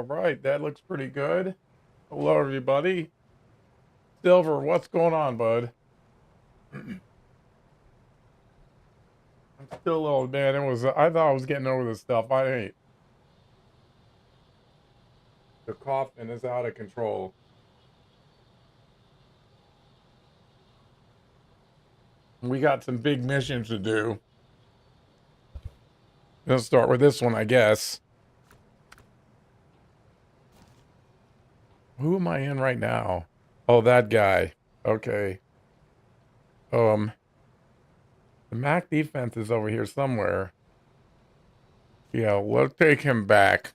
right, that looks pretty good. Hello, everybody. Silver, what's going on, bud? I'm still a little man. I thought I was getting over this stuff. I ain't. The coughing is out of control. We got some big missions to do. Let's start with this one, I guess. Who am I in right now? Oh, that guy. Okay. The Mac defense is over here somewhere. Yeah, let's take him back.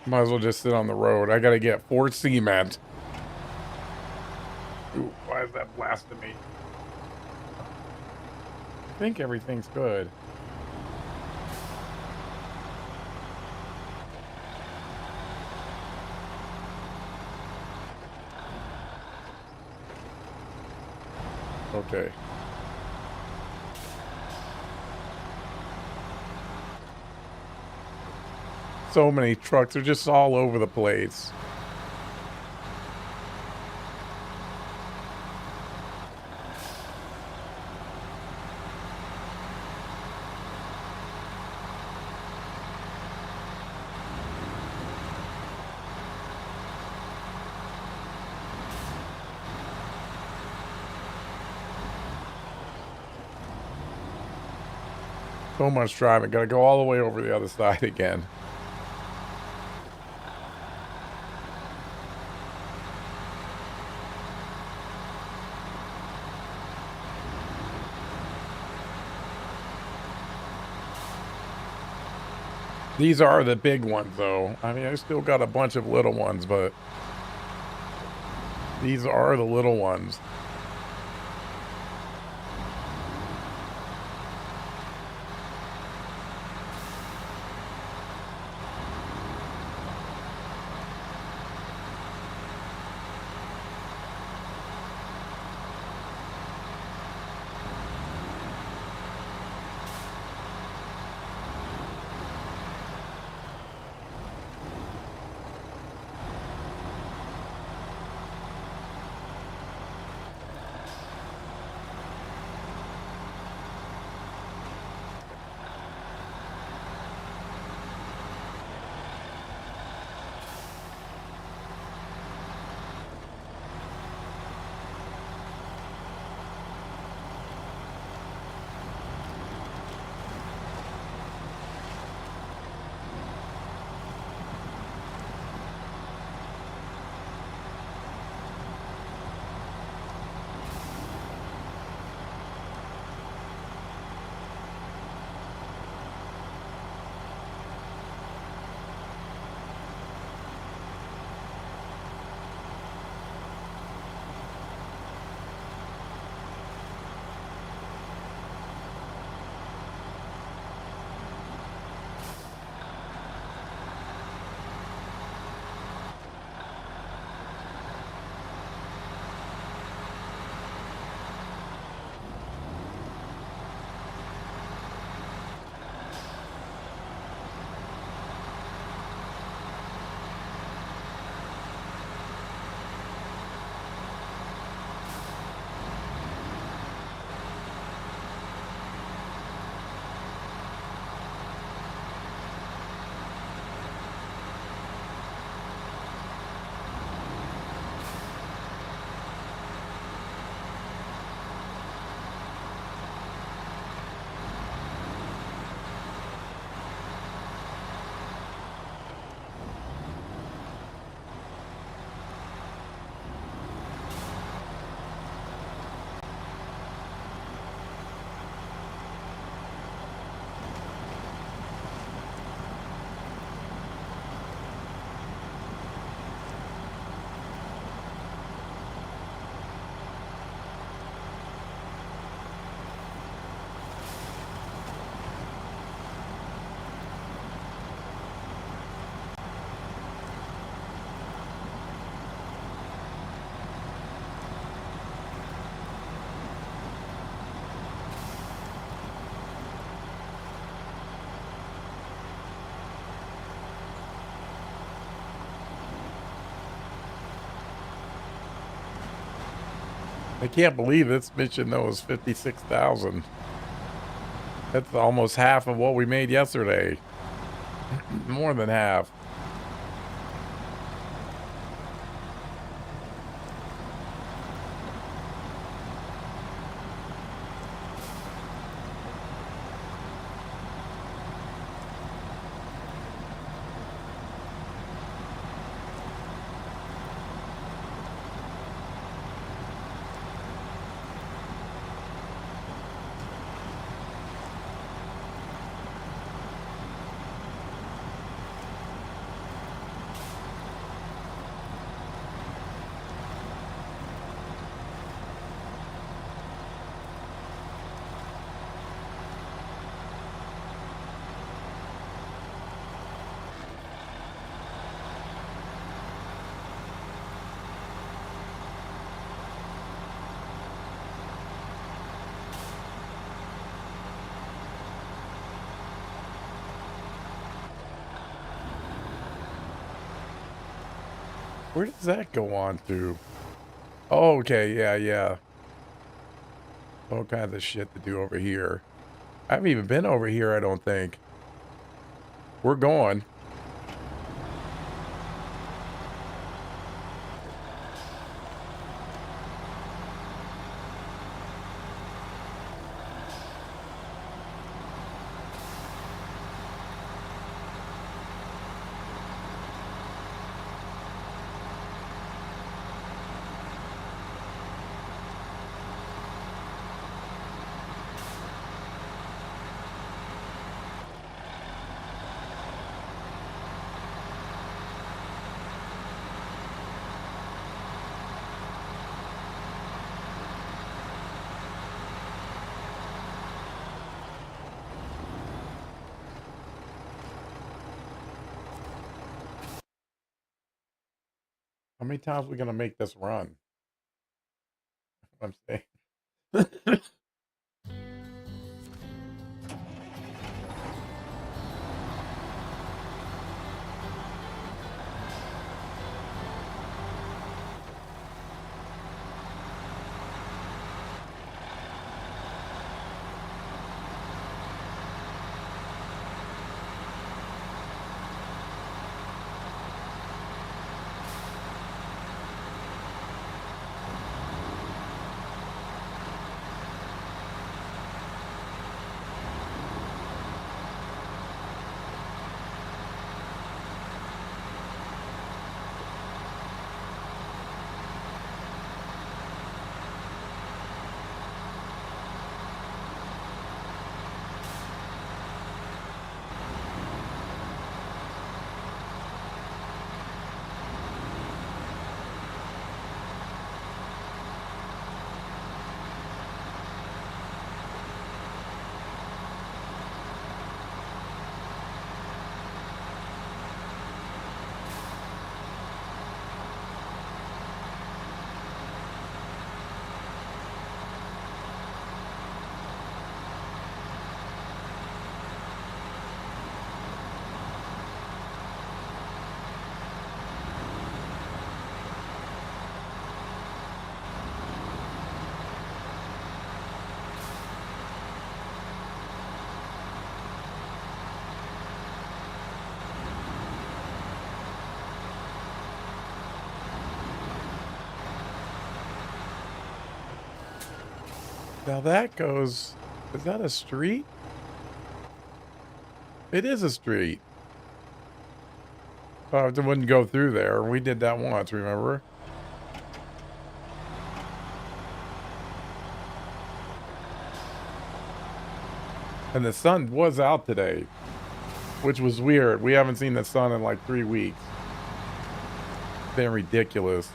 Might as well just sit on the road. I gotta get 4 cement. Ooh, why is that blasting me? I think everything's good. Okay. So many trucks. They're just all over the place. So much driving. Gotta go all the way over the other side again. These are the big ones, though. I mean, I still got a bunch of little ones, but these are the little ones. I can't believe this mission though is 56,000. That's almost half of what we made yesterday. More than half. Where does that go on to? Oh, okay, yeah, yeah. All kinds of shit to do over here. I haven't even been over here, I don't think. We're going. How many times are we gonna make this run? I'm saying. Now that goes, is that a street? It is a street. Oh, it wouldn't go through there. We did that once, remember? And the sun was out today, which was weird. We haven't seen the sun in like 3 weeks. Been ridiculous.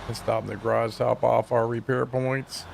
Let's stop in the garage, top off our repair points.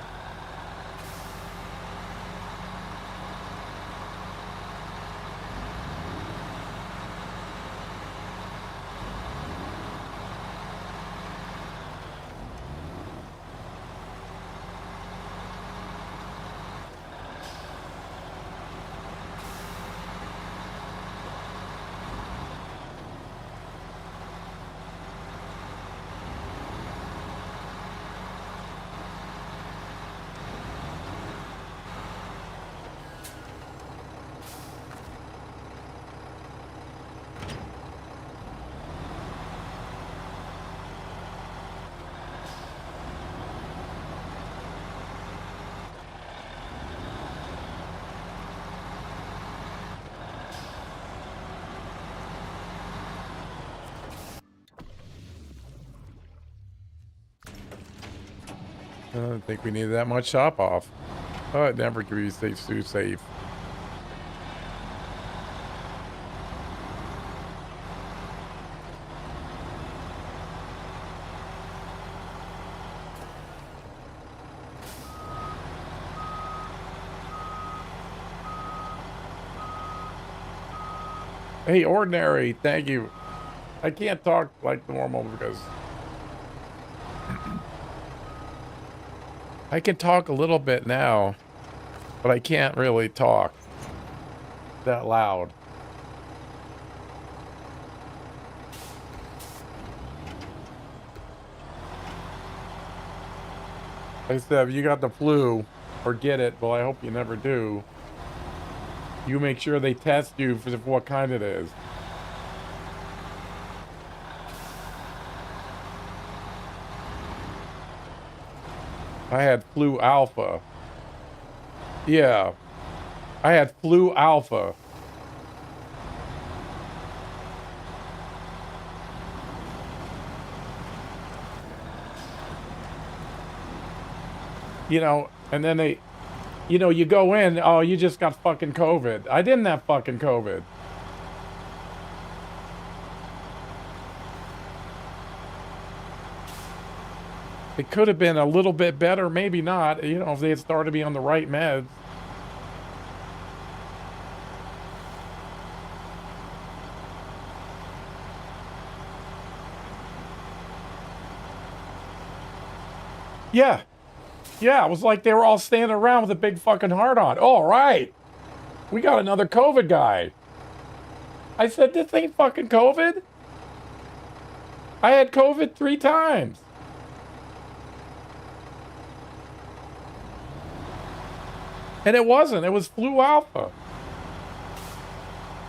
I don't think we needed that much shop off. Oh, it never could be safe, too safe. Hey, Ordinary, thank you. I can't talk like normal because I can talk a little bit now, but I can't really talk that loud. I said, if you got the flu or get it, well, I hope you never do. You make sure they test you for what kind it is. I had flu alpha. Yeah, I had flu alpha. You know, and then they, you know, you go in, oh, you just got fucking COVID. I didn't have fucking COVID. It could have been a little bit better, maybe not, you know, if they had started me on the right meds. Yeah. Yeah, it was like they were all standing around with a big fucking heart on. All right. We got another COVID guy. I said, this ain't fucking COVID. I had COVID 3 times. And it wasn't. It was flu alpha.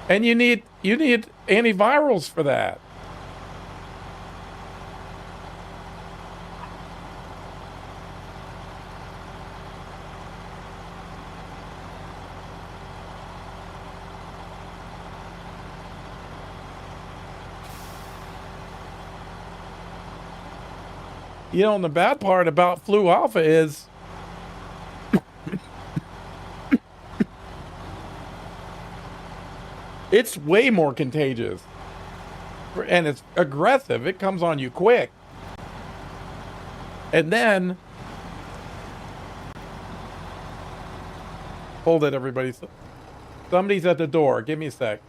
And you need antivirals for that. You know, and the bad part about flu alpha is it's way more contagious. And it's aggressive. It comes on you quick. And then Hold it, everybody. Somebody's at the door. Give me a sec.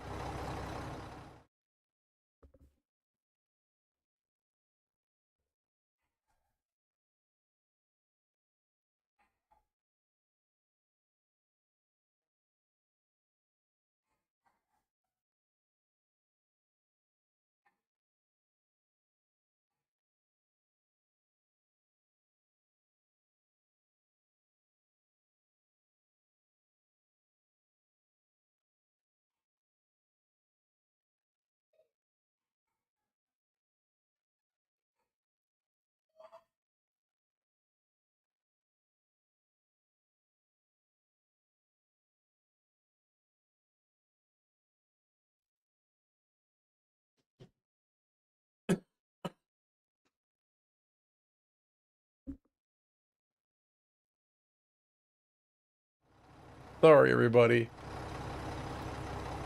Sorry, everybody.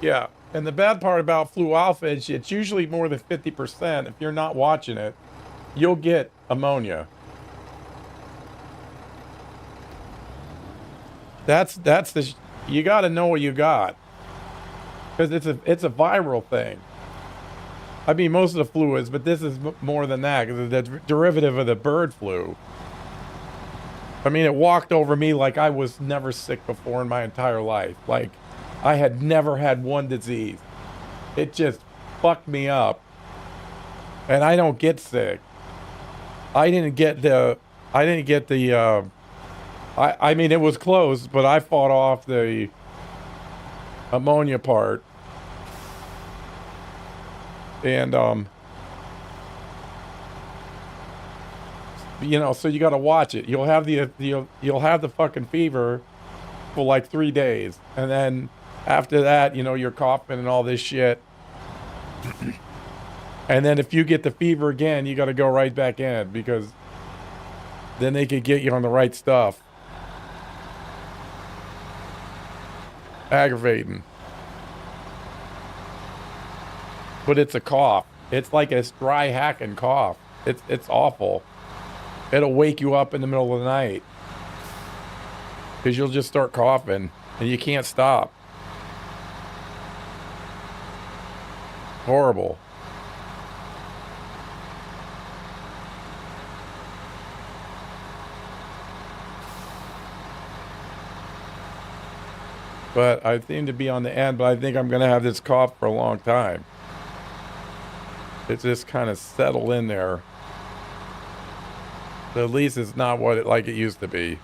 Yeah, and the bad part about flu alpha is it's usually more than 50%. If you're not watching it, you'll get ammonia. That's the you got to know what you got, because it's a viral thing. I mean, most of the flu is, but this is more than that because it's the derivative of the bird flu. I mean, it walked over me like I was never sick before in my entire life. Like I had never had one disease. It just fucked me up. And I don't get sick. I didn't get the I mean, it was close, but I fought off the ammonia part. And you know, so you got to watch it. You'll have you'll have the fucking fever for like 3 days, and then after that, you know, you're coughing and all this shit. And then if you get the fever again, you got to go right back in, because then they could get you on the right stuff. Aggravating. But it's a cough. It's like a dry hacking cough. It's awful. It'll wake you up in the middle of the night, because you'll just start coughing and you can't stop. Horrible. But I seem to be on the end, but I think I'm going to have this cough for a long time. It's just kind of settled in there. But at least it's not what it like it used to be.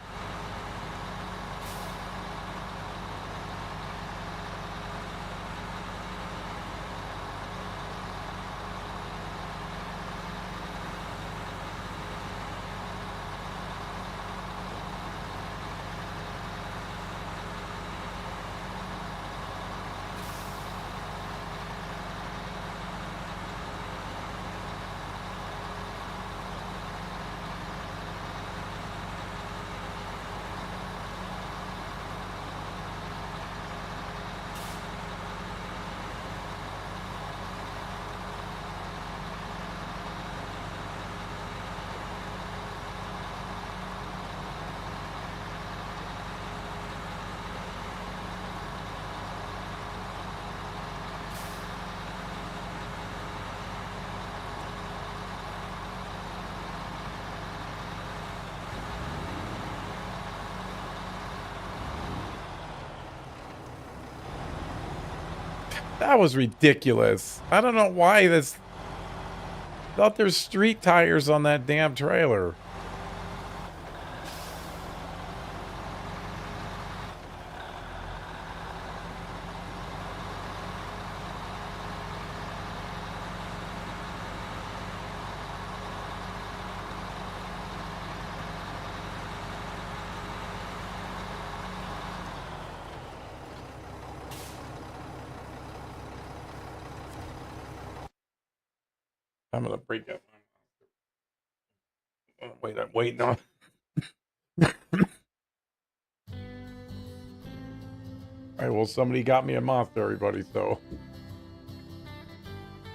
That was ridiculous. I don't know why this. Thought there's street tires on that damn trailer. I'm gonna break up. Oh, wait, I'm waiting on. All right, well, somebody got me a monster, everybody, so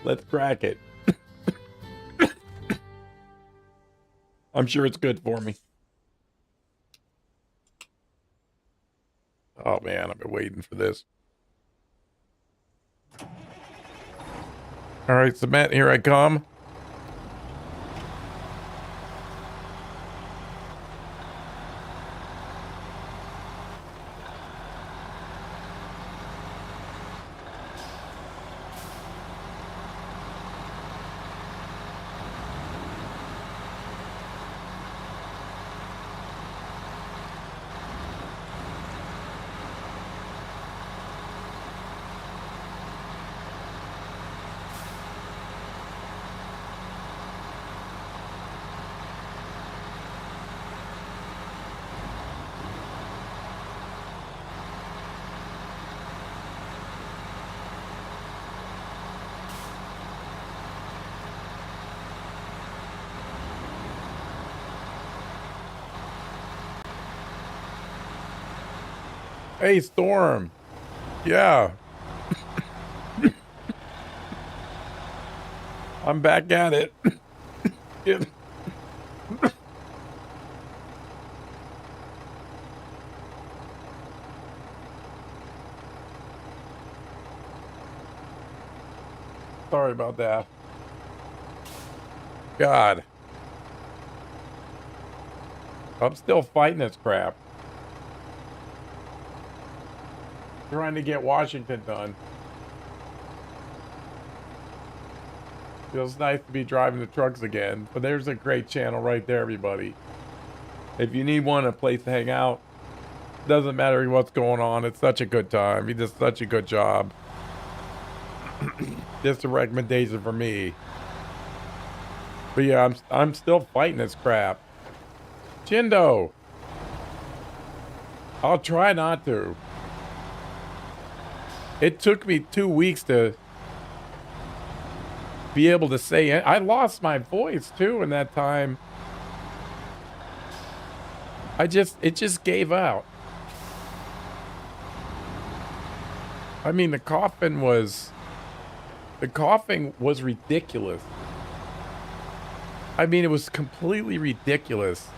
let's crack it. I'm sure it's good for me. Oh man, I've been waiting for this. All right, cement, here I come. Hey, Storm. Yeah. I'm back at it. Yeah. Sorry about that. God. I'm still fighting this crap. Trying to get Washington done. Feels nice to be driving the trucks again. But there's a great channel right there, everybody. If you need a place to hang out, doesn't matter what's going on. It's such a good time. He does such a good job. Just a recommendation for me. But yeah, I'm still fighting this crap. Chindo. I'll try not to. It took me 2 weeks to be able to say it. I lost my voice too in that time. It just gave out. I mean, the coughing was ridiculous. I mean, it was completely ridiculous.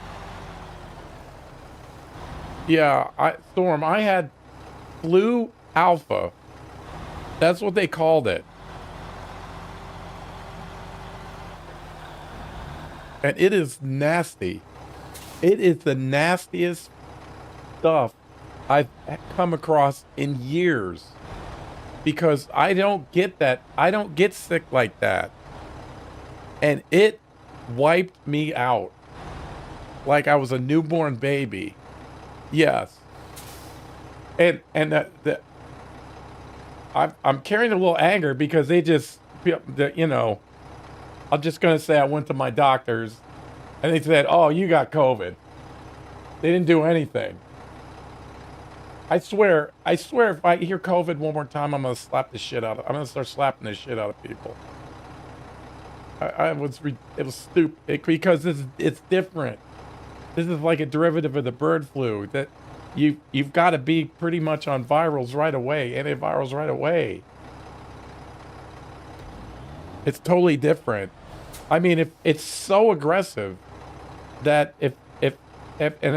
Yeah, Storm, I had flu alpha. That's what they called it. And it is nasty. It is the nastiest stuff I've come across in years. Because I don't get that. I don't get sick like that. And it wiped me out. Like I was a newborn baby. Yes. And I'm carrying a little anger because they just, you know, I'm just going to say I went to my doctors and they said, oh, you got COVID. They didn't do anything. I swear, if I hear COVID one more time, I'm going to slap the shit out of, I'm going to start slapping the shit out of people. It was stupid because it's different. This is like a derivative of the bird flu that you've got to be pretty much on virals right away, antivirals right away. It's totally different. I mean, if it's so aggressive that if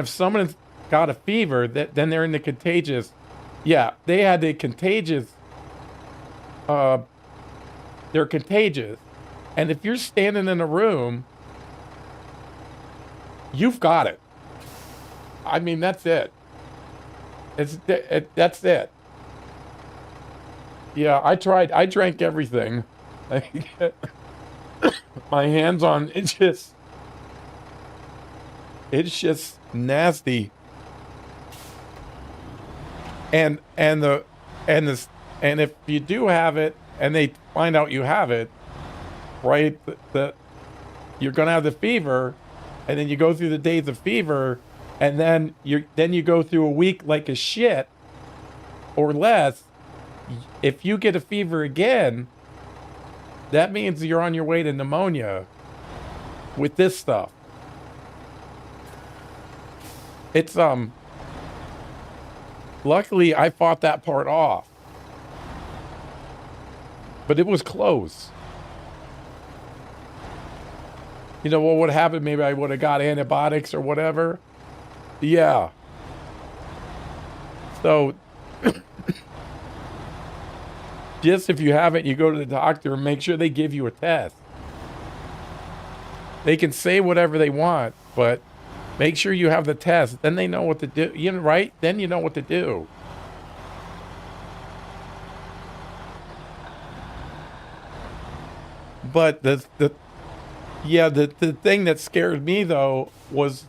someone's got a fever, then they're in the contagious. Yeah, they had the contagious. They're contagious, and if you're standing in a room, you've got it. I mean, that's it. That's it. Yeah, I tried. I drank everything. My hands on it's just nasty. And if you do have it and they find out you have it, right, that you're gonna have the fever, and then you go through the days of fever, and then you go through a week like a shit or less. If you get a fever again, that means you're on your way to pneumonia with this stuff. It's luckily I fought that part off. But it was close. You know what would happen? Maybe I would have got antibiotics or whatever. Yeah. So just if you haven't, you go to the doctor and make sure they give you a test. They can say whatever they want, but make sure you have the test. Then they know what to do. You know, right? Then you know what to do. But the thing that scared me though was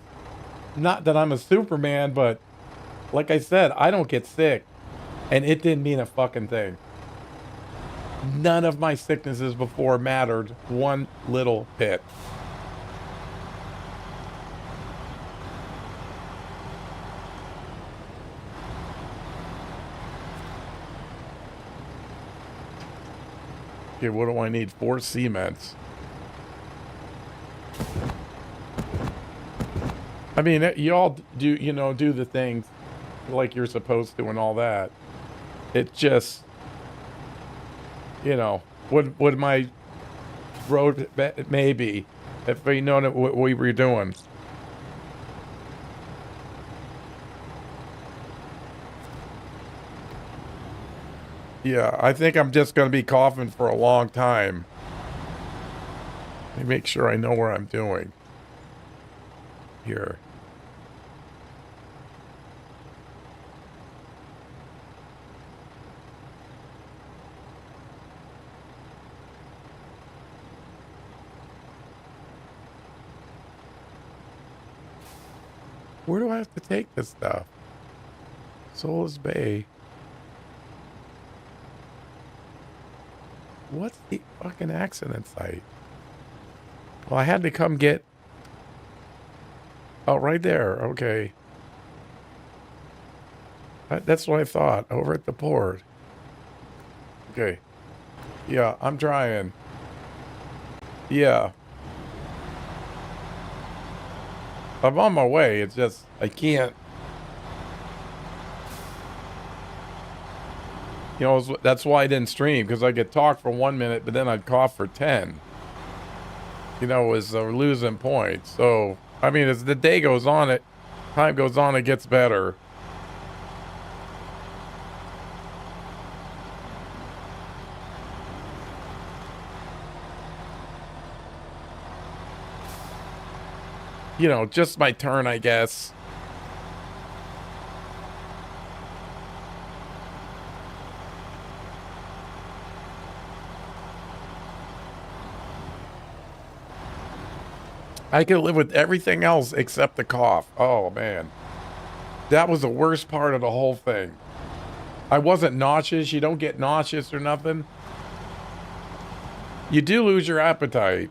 not that I'm a Superman, but like I said, I don't get sick, and it didn't mean a fucking thing. None of my sicknesses before mattered one little bit. Okay, what do I need? 4 cements. I mean, you all do, you know, do the things like you're supposed to and all that. It just, you know, would my road maybe if we known what we were doing. Yeah, I think I'm just gonna be coughing for a long time. Let me make sure I know where I'm doing. Here. Where do I have to take this stuff? Souls Bay. What's the fucking accident site? Well, I had to come get... Oh, right there. Okay. That's what I thought. Over at the port. Okay. Yeah, I'm trying. Yeah. I'm on my way. It's just, I can't. You know, that's why I didn't stream, because I could talk for 1 minute, but then I'd cough for 10. You know, it was a losing point. So, I mean, as the day goes on, time goes on, it gets better. You know, just my turn, I guess. I can live with everything else except the cough. Oh, man. That was the worst part of the whole thing. I wasn't nauseous. You don't get nauseous or nothing. You do lose your appetite.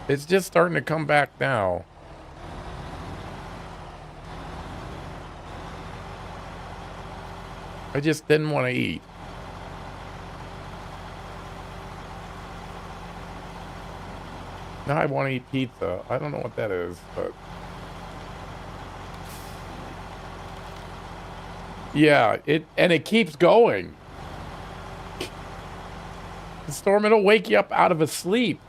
It's just starting to come back now. I just didn't want to eat. Now I want to eat pizza. I don't know what that is, but... Yeah, it keeps going. The storm, it'll wake you up out of a sleep.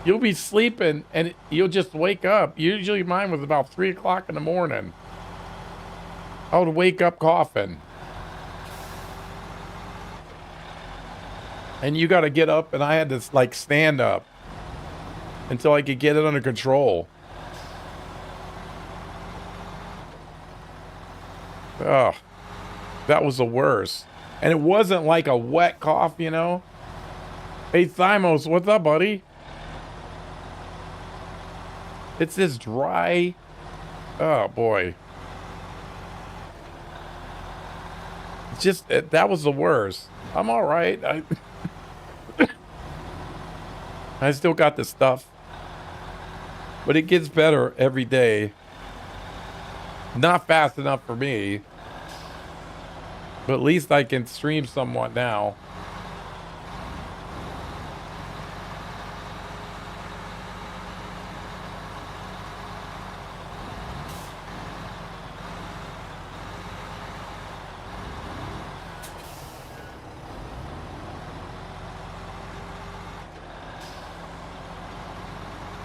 You'll be sleeping and you'll just wake up. Usually mine was about 3 o'clock in the morning. I would wake up coughing. And you got to get up, and I had to like stand up until I could get it under control. Ugh, that was the worst. And it wasn't like a wet cough, you know? Hey, Thymos, what's up, buddy? It's this dry... Oh, boy. It's just, that was the worst. I'm all right. I still got the stuff. But it gets better every day. Not fast enough for me. But at least I can stream somewhat now.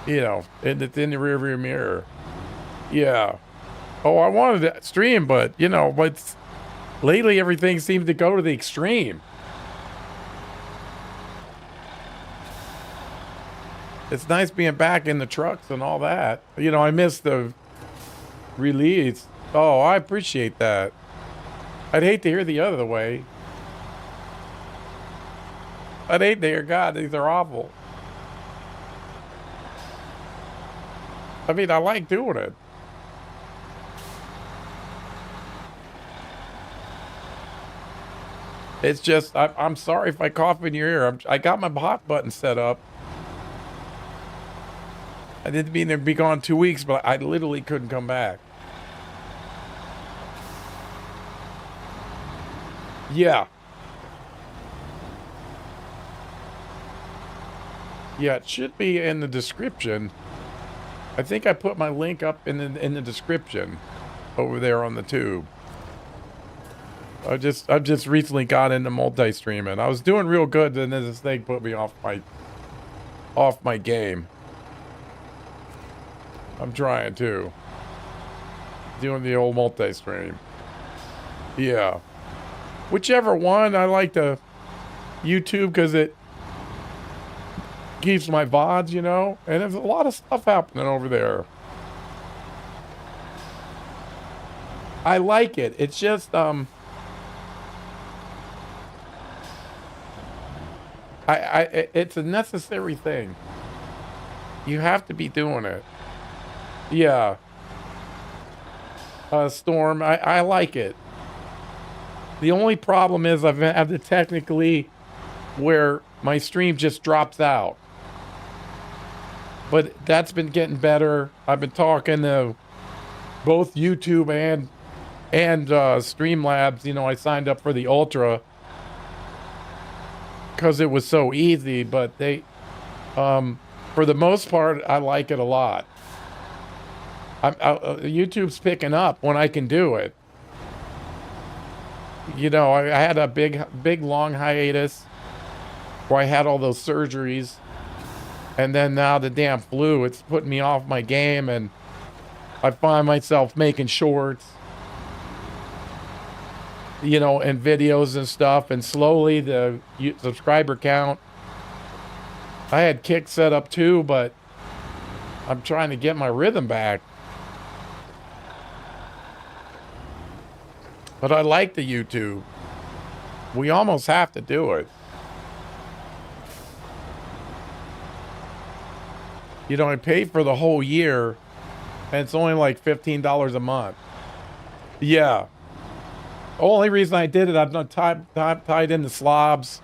You know, it's in the rearview mirror. Yeah. Oh, I wanted to stream, but you know, but lately everything seems to go to the extreme. It's nice being back in the trucks and all that. You know, I missed the release. Oh, I appreciate that. I'd hate to hear the other way. I'd hate to hear, God, these are awful. I mean, I like doing it. It's just, I'm sorry if I cough in your ear. I got my hot button set up. I didn't mean to be gone 2 weeks, but I literally couldn't come back. Yeah. Yeah, it should be in the description. I think I put my link up in the description over there on the tube. I've just recently got into multi-streaming. I was doing real good, and then this thing put me off my game. I'm trying to. Doing the old multi-stream. Yeah. Whichever one, I like the YouTube because it keeps my VODs, you know? And there's a lot of stuff happening over there. I like it. It's just, it's a necessary thing. You have to be doing it. Yeah. Storm, I like it. The only problem is I've had to technically where my stream just drops out. But that's been getting better. I've been talking to both YouTube and Streamlabs. You know, I signed up for the Ultra because it was so easy, but they, for the most part, I like it a lot. YouTube's picking up when I can do it. You know, I had a big long hiatus where I had all those surgeries, and then now the damn flu, it's putting me off my game, and I find myself making shorts, you know, and videos and stuff, and slowly the subscriber count, I had Kick set up too, but I'm trying to get my rhythm back. But I like the YouTube. We almost have to do it. You know, I paid for the whole year, and it's only like $15 a month. Yeah. Only reason I did it, I'm not tied into slobs,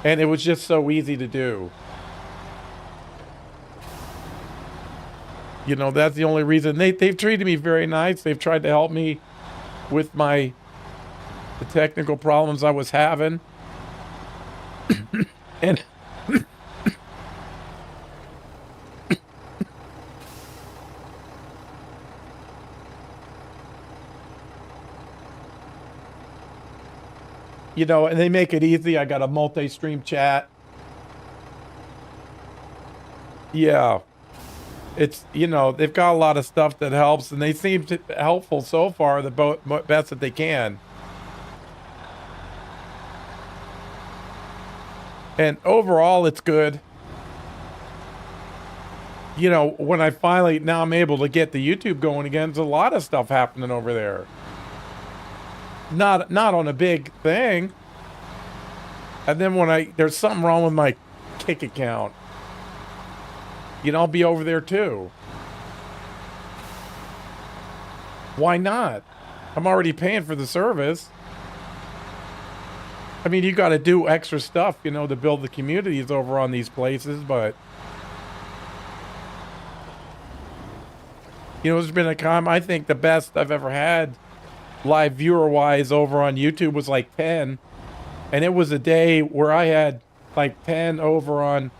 and it was just so easy to do. You know, that's the only reason. They've treated me very nice. They've tried to help me with the technical problems I was having. And you know, and they make it easy. I got a multi-stream chat. Yeah. It's, you know, they've got a lot of stuff that helps, and they seem to helpful so far, the best that they can. And overall, it's good. You know, when now I'm able to get the YouTube going again, there's a lot of stuff happening over there. Not on a big thing. And then there's something wrong with my Kick account. You know, I'll be over there too. Why not? I'm already paying for the service. I mean, you got to do extra stuff, you know, to build the communities over on these places, but you know, there's been a time, I think the best I've ever had live viewer wise over on YouTube was like 10. And it was a day where I had like 10 over on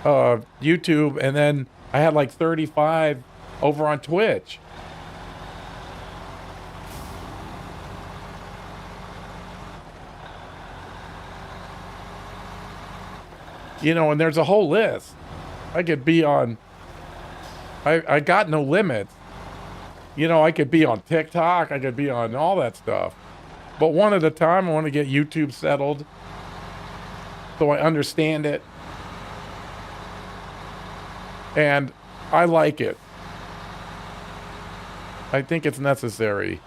YouTube, and then I had like 35 over on Twitch. You know, and there's a whole list. I could be on, I got no limits. You know, I could be on TikTok, I could be on all that stuff. But one at a time, I want to get YouTube settled so I understand it. And I like it. I think it's necessary.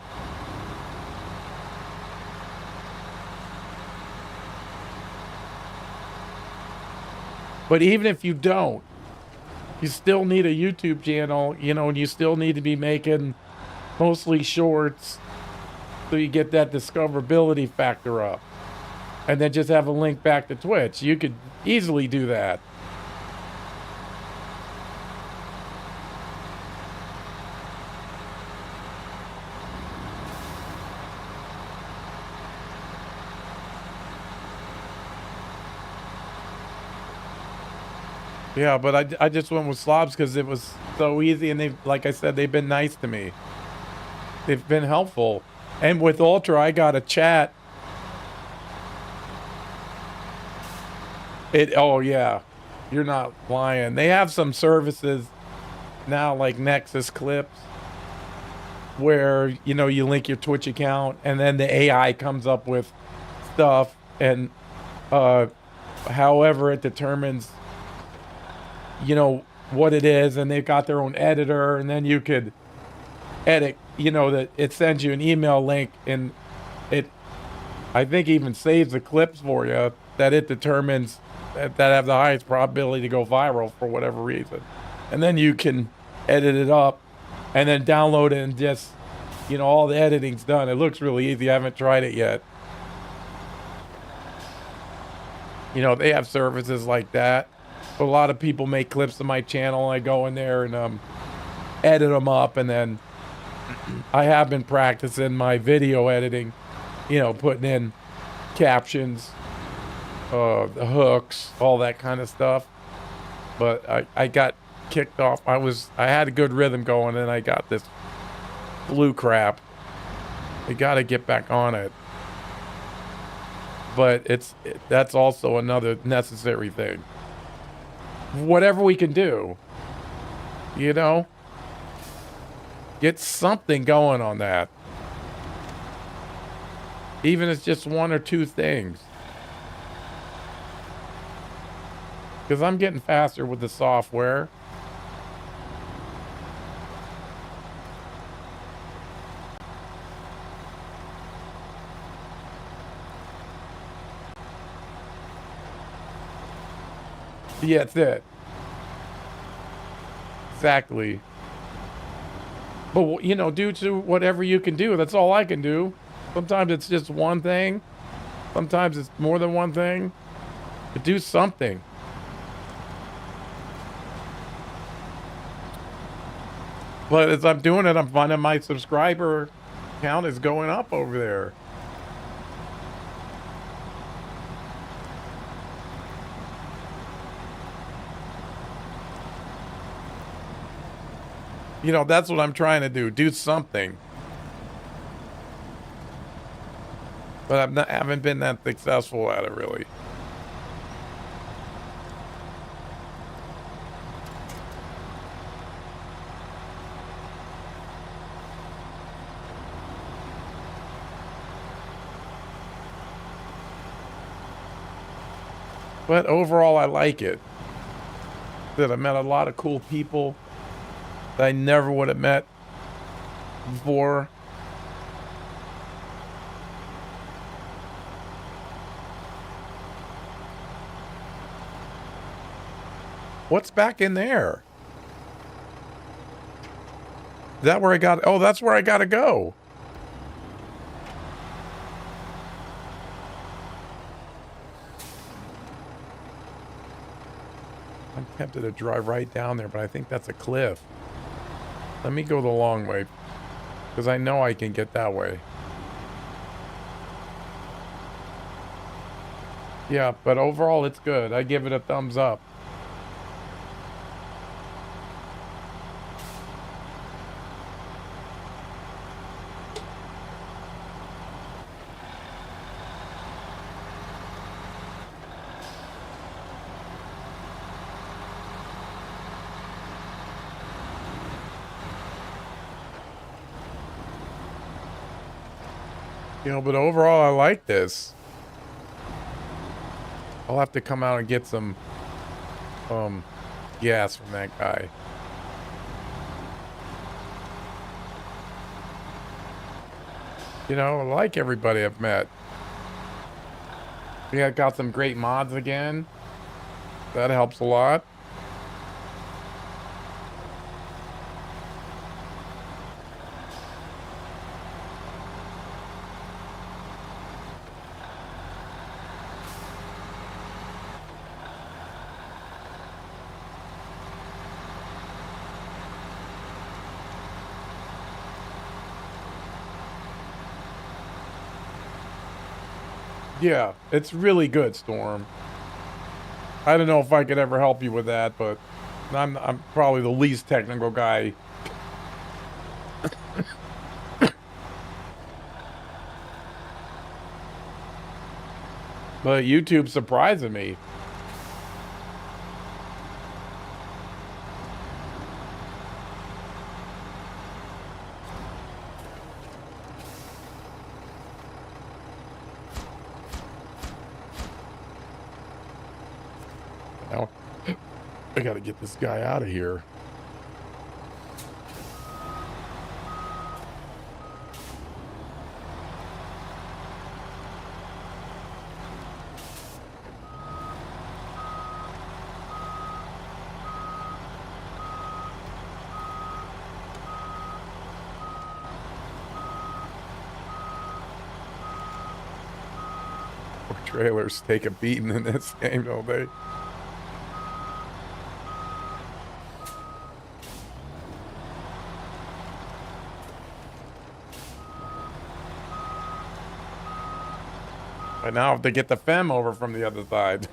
But even if you don't, you still need a YouTube channel, you know, and you still need to be making mostly shorts so you get that discoverability factor up. And then just have a link back to Twitch. You could easily do that. Yeah, but I just went with slobs because it was so easy, and like I said, they've been nice to me. They've been helpful. And with Ultra, I got a chat. Oh yeah, you're not lying. They have some services now like Nexus Clips where, you know, you link your Twitch account and then the AI comes up with stuff and uh however it determines, you know, what it is, and they've got their own editor, and then you could edit, you know, that it sends you an email link, and it, I think, even saves the clips for you that it determines that have the highest probability to go viral for whatever reason. And then you can edit it up and then download it, and just, you know, all the editing's done. It looks really easy. I haven't tried it yet. You know, they have services like that. But a lot of people make clips of my channel. I go in there and edit them up, and then I have been practicing my video editing, you know, putting in captions, the hooks, all that kind of stuff. But I got kicked off. I had a good rhythm going, and I got this flu crap. I got to get back on it. But that's also another necessary thing. Whatever we can do, you know, get something going on that. Even if it's just one or two things. Because I'm getting faster with the software. Yeah, that's it. Exactly. But, you know, due to whatever you can do, that's all I can do. Sometimes it's just one thing. Sometimes it's more than one thing. But do something. But as I'm doing it, I'm finding my subscriber count is going up over there. You know, that's what I'm trying to do. Do something. But haven't been that successful at it, really. But overall, I like it. That I met a lot of cool people that I never would have met before. What's back in there? Is that where I got? Oh, that's where I gotta go. I'm tempted to drive right down there, but I think that's a cliff. Let me go the long way, because I know I can get that way. Yeah, but overall, it's good. I give it a thumbs up. You know, but overall, I like this. I'll have to come out and get some, um, gas from that guy. You know, I like everybody I've met. We got some great mods again. That helps a lot. Yeah, it's really good, Storm. I don't know if I could ever help you with that, but I'm probably the least technical guy. But YouTube's surprising me. Now, I gotta get this guy out of here. Trailers take a beating in this game, don't they? But now I have to get the fem over from the other side.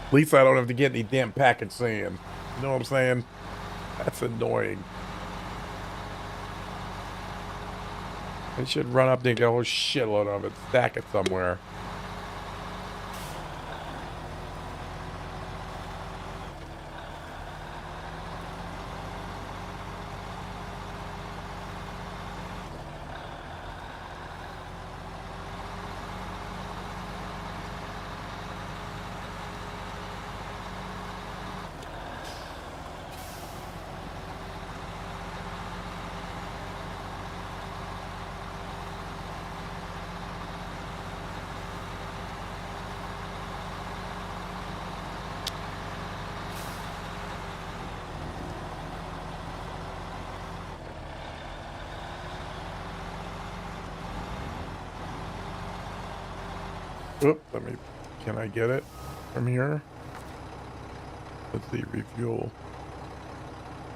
At least I don't have to get any damn package sand. You know what I'm saying? That's annoying. I should run up there and get a whole shitload of it, stack it somewhere. Oop, can I get it from here? Let's see, refuel.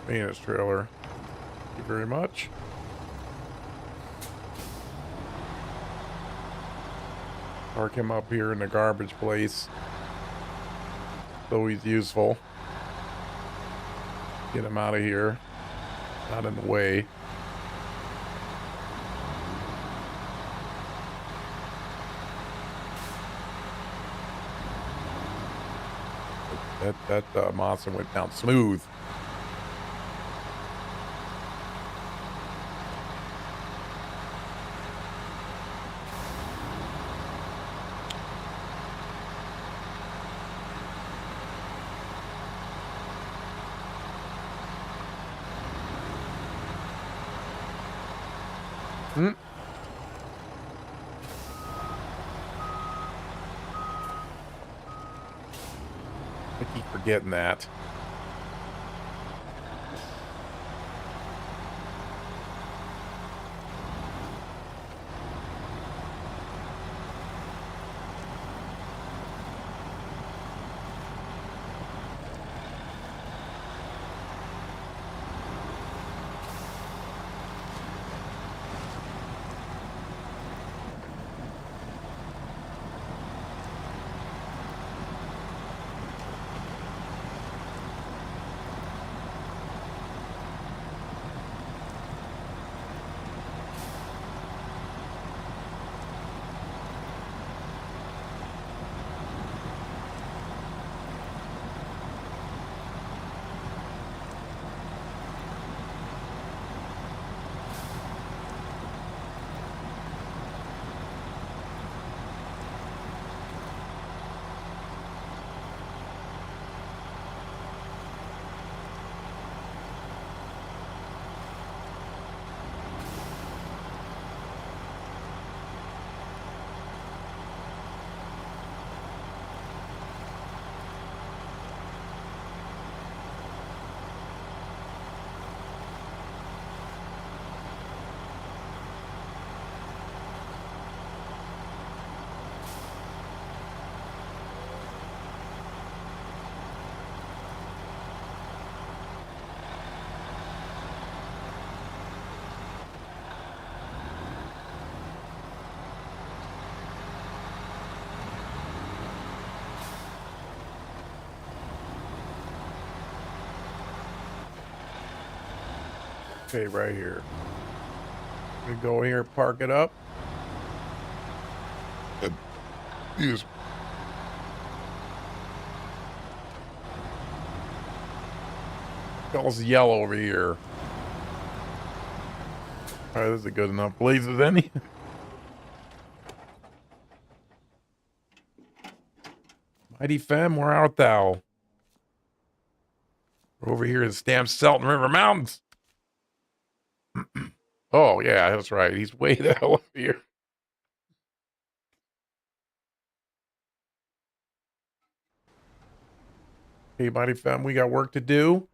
Maintenance trailer. Thank you very much. Park him up here in the garbage place. Always useful. Get him out of here. Not in the way. That monster went down smooth. I keep forgetting that. Okay, right here. We go here, park it up. Use. Calls yellow over here. All right, this is a good enough place as any. Mighty Femme, where art thou? We're over here in Stamp Selton River Mountains. Oh, yeah, that's right. He's way the hell up here. Hey, Mighty Femme, we got work to do.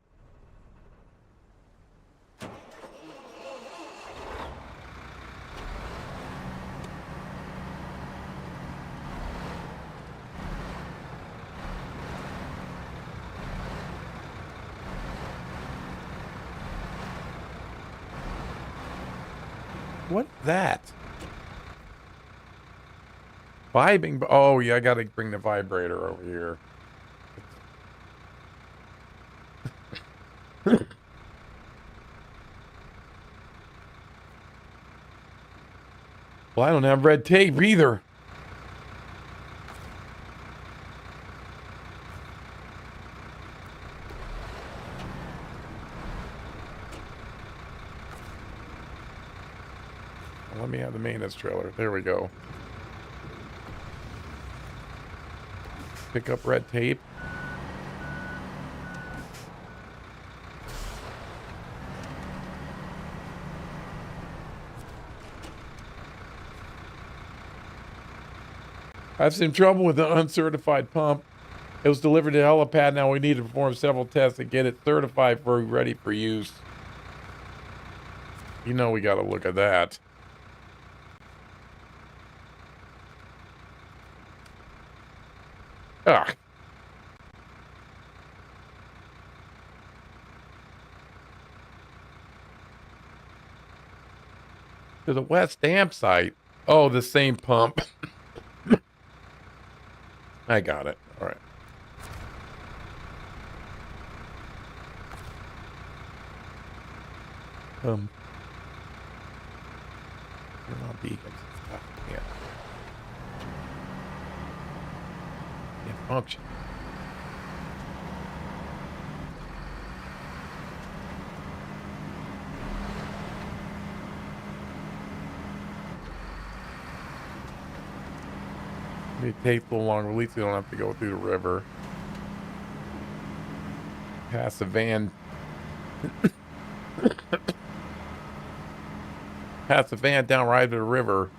What's that? Vibing. Oh, yeah, I got to bring the vibrator over here. Well, I don't have red tape either. Let me have the maintenance trailer. There we go. Pick up red tape. I have some trouble with the uncertified pump. It was delivered to helipad. Now we need to perform several tests to get it certified for ready for use. You know we got to look at that. Ugh. To the west dam site. Oh, the same pump. I got it. All right. Turn on beacons. Yeah. Can't function. It takes a little longer. At least we don't have to go through the river. Pass the van. Pass the van down right to the river.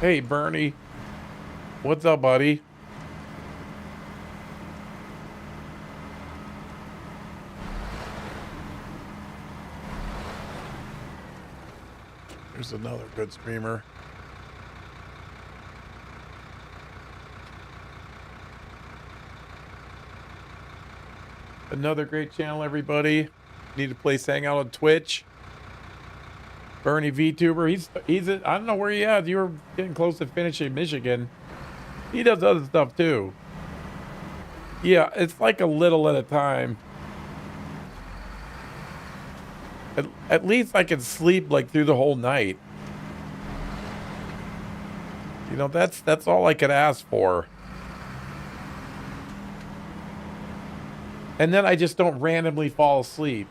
Hey, Bernie. What's up, buddy? There's another good streamer. Another great channel, everybody. Need a place to hang out on Twitch. Bernie VTuber. He's I don't know where he at. You were getting close to finishing Michigan. He does other stuff too. Yeah, it's like a little at a time. At least I can sleep like through the whole night. You know, that's all I could ask for. And then I just don't randomly fall asleep.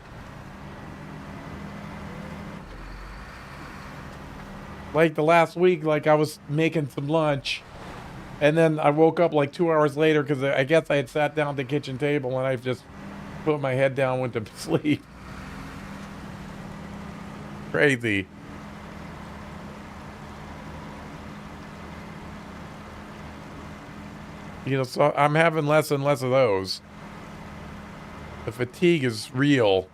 Like the last week, like I was making some lunch, and then I woke up like 2 hours later because I guess I had sat down at the kitchen table and I just put my head down, went to sleep. Crazy. You know, so I'm having less and less of those. The fatigue is real.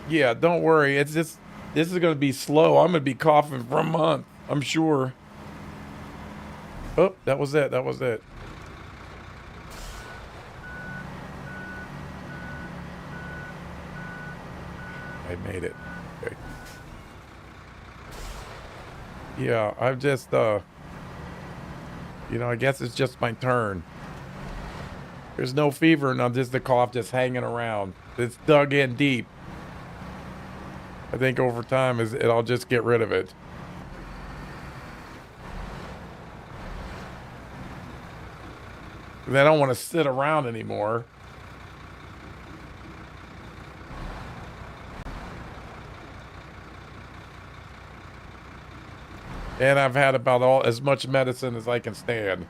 Yeah, don't worry. It's just this is gonna be slow. I'm gonna be coughing for a month, I'm sure. Oh, that was it. That was it. I made it. Okay. Yeah, I've just you know, I guess it's just my turn. There's no fever and I'm just the cough just hanging around. It's dug in deep. I think over time is I'll just get rid of it. 'Cause I don't want to sit around anymore. And I've had about all as much medicine as I can stand.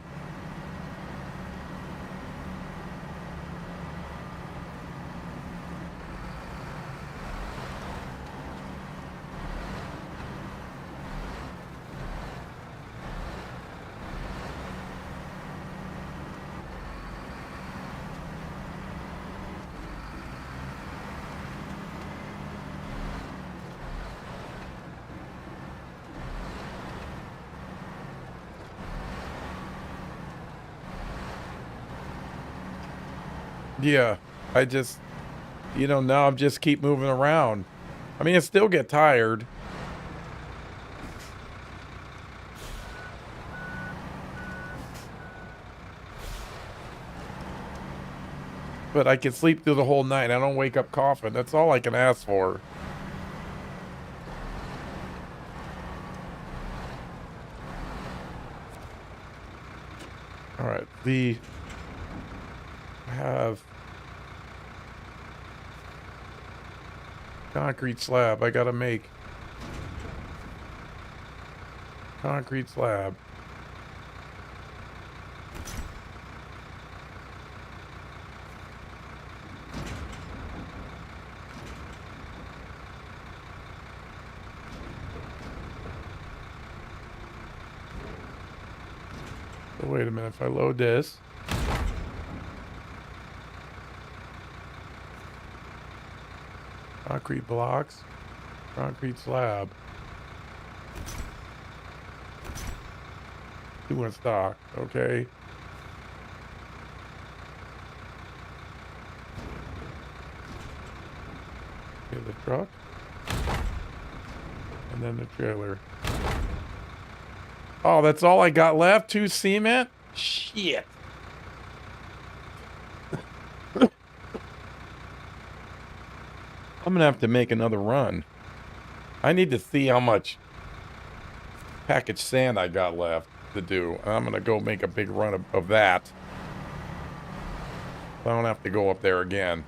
Yeah, I just, you know, now I'm just keep moving around. I mean, I still get tired. But I can sleep through the whole night. I don't wake up coughing. That's all I can ask for. All right, I have concrete slab. I gotta make concrete slab. So wait a minute. If I load this, concrete blocks, concrete slab, two in stock. Okay. Okay, the truck, and then the trailer. Oh, that's all I got left? 2 cement? Shit. I'm gonna have to make another run. I need to see how much packaged sand I got left to do. I'm gonna go make a big run of that. I don't have to go up there again.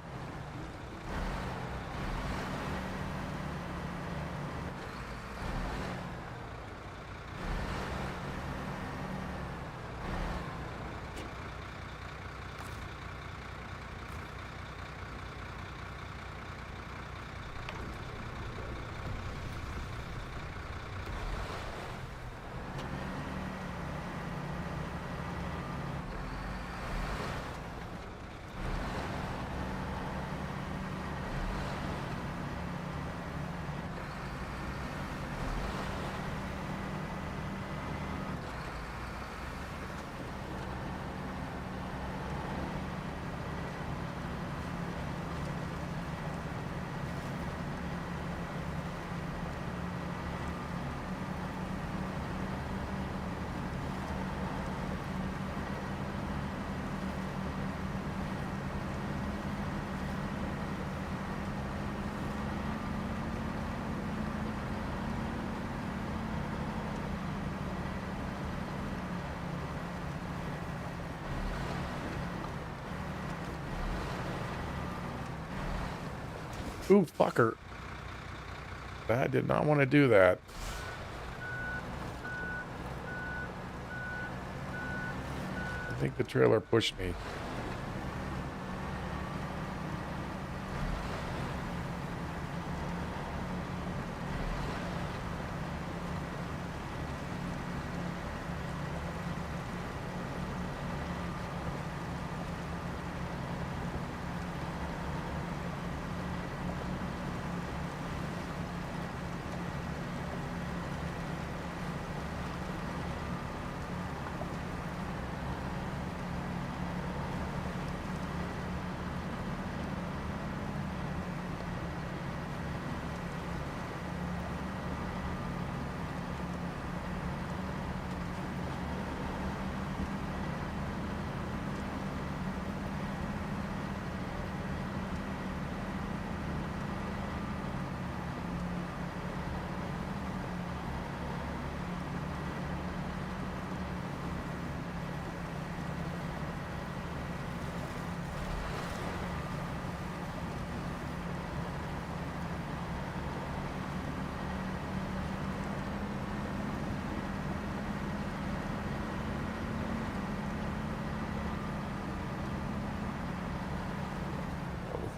Ooh, fucker. I did not want to do that. I think the trailer pushed me.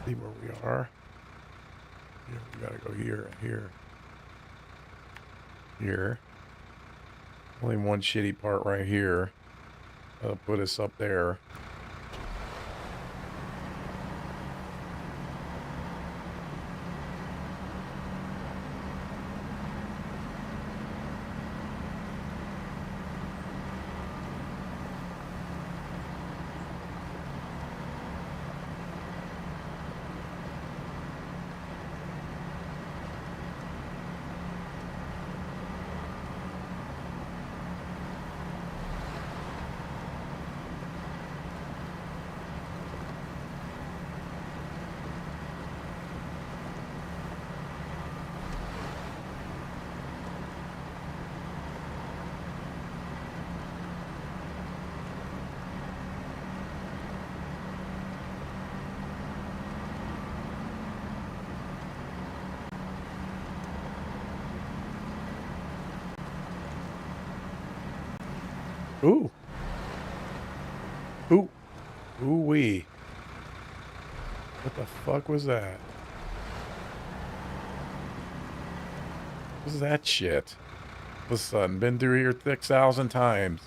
See where we are. Here, we gotta go here, here, here. Only one shitty part right here. That'll put us up there. Ooh. Ooh. Ooh-wee. What the fuck was that? What was that shit? All of a sudden, been through here 6,000 times.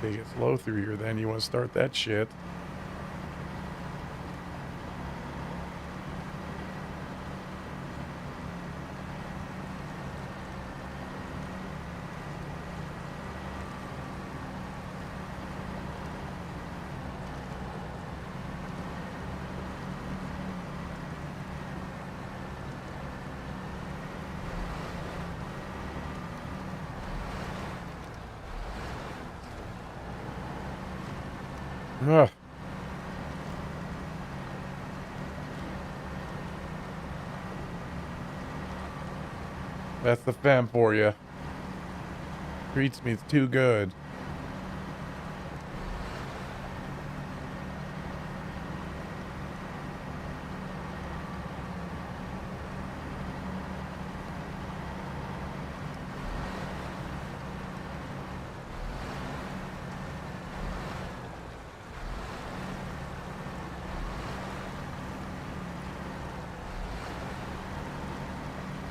They get slow through here, then you want to start that shit. Ugh. That's the fam for you. Treats me too good.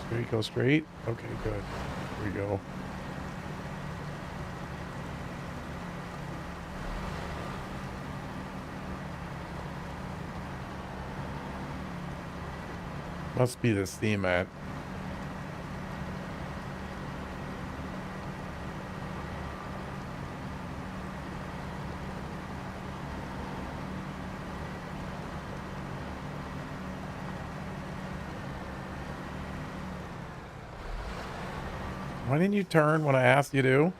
Straight, go straight. Okay, good. Here we go. Must be the cement. Why didn't you turn when I asked you to?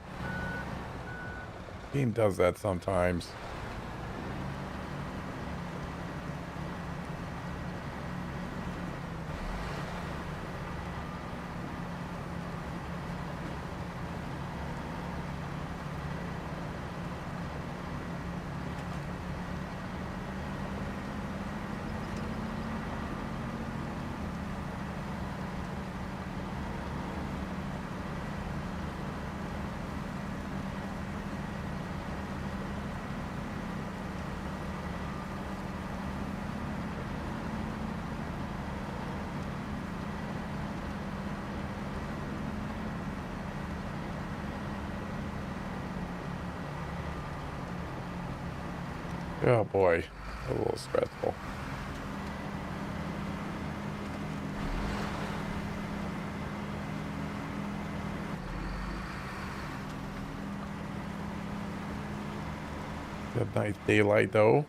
Game does that sometimes. Oh boy, a little stressful. Good nice daylight though.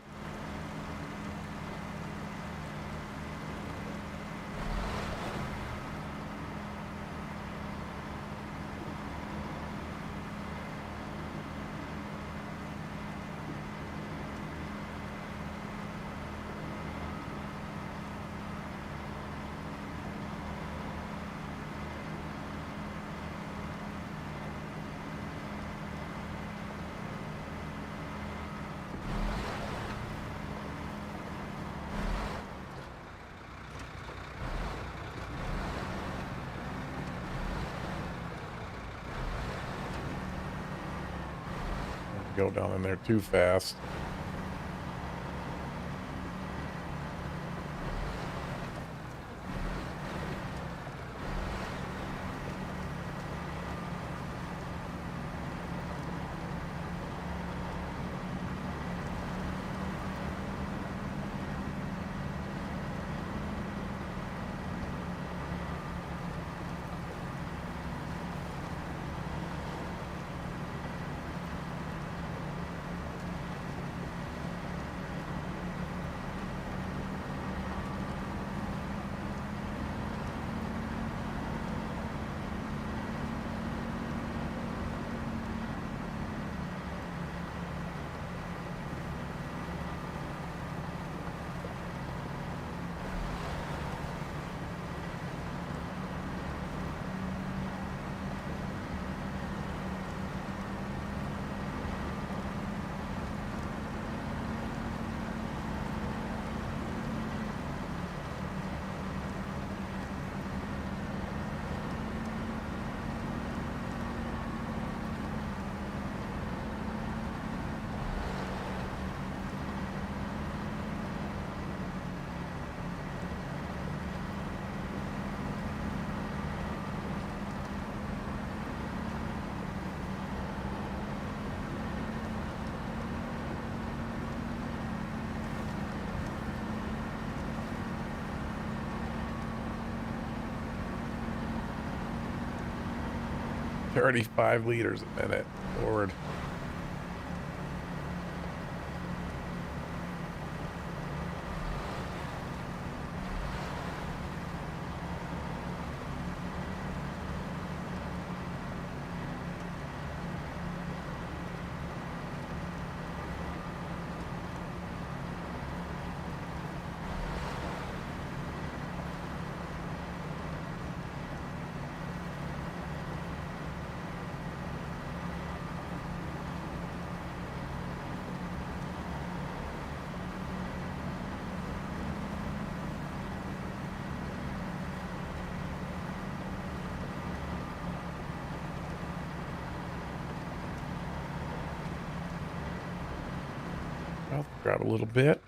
go down in there too fast. $35 liters a minute. Lord. I'll grab a little bit.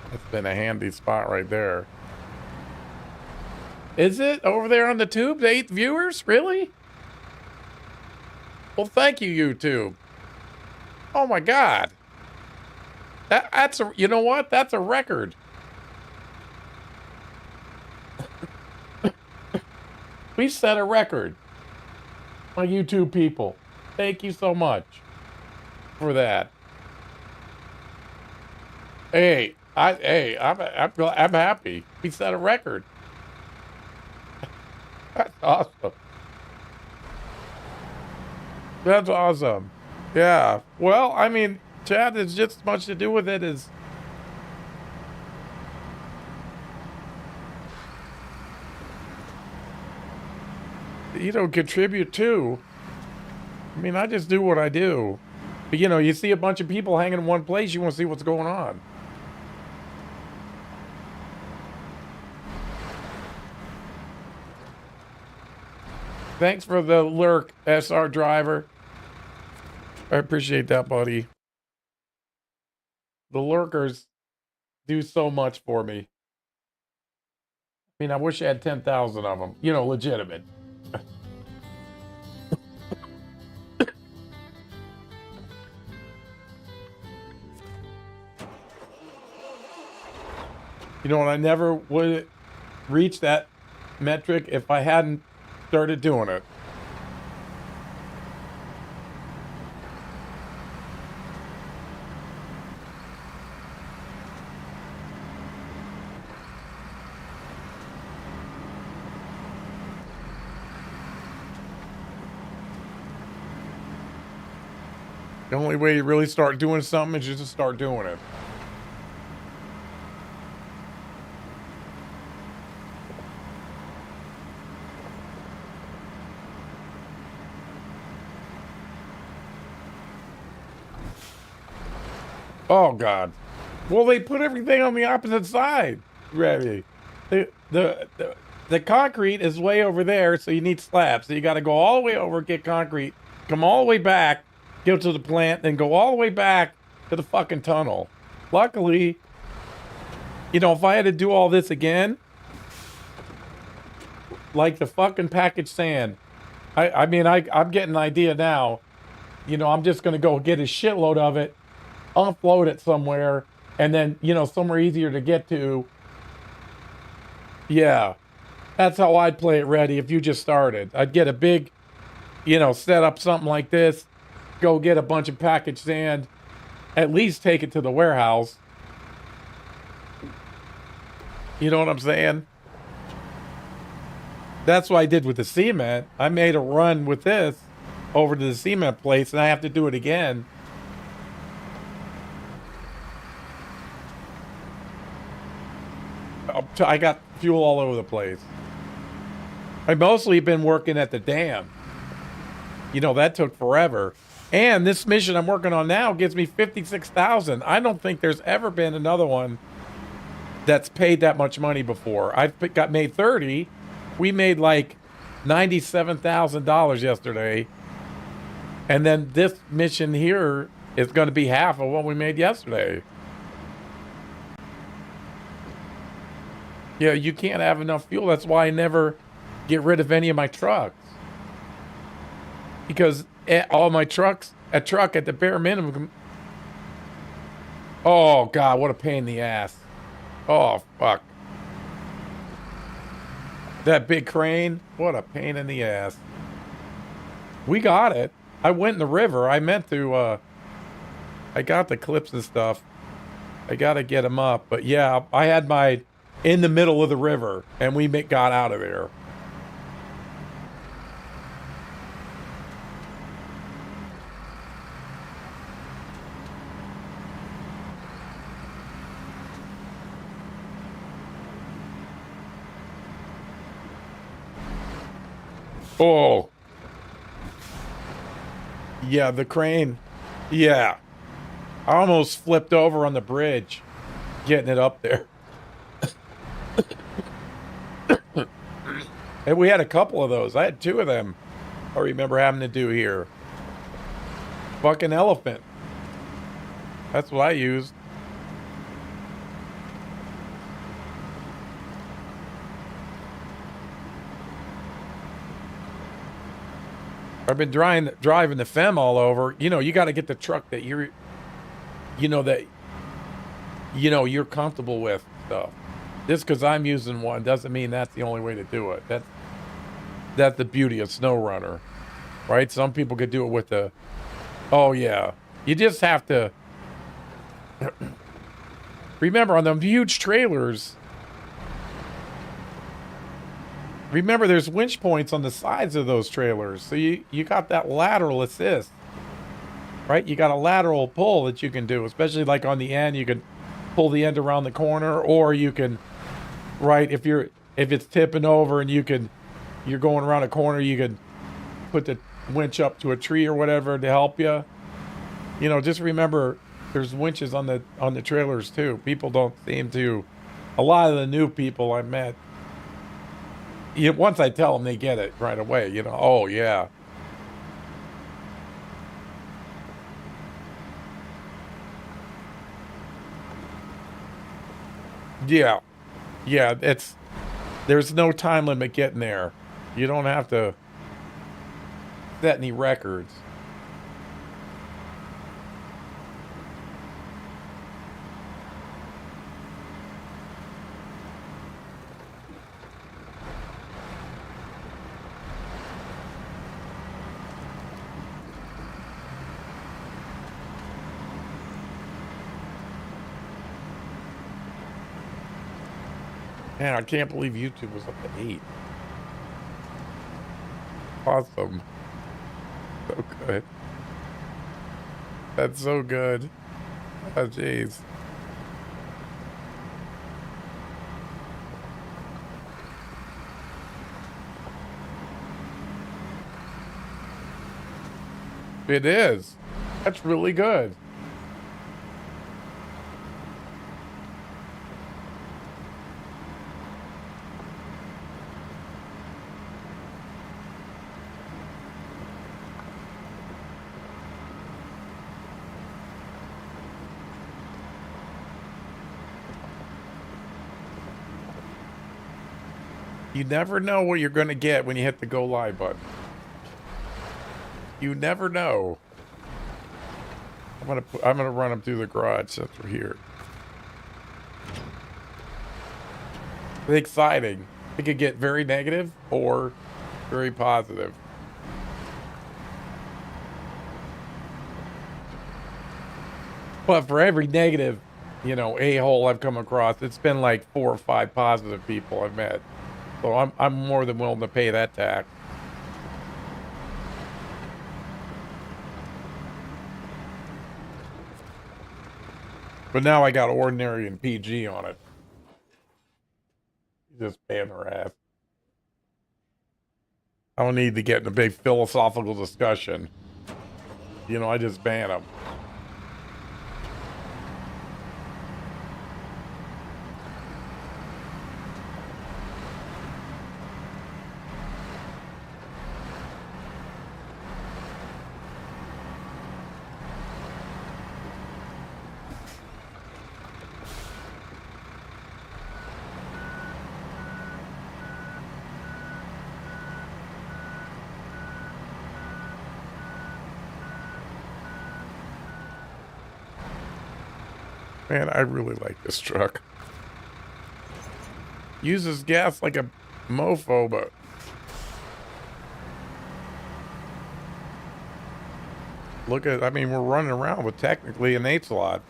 That's been a handy spot right there. Is it over there on the tube? 8 viewers? Really? Well, thank you, YouTube. Oh my God. That's a, you know what? That's a record. We set a record. My YouTube people. Thank you so much for that. Hey, I'm happy. We set a record. That's awesome. That's awesome. Yeah. Well, I mean, Chad, it's just as much to do with it as contribute too. I mean, I just do what I do. But you see a bunch of people hanging in one place, you want to see what's going on. Thanks for the lurk, SR driver. I appreciate that, buddy. The lurkers do so much for me. I mean, I wish I had 10,000 of them, legitimate. And I never would reach that metric if I hadn't started doing it. The only way you really start doing something is just to start doing it. Oh God. Well, they put everything on the opposite side. Ready. the concrete is way over there, so you need slabs. So you got to go all the way over, get concrete, come all the way back, go to the plant, then go all the way back to the fucking tunnel. Luckily, you know, if I had to do all this again, like the fucking packaged sand, I'm getting an idea now. You know, I'm just going to go get a shitload of it, offload it somewhere, and then, you know, somewhere easier to get to. Yeah, that's how I'd play it ready if you just started. I'd get a big, you know, set up something like this, go get a bunch of packaged sand, at least take it to the warehouse. You know what I'm saying? That's what I did with the cement. I made a run with this over to the cement place, and I have to do it again. I got fuel all over the place. I've mostly been working at the dam. You know, that took forever. And this mission I'm working on now gives me 56,000. I don't think there's ever been another one that's paid that much money before. I've got made 30. We made like $97,000 yesterday. And then this mission here is going to be half of what we made yesterday. Yeah, you can't have enough fuel. That's why I never get rid of any of my trucks. Because all my trucks, a truck at the bare minimum. Oh, God, what a pain in the ass. Oh, fuck. That big crane, what a pain in the ass. We got it. I went in the river. I meant to, I got the clips and stuff. I got to get them up. But yeah, I had my in the middle of the river, and we got out of there. Oh. Yeah, the crane. Yeah. I almost flipped over on the bridge getting it up there. And we had a couple of those. I had 2 of them. I remember having to do here. Fucking elephant. That's what I used. I've been driving the FEM all over. You know, you got to get the truck that you're comfortable with stuff. Just because I'm using one doesn't mean that's the only way to do it. That's the beauty of Snowrunner, right? Some people could do it with the, oh yeah. You just have to remember on them huge trailers. Remember, there's winch points on the sides of those trailers. So you got that lateral assist, right? You got a lateral pull that you can do, especially like on the end, you can pull the end around the corner, or you can, right, if it's tipping over and you're going around a corner, you can put the winch up to a tree or whatever to help you. You know, just remember there's winches on the trailers too. People don't seem to, a lot of the new people I met, once I tell them, they get it right away. You know, oh yeah. Yeah. Yeah, there's no time limit getting there. You don't have to set any records. Man, I can't believe YouTube was up to 8. Awesome. So good. That's so good. Oh, jeez. It is. That's really good. You never know what you're going to get when you hit the go live button. You never know. I'm gonna run them through the garage since we're here. It's exciting. It could get very negative or very positive. But for every negative, a-hole I've come across, it's been like 4 or 5 positive people I've met. So I'm more than willing to pay that tax. But now I got ordinary and PG on it. Just paying their ass. I don't need to get in a big philosophical discussion. I just ban them. Man, I really like this truck. Uses gas like a mofo, but we're running around with technically an 8 slot.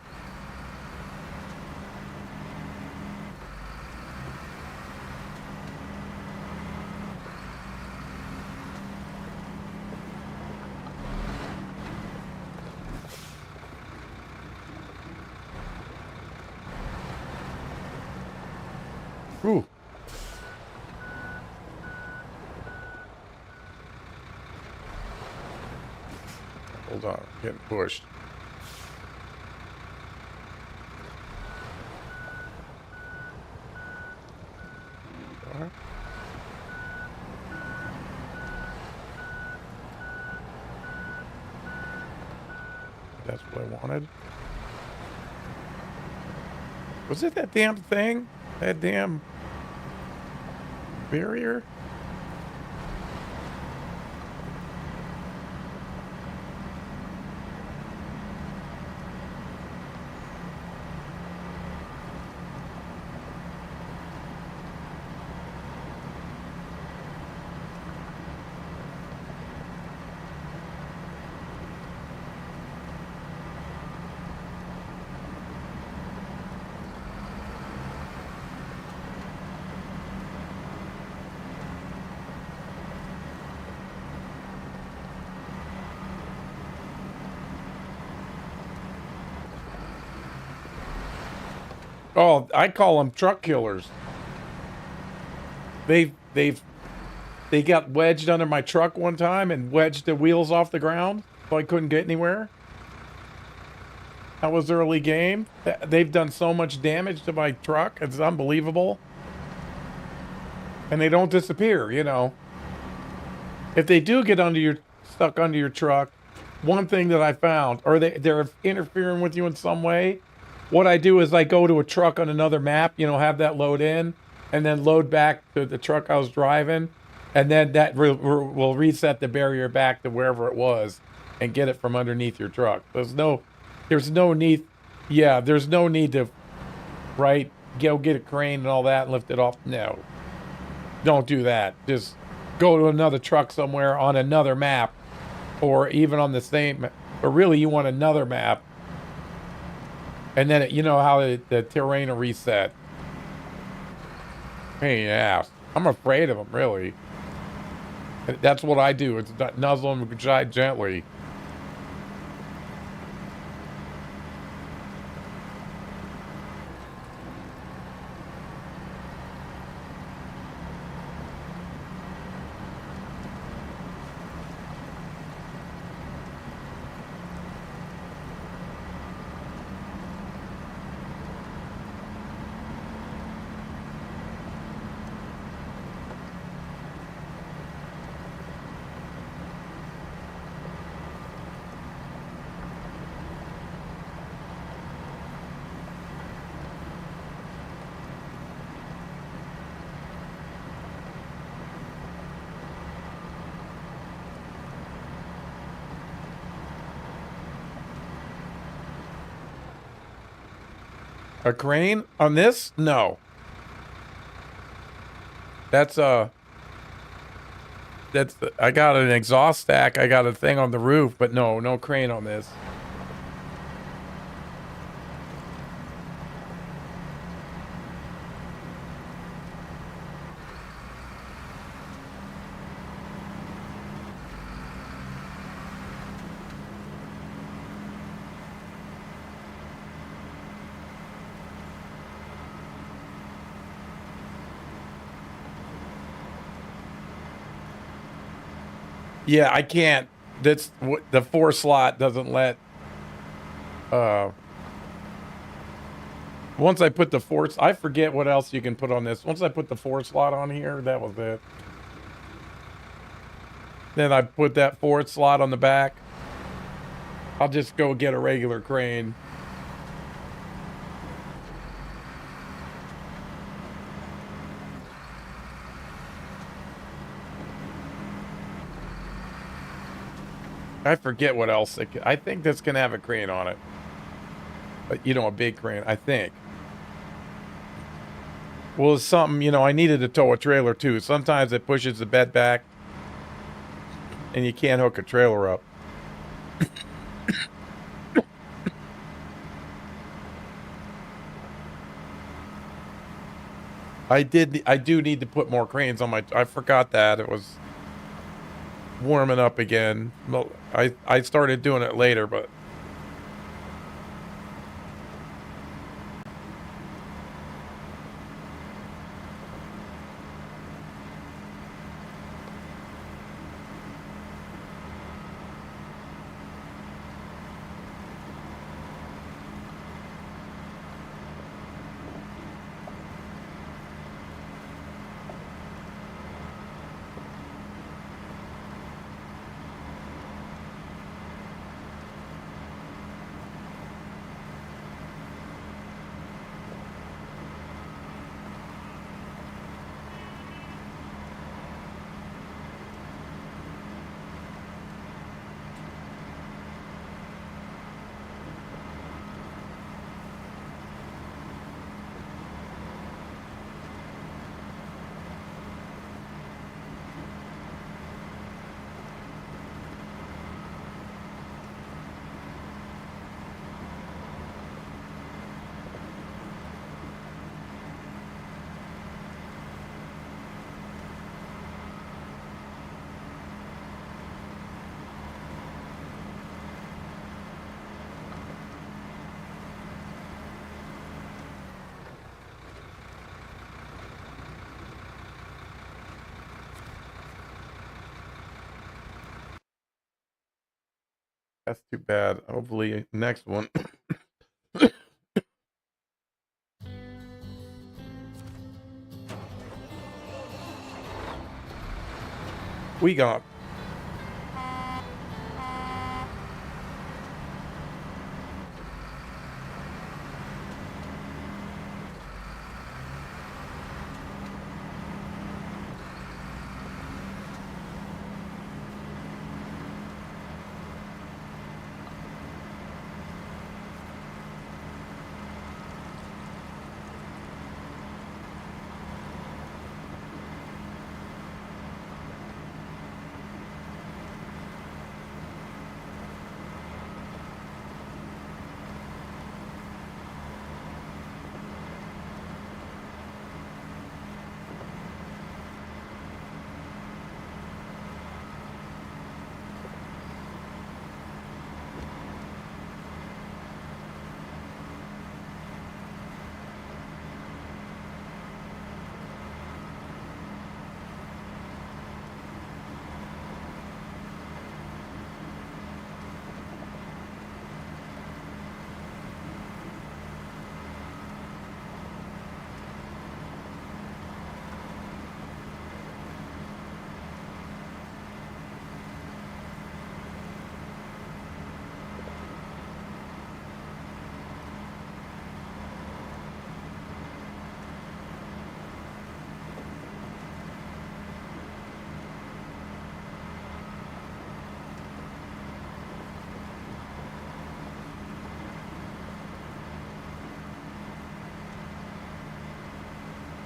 Ooh. Hold on, I'm getting pushed. Right. That's what I wanted. Was it that damn thing? That damn barrier? Oh, I call them truck killers. They got wedged under my truck one time and wedged the wheels off the ground, so I couldn't get anywhere. That was early game. They've done so much damage to my truck. It's unbelievable. And they don't disappear, If they do get stuck under your truck, one thing that I found, or they're interfering with you in some way, what I do is I go to a truck on another map, have that load in, and then load back to the truck I was driving, and then that will reset the barrier back to wherever it was and get it from underneath your truck. There's no need to, right, go get a crane and all that and lift it off. No, don't do that. Just go to another truck somewhere on another map, or even on the same, but really you want another map. And then, how the terrain will reset. Hey, yeah. I'm afraid of them, really. That's what I do. It's nuzzle them gently. A crane on this? No. That's I got an exhaust stack. I got a thing on the roof, but no crane on this. Yeah, I can't. That's what the 4 slot doesn't let. Uh, once I put the 4, I forget what else you can put on this. Once I put the 4 slot on here, that was it. Then I put that 4th slot on the back. I'll just go get a regular crane. I forget what else. I think this can have a crane on it. But, you know, a big crane, I think. Well, it's something, you know, I needed to tow a trailer too. Sometimes it pushes the bed back and you can't hook a trailer up. I do need to put more cranes on my, I forgot that. It was warming up again. I started doing it later, but that's too bad. Hopefully next one. We got.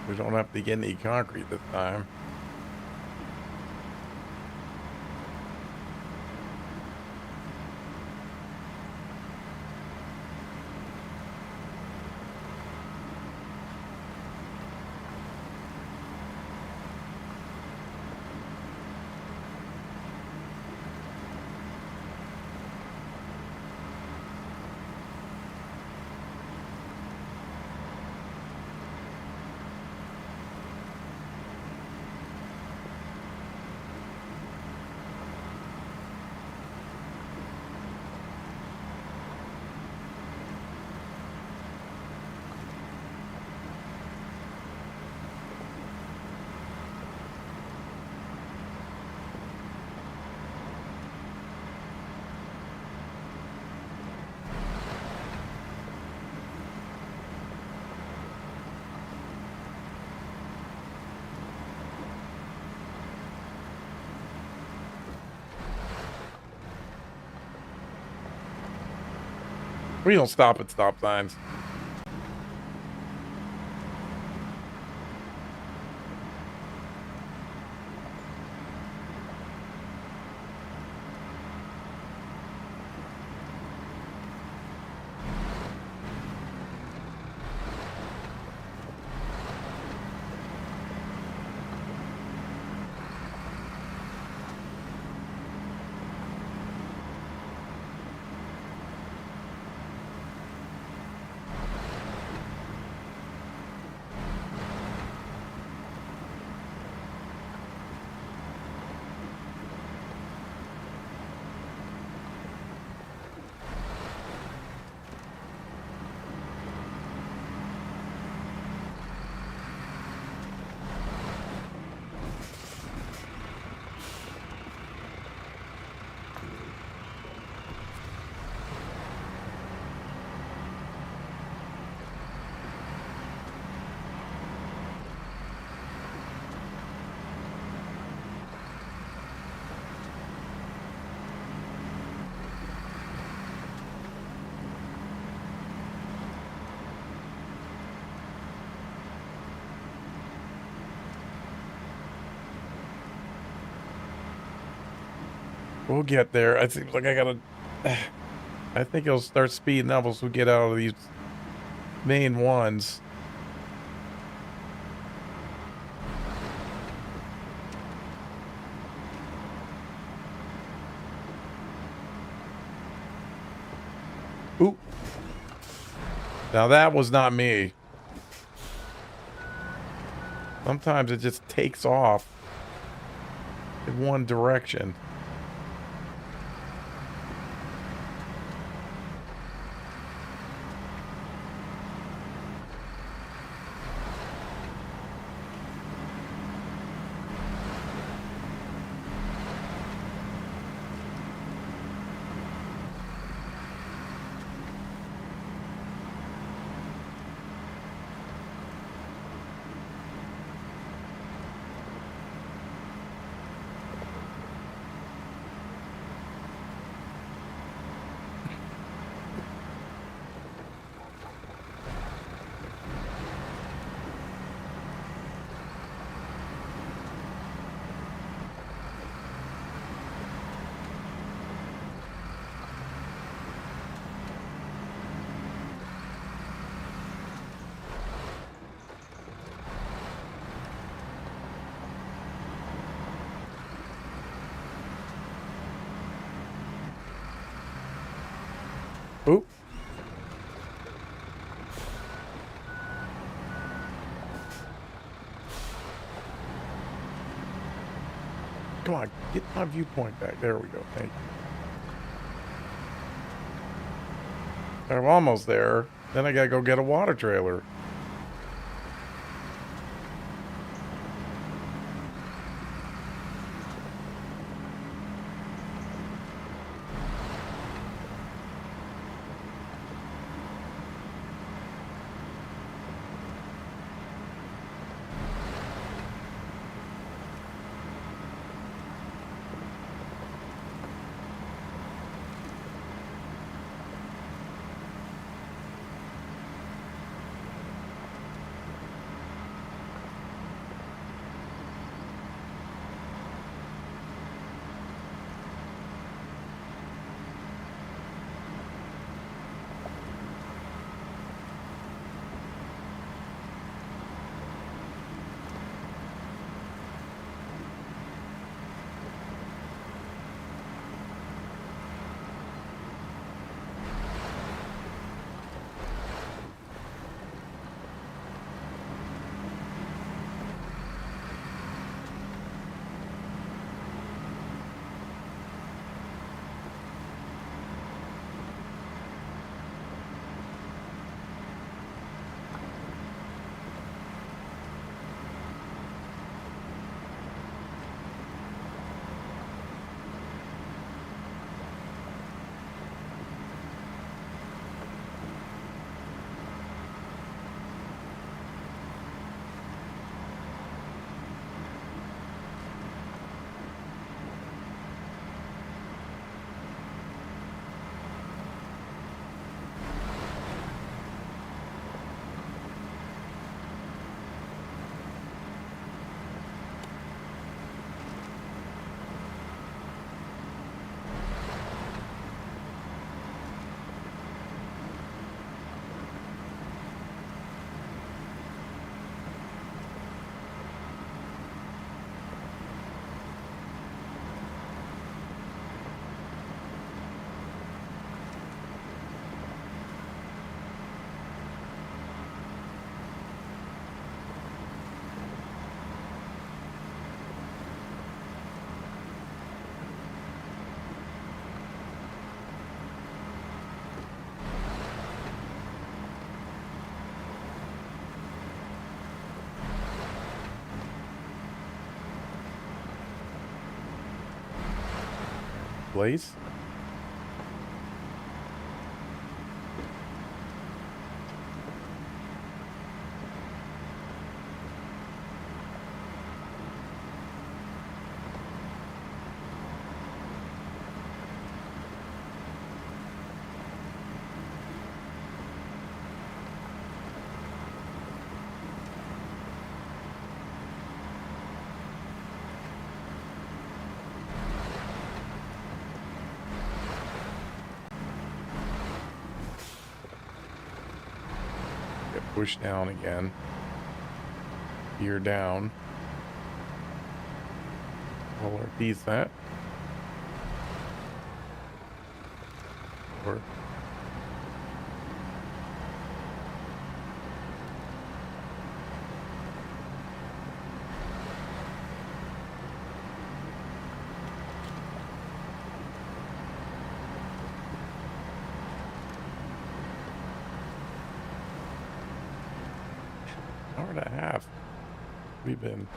We don't have to get any concrete this time. We don't stop at stop signs. We'll get there. It seems like I gotta. I think it'll start speeding up as we get out of these main ones. Oop. Now that was not me. Sometimes it just takes off in one direction. Oop. Come on, get my viewpoint back. There we go. Thank you. I'm almost there. Then I gotta go get a water trailer. place. Push down again. Gear down. Roller descent. Or hour and a half. We've been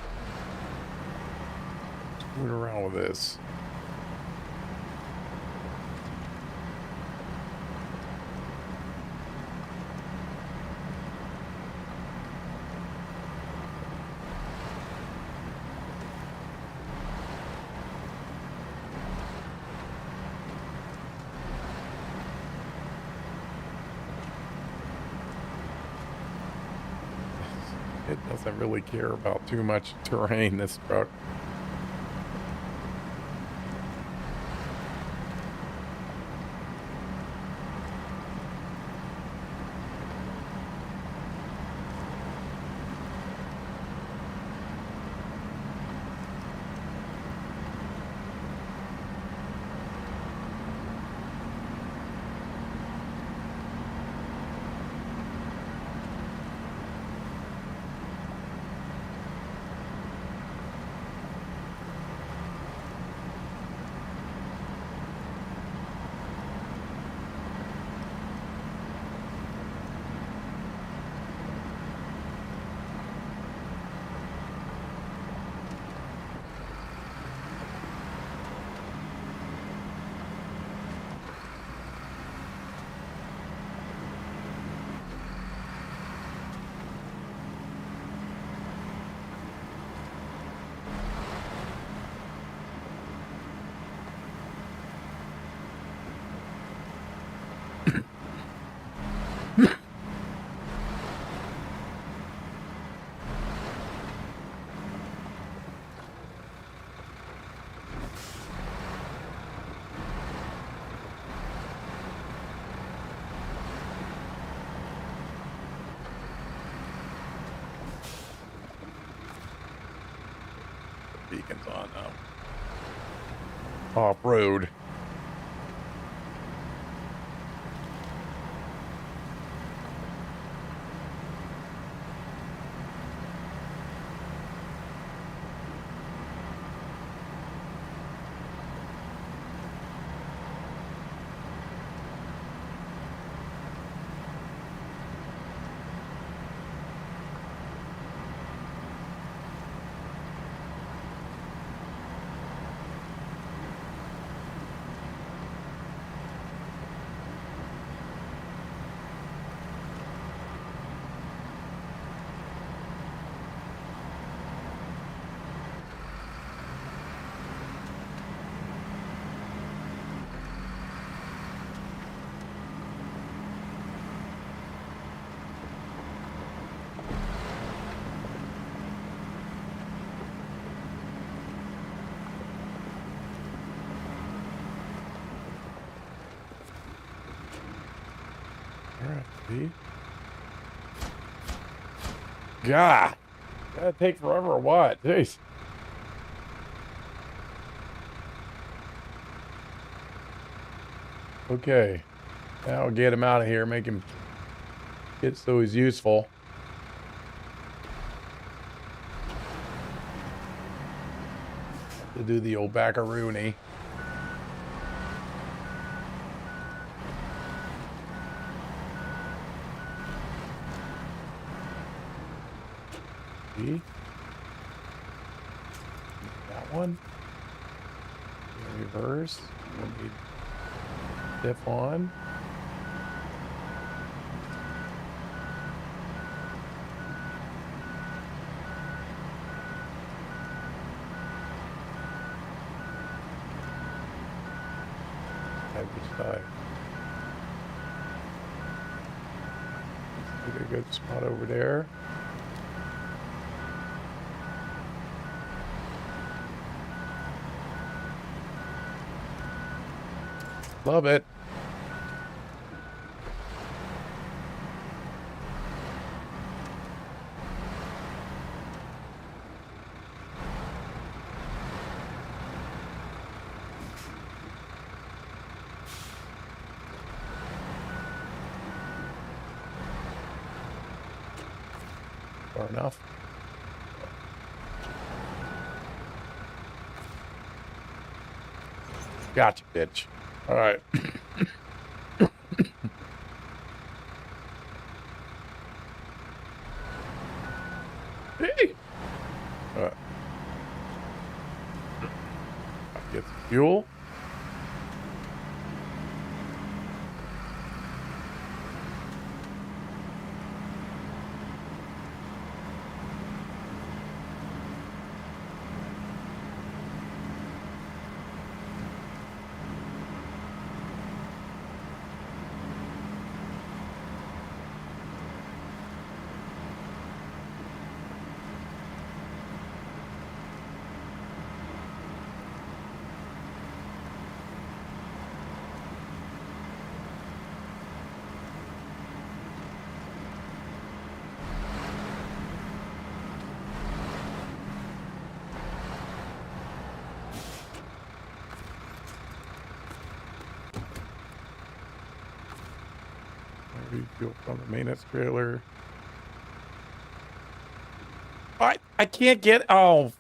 screwing around with this. It doesn't really care about too much terrain, this truck. Beacons on now. Off-road. Alright, see? God! That'll take forever or what? Jeez. Okay. Now we'll get him out of here, make him get so he's useful. To do the old backaroony. See? That one. Reverse. We'll need diff on. Which side? Get a good spot over there. Love it. Far enough. Gotcha, bitch. All right. Hey. Get some fuel. Fuel from the maintenance trailer. I can't get. Oh,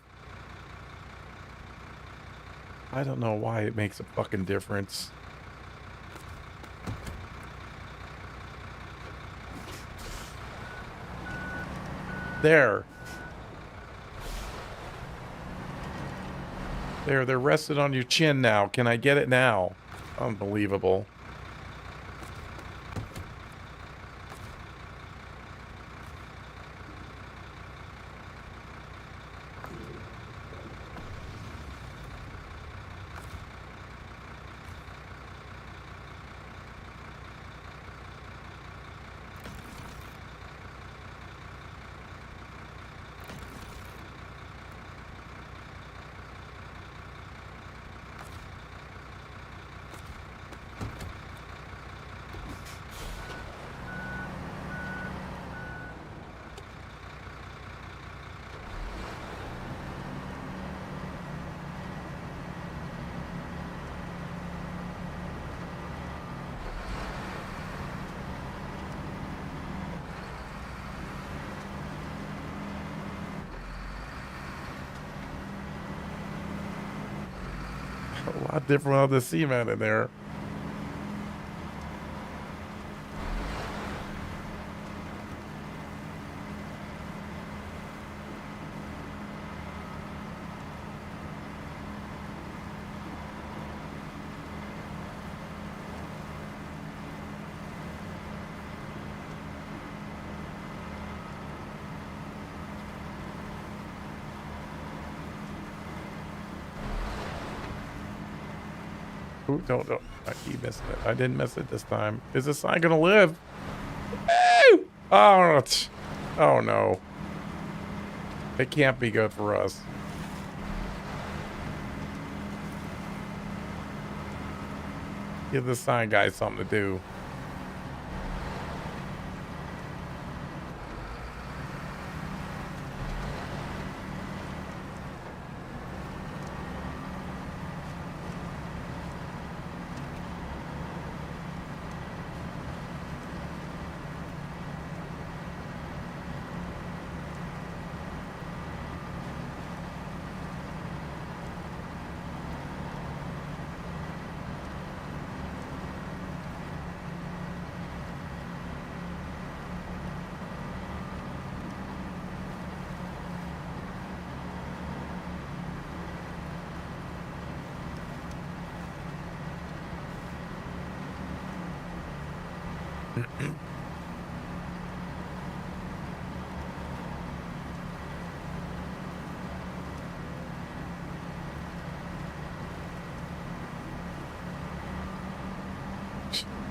I don't know why it makes a fucking difference. There. There, they're rested on your chin now. Can I get it now? Unbelievable. A lot different on the cement in there. Ooh, don't. I keep missing it. I didn't miss it this time. Is this sign gonna live? Woo! Oh, oh no. It can't be good for us. Give the sign guy something to do.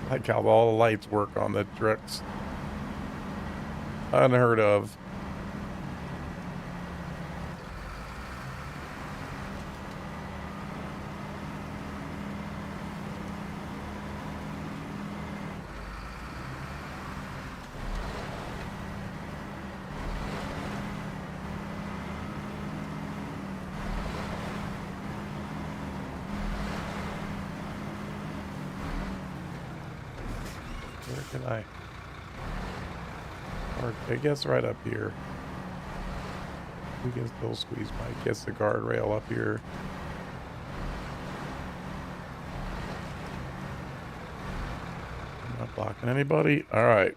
Like how all the lights work on the trucks. Unheard of. Where can I? Or I guess right up here. We can still squeeze by. Guess the guardrail up here. I'm not blocking anybody. All right.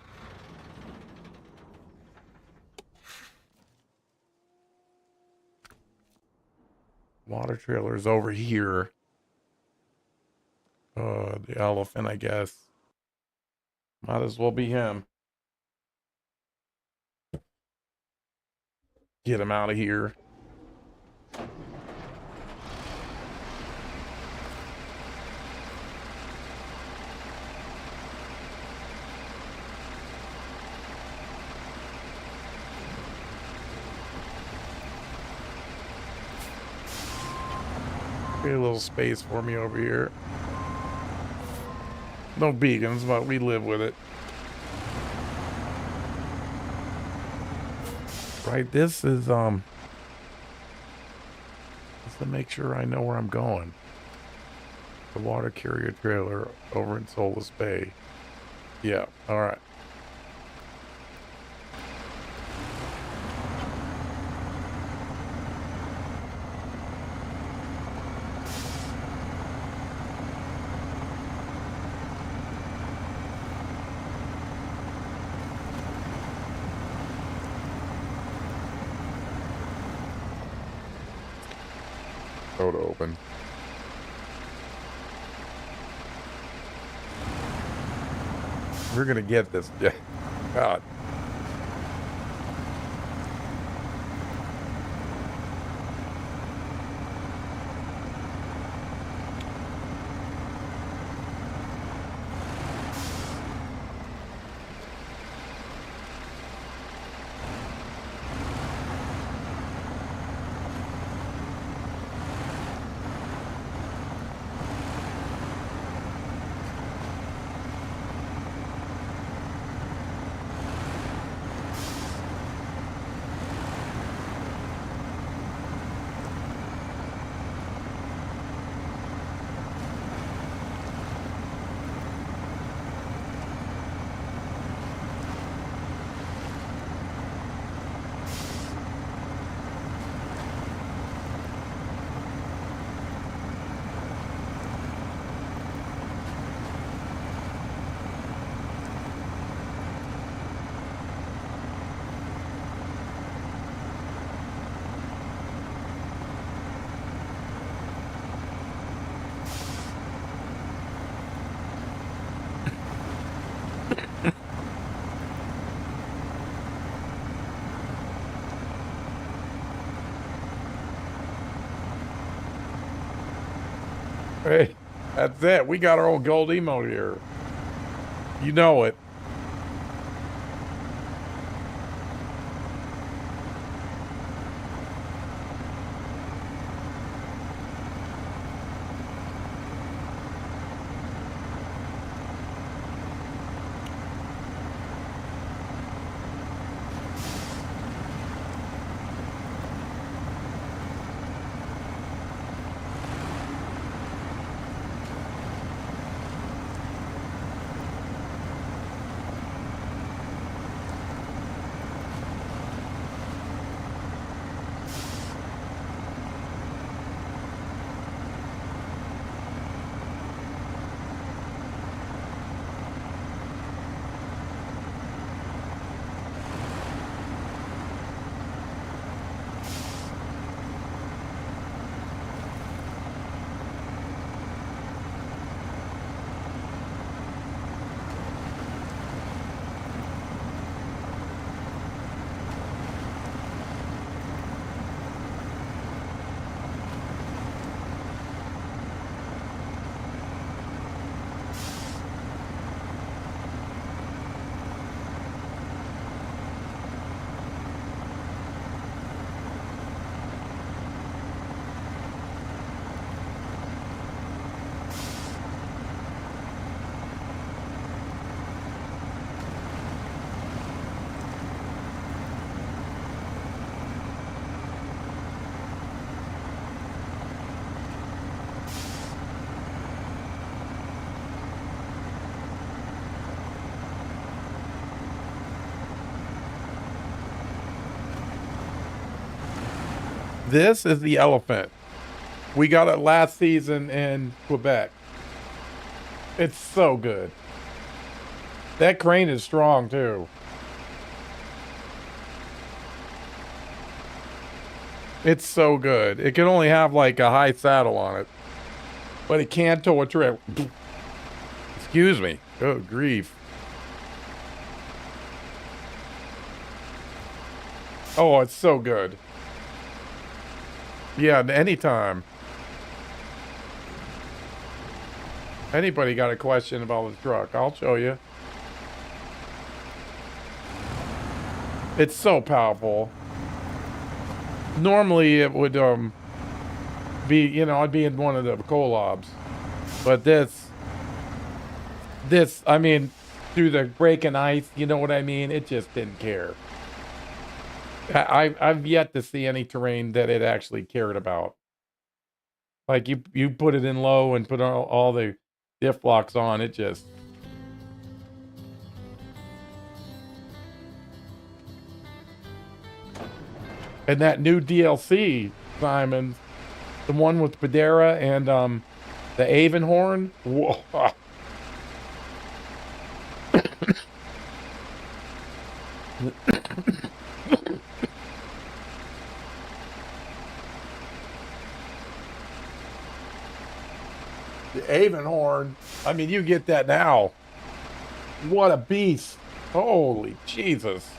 Water trailer's over here. The elephant, I guess. Might as well be him. Get him out of here. Create a little space for me over here. No beacons, but we live with it. Right, this is just to make sure I know where I'm going. The water carrier trailer over in Solus Bay. Yeah, all right. Road open. We're gonna get this. Yeah. God. Hey, that's it. We got our old gold emote here. You know it. This is the elephant. We got it last season in Quebec. It's so good. That crane is strong too. It's so good. It can only have like a high saddle on it, but it can tow a trailer. Excuse me. Oh, grief. Oh, it's so good. Yeah, anytime. Anybody got a question about the truck, I'll show you. It's so powerful. Normally it would be, you know, I'd be in one of the collabs. But this, I mean, through the breaking ice, you know what I mean? It just didn't care. I've yet to see any terrain that it actually cared about. Like you put it in low and put all the diff locks on, it just. And that new DLC, Simon, the one with Padera and the Avonhorn. Whoa. The Avonhorn. I mean, you get that now. What a beast. Holy Jesus.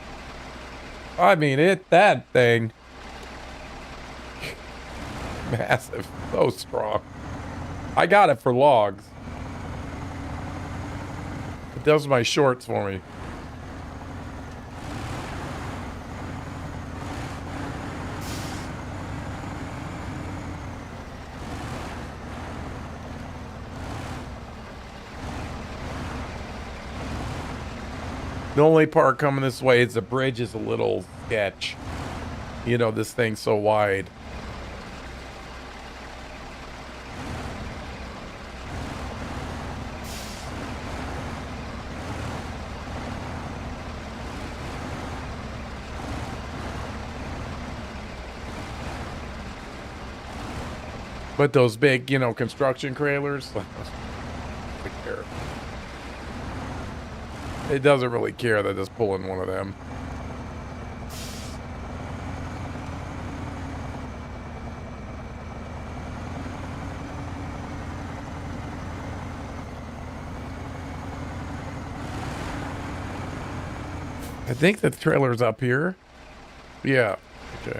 I mean, that thing. Massive. So strong. I got it for logs. It does my shorts for me. The only part coming this way is the bridge is a little sketch. You know, this thing's so wide. But those big, you know, construction trailers, it doesn't really care that it's pulling one of them. I think the trailer's up here. Yeah. Okay.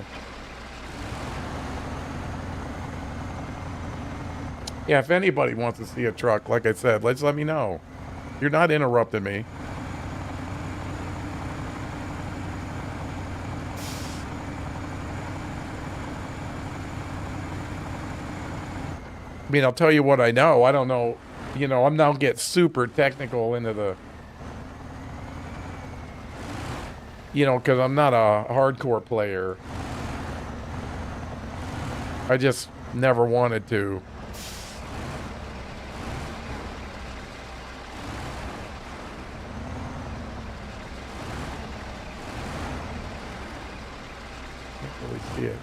Yeah, if anybody wants to see a truck, like I said, let me know. You're not interrupting me. I mean, I'll tell you what I know. I don't know. You know, I'm now get super technical into the, you know, because I'm not a hardcore player. I just never wanted to. Can't really see it.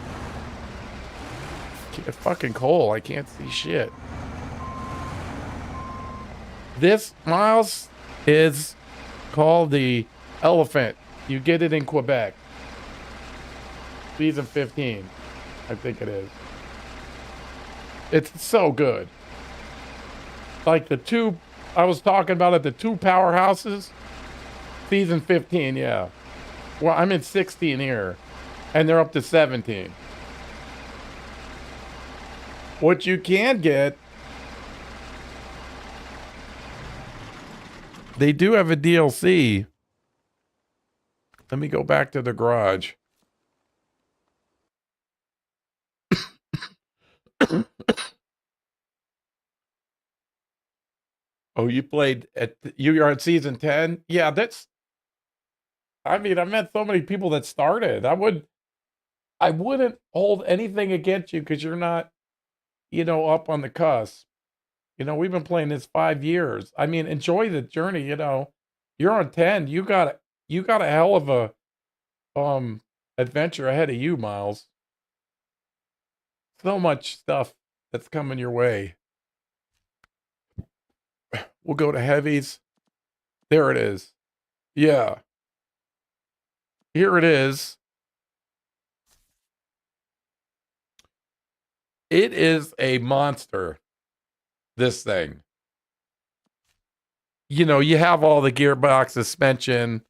It's fucking cold. I can't see shit. This, Miles, is called the Elephant. You get it in Quebec. Season 15, I think it is. It's so good. Like the two, I was talking about it, the two powerhouses. Season 15, yeah. Well, I'm in 16 here, and they're up to 17. What you can get, they do have a DLC. Let me go back to the garage. Oh, you played at, you are at season 10? Yeah, that's, I mean, I met so many people that started. I wouldn't hold anything against you because you're not, you know, up on the cusp. You know, we've been playing this 5 years. I mean, enjoy the journey, you know. You're on 10. You got a hell of a adventure ahead of you, Miles. So much stuff that's coming your way. We'll go to heavies. There it is. Yeah. Here it is. It is a monster, this thing. You know, you have all the gearbox, suspension.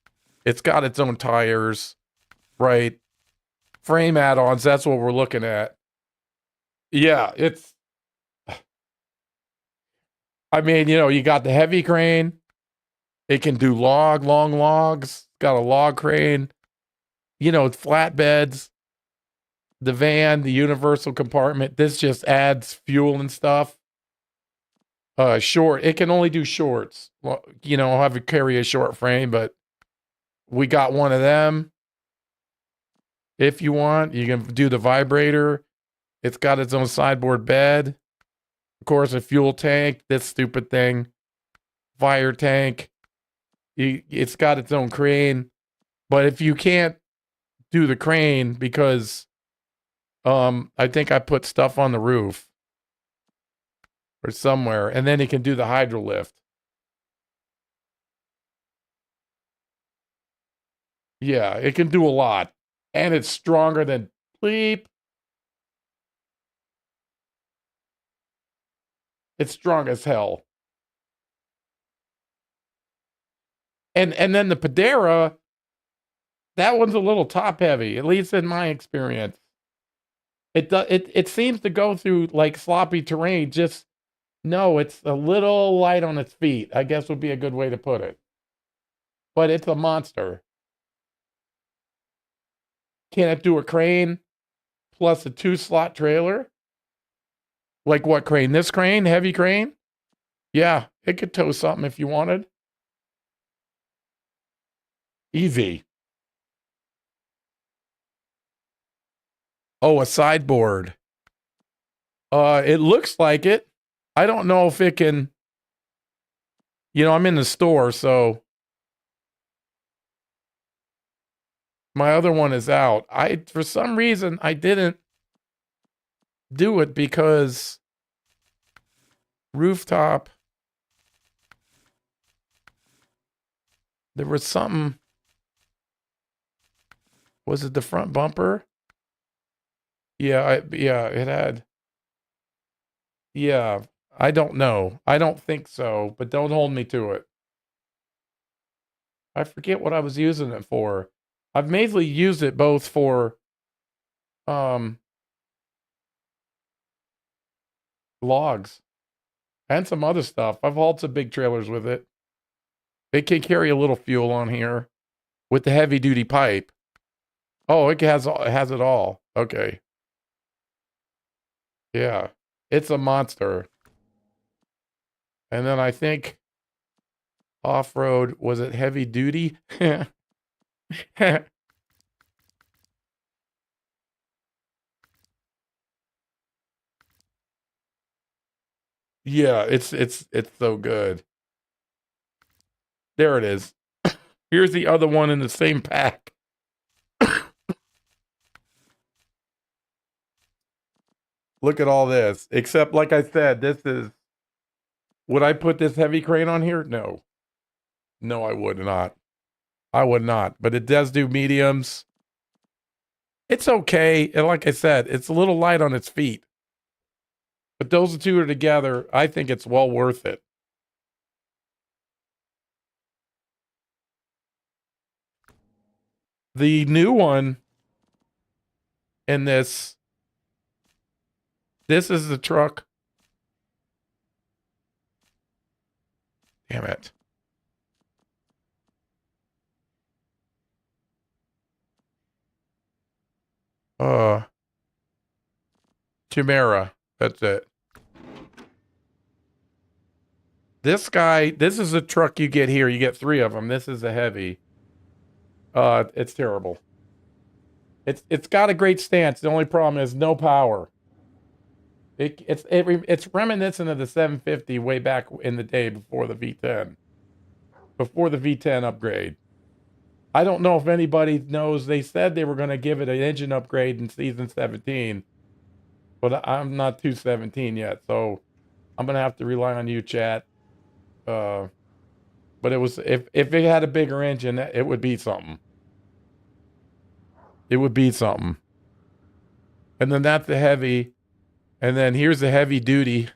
It's got its own tires, right? Frame add-ons, that's what we're looking at. Yeah, I mean, you know, you got the heavy crane. It can do long logs. Got a log crane. You know, flatbeds. The van, the universal compartment. This just adds fuel and stuff. Short. It can only do shorts. Well, you know, I'll have to carry a short frame, but we got one of them. If you want, you can do the vibrator. It's got its own sideboard bed. Of course, a fuel tank. This stupid thing. Fire tank. It's got its own crane. But if you can't do the crane because I think I put stuff on the roof or somewhere, and then it can do the hydro lift. Yeah, it can do a lot. And it's stronger than bleep. It's strong as hell. And then the Padera, that one's a little top heavy, at least in my experience. It seems to go through like sloppy terrain. Just no, it's a little light on its feet, I guess would be a good way to put it. But it's a monster. Can it do a crane plus a 2-slot trailer? Like what crane? This crane? Heavy crane? Yeah, it could tow something if you wanted. Easy. Oh, a sideboard. It looks like it. I don't know if it can. You know, I'm in the store, so my other one is out. For some reason, I didn't do it because rooftop. There was something. Was it the front bumper? Yeah, it had. Yeah, I don't know. I don't think so, but don't hold me to it. I forget what I was using it for. I've mainly used it both for logs and some other stuff. I've hauled some big trailers with it. It can carry a little fuel on here with the heavy duty pipe. Oh, it has it all. Okay. Yeah. It's a monster. And then I think off-road, was it heavy duty? Yeah, it's so good. There it is. Here's the other one in the same pack. Look at all this. Except, like I said, this is. Would I put this heavy crane on here? No. No, I would not. I would not. But it does do mediums. It's okay. And like I said, it's a little light on its feet. But those two are together. I think it's well worth it. The new one in this is the truck. Damn it. Chimera. That's it. This guy, this is a truck you get here. You get 3 of them. This is a heavy. It's terrible. It's got a great stance. The only problem is no power. It's reminiscent of the 750 way back in the day before the V10. Before the V10 upgrade. I don't know if anybody knows. They said they were going to give it an engine upgrade in season 17. but I'm not 217 yet, so I'm gonna have to rely on you, chat. Uh, but it was if it had a bigger engine, it would be something. It would be something. And then that's the heavy, and then here's the heavy duty.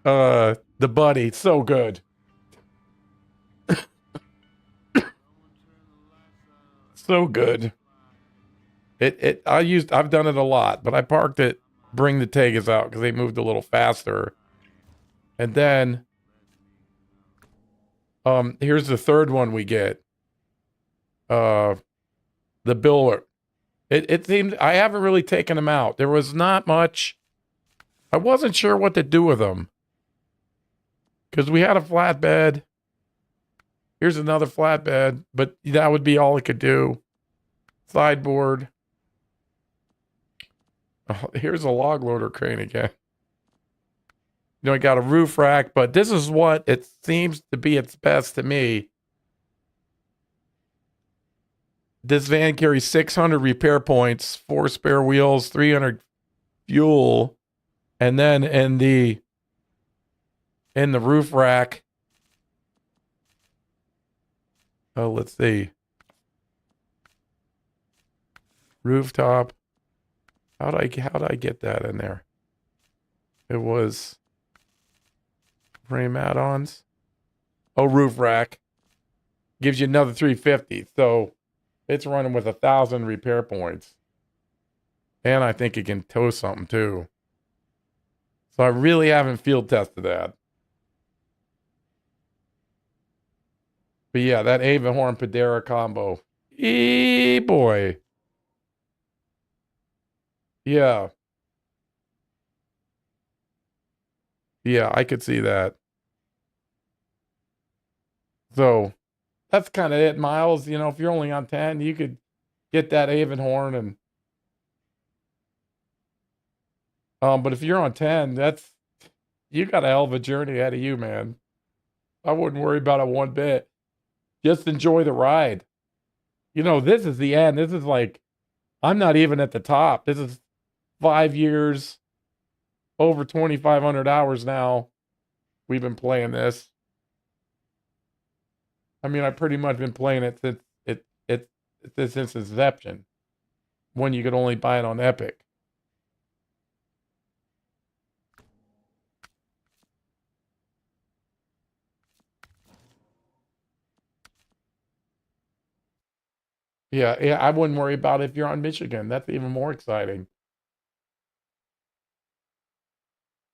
The buddy, so good. So good. I've done it a lot, but I parked it, bring the Tegas out because they moved a little faster. And then here's the third one we get. Uh the Biller. It seemed I haven't really taken them out. There was not much. I wasn't sure what to do with them. Because we had a flatbed. Here's another flatbed, but that would be all it could do. Sideboard. Oh, here's a log loader crane again. You know, I got a roof rack, but this is what it seems to be its best to me. This van carries 600 repair points, 4 spare wheels, 300 fuel, and then in the roof rack. Oh, let's see. Rooftop. How'd I get that in there? It was frame add-ons. Oh, roof rack gives you another 350. So it's running with 1,000 repair points. And I think it can tow something too. So I really haven't field tested that. But yeah, that Avahorn Padera combo. Boy. Yeah. Yeah, I could see that. So that's kind of it, Miles. You know, if you're only on 10, you could get that Avahorn and but if you're on 10, you got a hell of a journey ahead of you, man. I wouldn't worry about it one bit. Just enjoy the ride. You know, this is the end. This is like, I'm not even at the top. This is 5 years, over 2,500 hours now. We've been playing this. I mean, I've pretty much been playing it since its inception, when you could only buy it on Epic. Yeah, I wouldn't worry about it if you're on Michigan. That's even more exciting.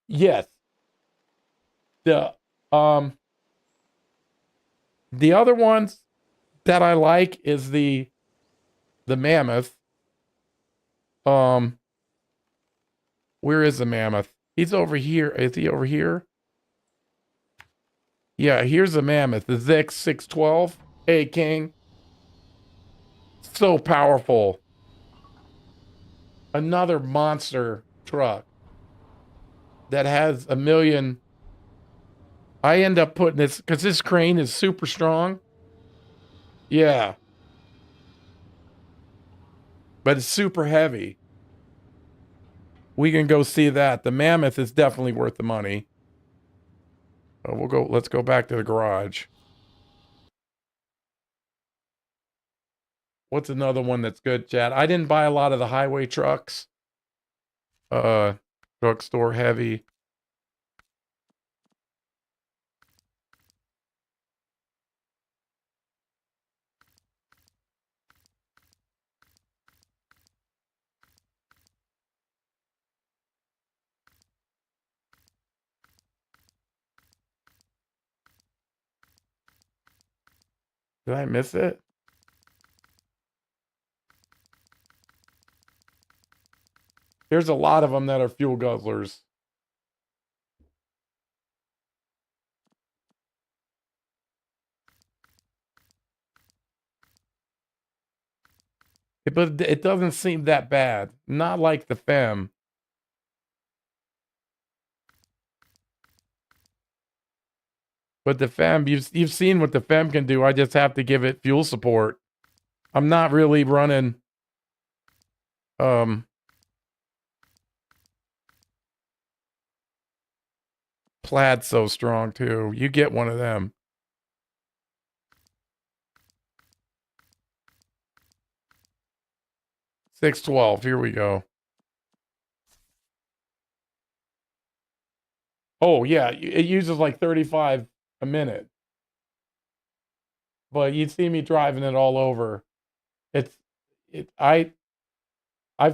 Yes. The um the other ones that I like is the Mammoth. Um where is the Mammoth? He's over here. Is he over here? Yeah, here's the Mammoth. The Zix 612. Hey King. So powerful. Another monster truck that has a million. I end up putting this because this crane is super strong. Yeah. But it's super heavy. We can go see that. The Mammoth is definitely worth the money. Let's go back to the garage. What's another one that's good, Chad? I didn't buy a lot of the highway trucks. Drugstore heavy. Did I miss it? There's a lot of them that are fuel guzzlers. But it doesn't seem that bad. Not like the Fem. But the Fem, you've seen what the Fem can do. I just have to give it fuel support. I'm not really running. Plaid's so strong too. You get one of them. $6.12. Here we go. Oh yeah, it uses like 35 a minute. But you'd see me driving it all over. It's it I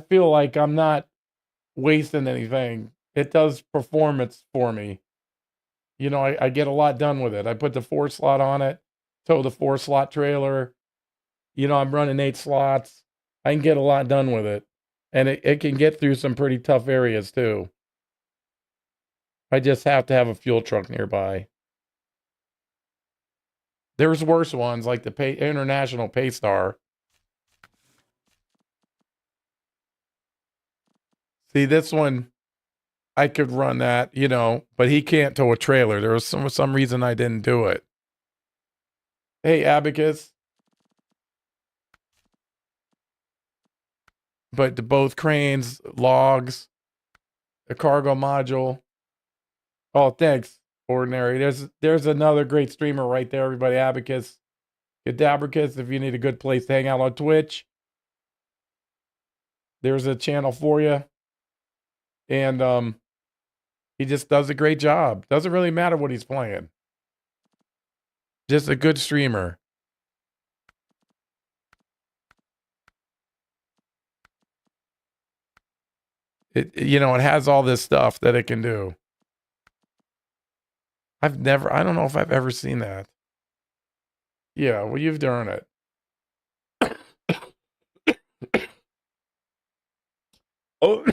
feel like I'm not wasting anything. It does performance for me. You know, I get a lot done with it. I put the 4 slot on it, tow the 4 slot trailer. You know, I'm running 8 slots. I can get a lot done with it. And it can get through some pretty tough areas too. I just have to have a fuel truck nearby. There's worse ones like the International Paystar. See, this one, I could run that, you know, but he can't tow a trailer. There was some reason I didn't do it. Hey, Abacus. But both cranes, logs, the cargo module. Oh, thanks, Ordinary. There's another great streamer right there, everybody. Abacus. Cadabricus, if you need a good place to hang out on Twitch. There's a channel for you. And he just does a great job. Doesn't really matter what he's playing. Just a good streamer. You know, it has all this stuff that it can do. I don't know if I've ever seen that. Yeah, well, you've done it. Oh.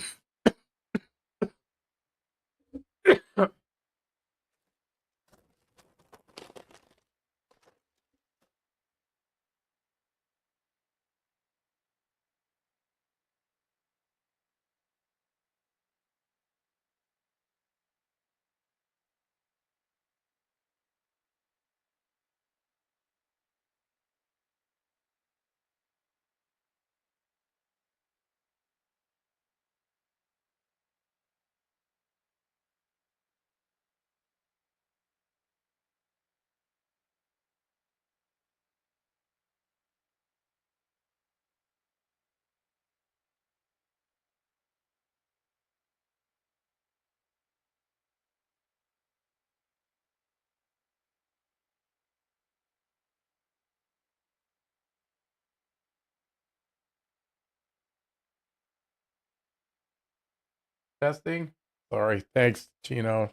Testing? Sorry. Thanks, Chino.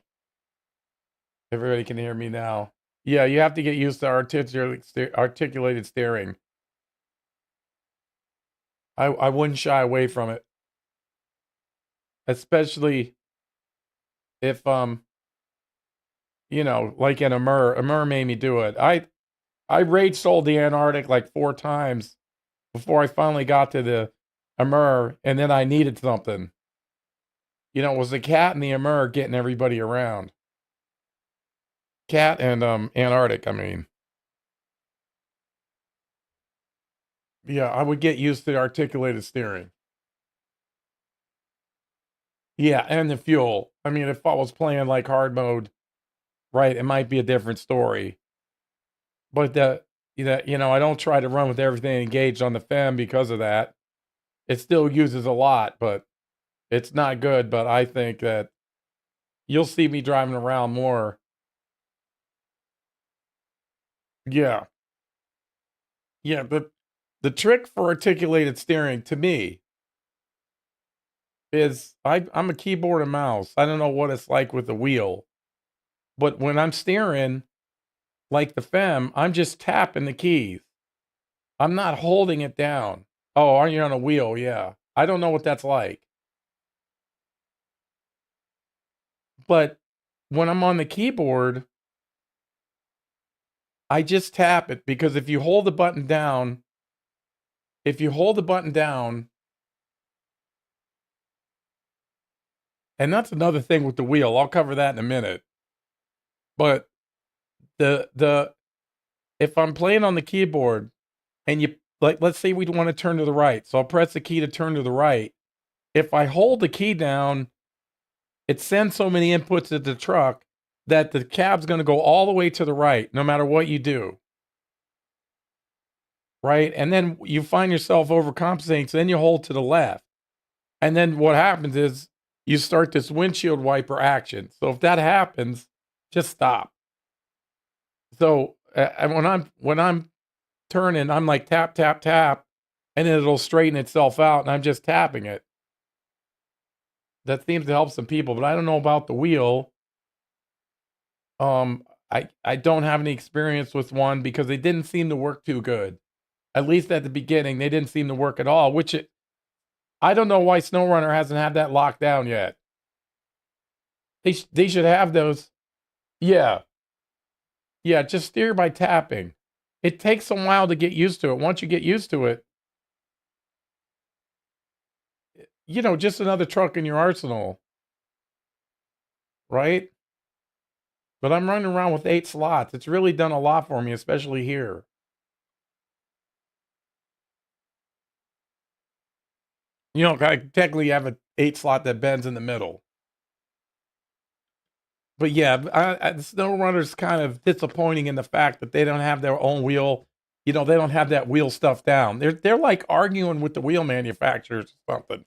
Everybody can hear me now. Yeah, you have to get used to articulated steering. I wouldn't shy away from it. Especially if you know, like in a Mur made me do it. I rage sold the Antarctic like 4 times before I finally got to the Amur, and then I needed something. You know, it was the cat and the Amur getting everybody around. Cat and Antarctic, I mean. Yeah, I would get used to the articulated steering. Yeah, and the fuel. I mean, if I was playing like hard mode, right, it might be a different story. But you know, I don't try to run with everything engaged on the FEM because of that. It still uses a lot, but it's not good. But I think that you'll see me driving around more. Yeah. Yeah, but the trick for articulated steering to me is I'm a keyboard and mouse. I don't know what it's like with the wheel, but when I'm steering like the FEM, I'm just tapping the keys. I'm not holding it down. Oh, are you on a wheel? Yeah. I don't know what that's like. But when I'm on the keyboard, I just tap it because if you hold the button down, and that's another thing with the wheel. I'll cover that in a minute. But the if I'm playing on the keyboard and like, let's say we want to turn to the right. So I'll press the key to turn to the right. If I hold the key down, it sends so many inputs to the truck that the cab's going to go all the way to the right, no matter what you do. Right. And then you find yourself overcompensating. So then you hold to the left. And then what happens is you start this windshield wiper action. So if that happens, just stop. So when I'm turning, I'm like tap, tap, tap, and then it'll straighten itself out. And I'm just tapping it. That seems to help some people, but I don't know about the wheel. I don't have any experience with one because they didn't seem to work too good. At least at the beginning, they didn't seem to work at all. I don't know why Snowrunner hasn't had that locked down yet. They should have those. Yeah, yeah. Just steer by tapping. It takes a while to get used to it. Once you get used to it, just another truck in your arsenal, right? But I'm running around with 8 slots. It's really done a lot for me, especially here. I technically have an 8 slot that bends in the middle. But yeah, the SnowRunner's kind of disappointing in the fact that they don't have their own wheel. They don't have that wheel stuff down. They're like arguing with the wheel manufacturers or something.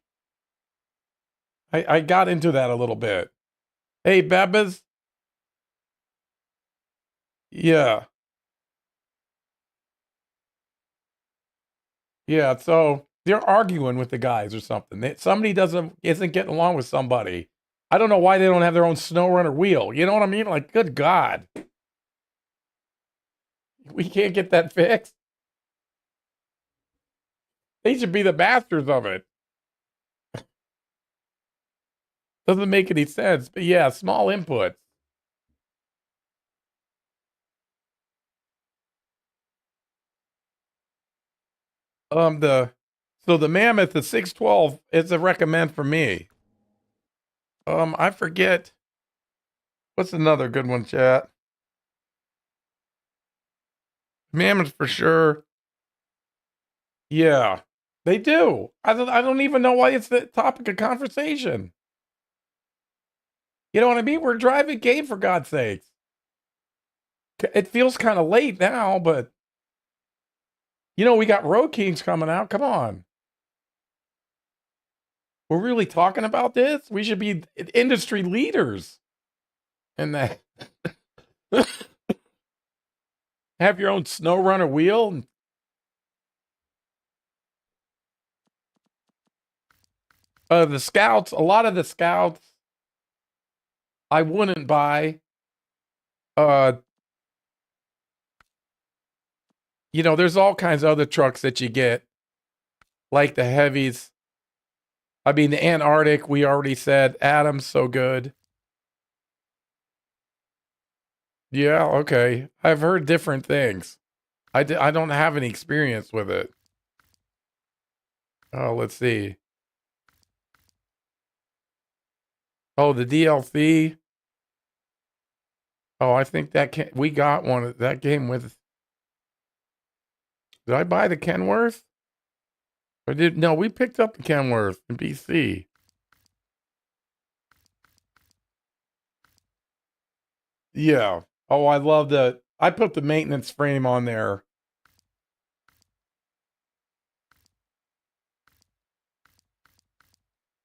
I got into that a little bit. Hey, Bebbas. Yeah. Yeah. So they're arguing with the guys or something. Somebody isn't getting along with somebody. I don't know why they don't have their own SnowRunner wheel. You know what I mean? Like, good God. We can't get that fixed. They should be the masters of it. Doesn't make any sense. But yeah, small inputs. The Mammoth, the 612 is a recommend for me. I forget what's another good one, chat. Mammoth for sure. Yeah, they do. I don't even know why it's the topic of conversation. You know what I mean? We're driving game for God's sakes. It feels kind of late now, but we got Road Kings coming out. Come on. We're really talking about this? We should be industry leaders in that. Have your own SnowRunner wheel. The Scouts, a lot of the Scouts, I wouldn't buy. Uh, there's all kinds of other trucks that you get, like the heavies. I mean, the Antarctic, we already said. Adam's so good. Yeah, okay. I've heard different things. I don't have any experience with it. Oh, let's see. Oh, the DLC. Oh, I think we got one. That game with. Did I buy the Kenworth? Or no, we picked up the Kenworth in BC. Yeah. Oh, I love I put the maintenance frame on there.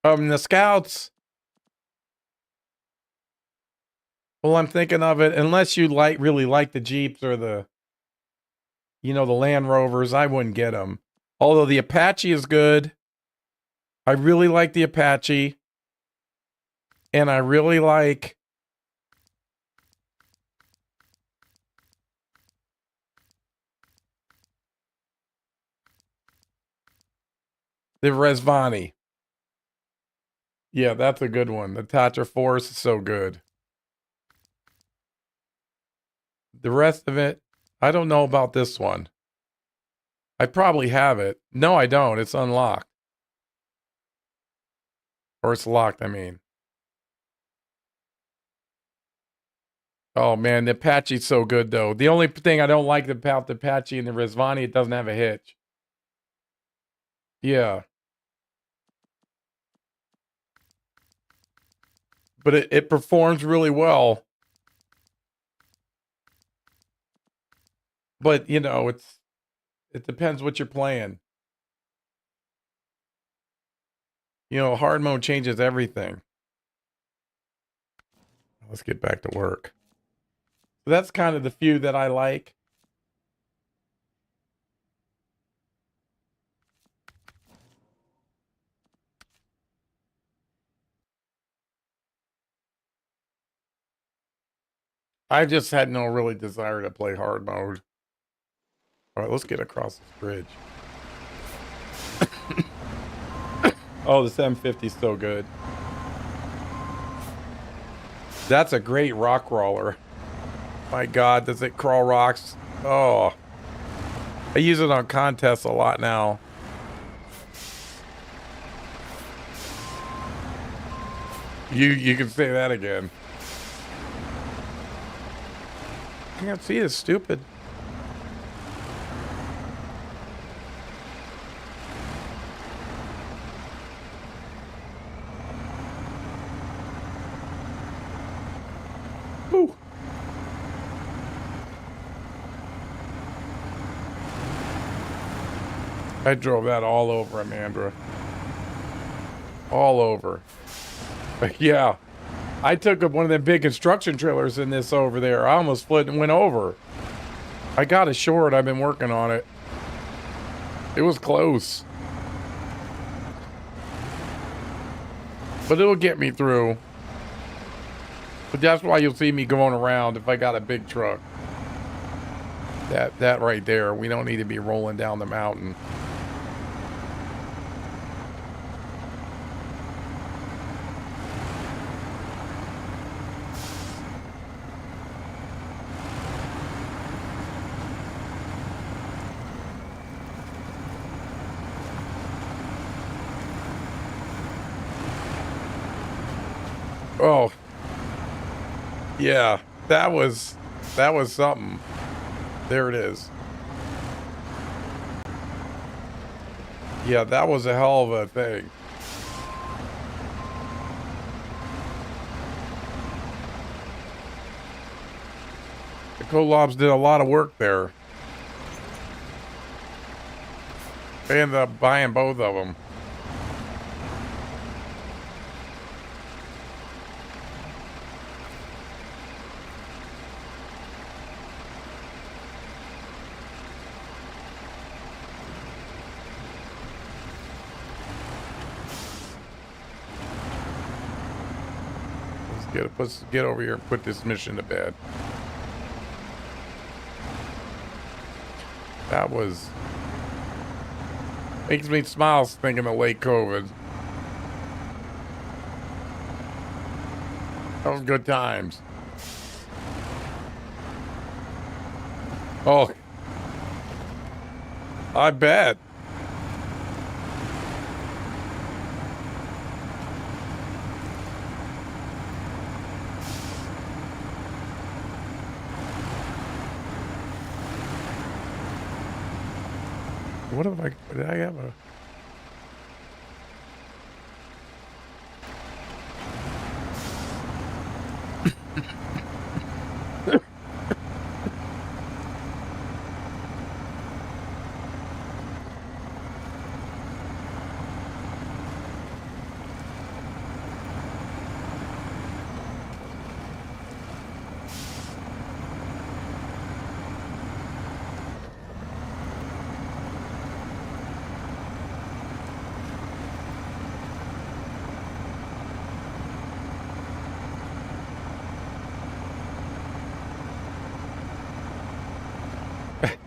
The Scouts. Well, I'm thinking of it. Unless you really like the Jeeps or the Land Rovers, I wouldn't get them. Although the Apache is good. I really like the Apache. And I really like the Resvani. Yeah, that's a good one. The Tatra Force is so good. The rest of it, I don't know about this one. I probably have it. No, I don't. It's unlocked. Or it's locked, I mean. Oh man, the Apache's so good though. The only thing I don't like about the Apache and the Resvani, it doesn't have a hitch. Yeah. But it performs really well. But, you know, it depends what you're playing. You know, hard mode changes everything. Let's get back to work. So that's kind of the few that I like. I just had no really desire to play hard mode. All right, let's get across this bridge. Oh, this M50 is so good. That's a great rock crawler. My God, does it crawl rocks? Oh, I use it on contests a lot now. You can say that again. Can't see it's stupid. Woo. I drove that all over Amandra. All over. Yeah. I took up one of them big construction trailers in this over there. I almost split and went over. I got it short. I've been working on it. It was close. But it'll get me through. But that's why you'll see me going around if I got a big truck. That right there. We don't need to be rolling down the mountain. Oh, yeah, that was something. There it is. Yeah, that was a hell of a thing. The collabs did a lot of work there. They ended up buying both of them. Let's get over here and put this mission to bed. That was... makes me smile thinking of late COVID. That was good times. Oh, I bet. What have I, did I have a...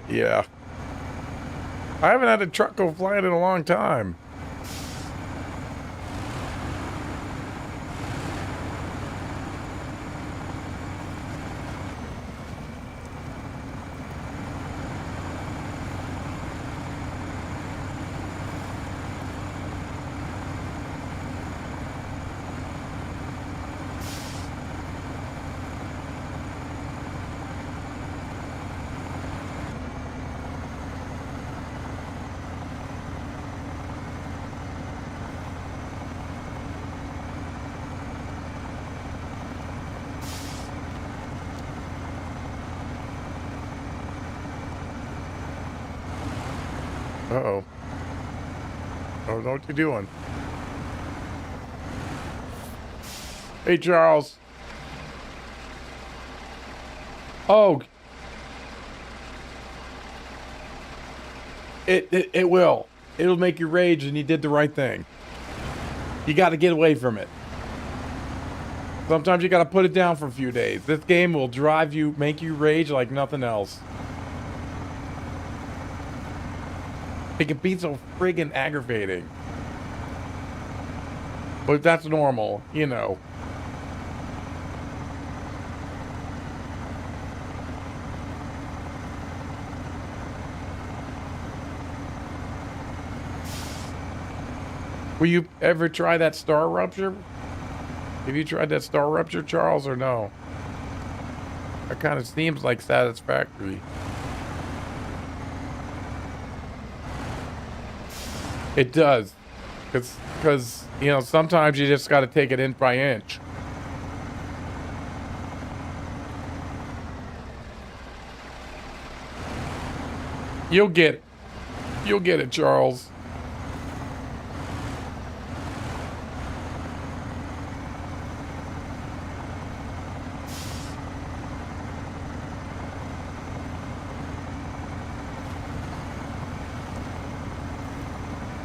Yeah. I haven't had a truck go flying in a long time. Uh-oh. Oh, what you doing? Hey, Charles. Oh, it will. It'll make you rage, and you did the right thing. You got to get away from it. Sometimes you got to put it down for a few days. This game will make you rage like nothing else. It can be so friggin' aggravating. But that's normal, you know. Will you ever try that star rupture? Have you tried that star rupture, Charles, or no? It kind of seems like satisfactory. It does. Because, you know, sometimes you just got to take it inch by inch. You'll get it. You'll get it, Charles.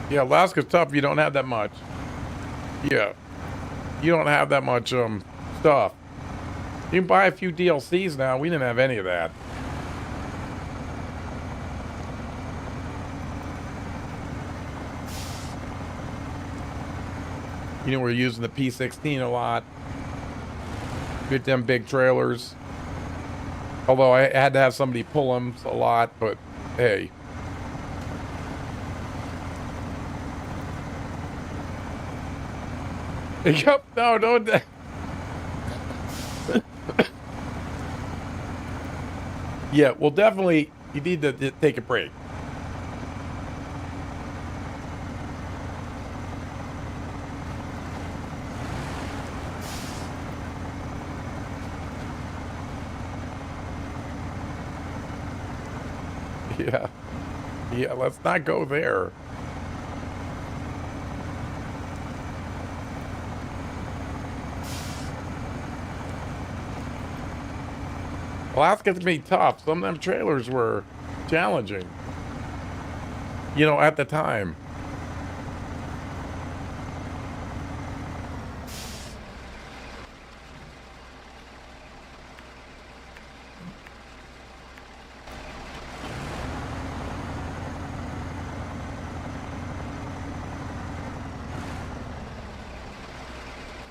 Yeah, Alaska's tough. You don't have that much. Yeah. You don't have that much, stuff. You can buy a few DLCs now. We didn't have any of that. You know, we're using the P16 a lot. Get them big trailers. Although I had to have somebody pull them a lot, but hey. Yep, no, don't. Yeah, well, definitely, you need to take a break. Yeah. Yeah, let's not go there. Alaska's gonna be tough. Some of them trailers were challenging. You know, at the time.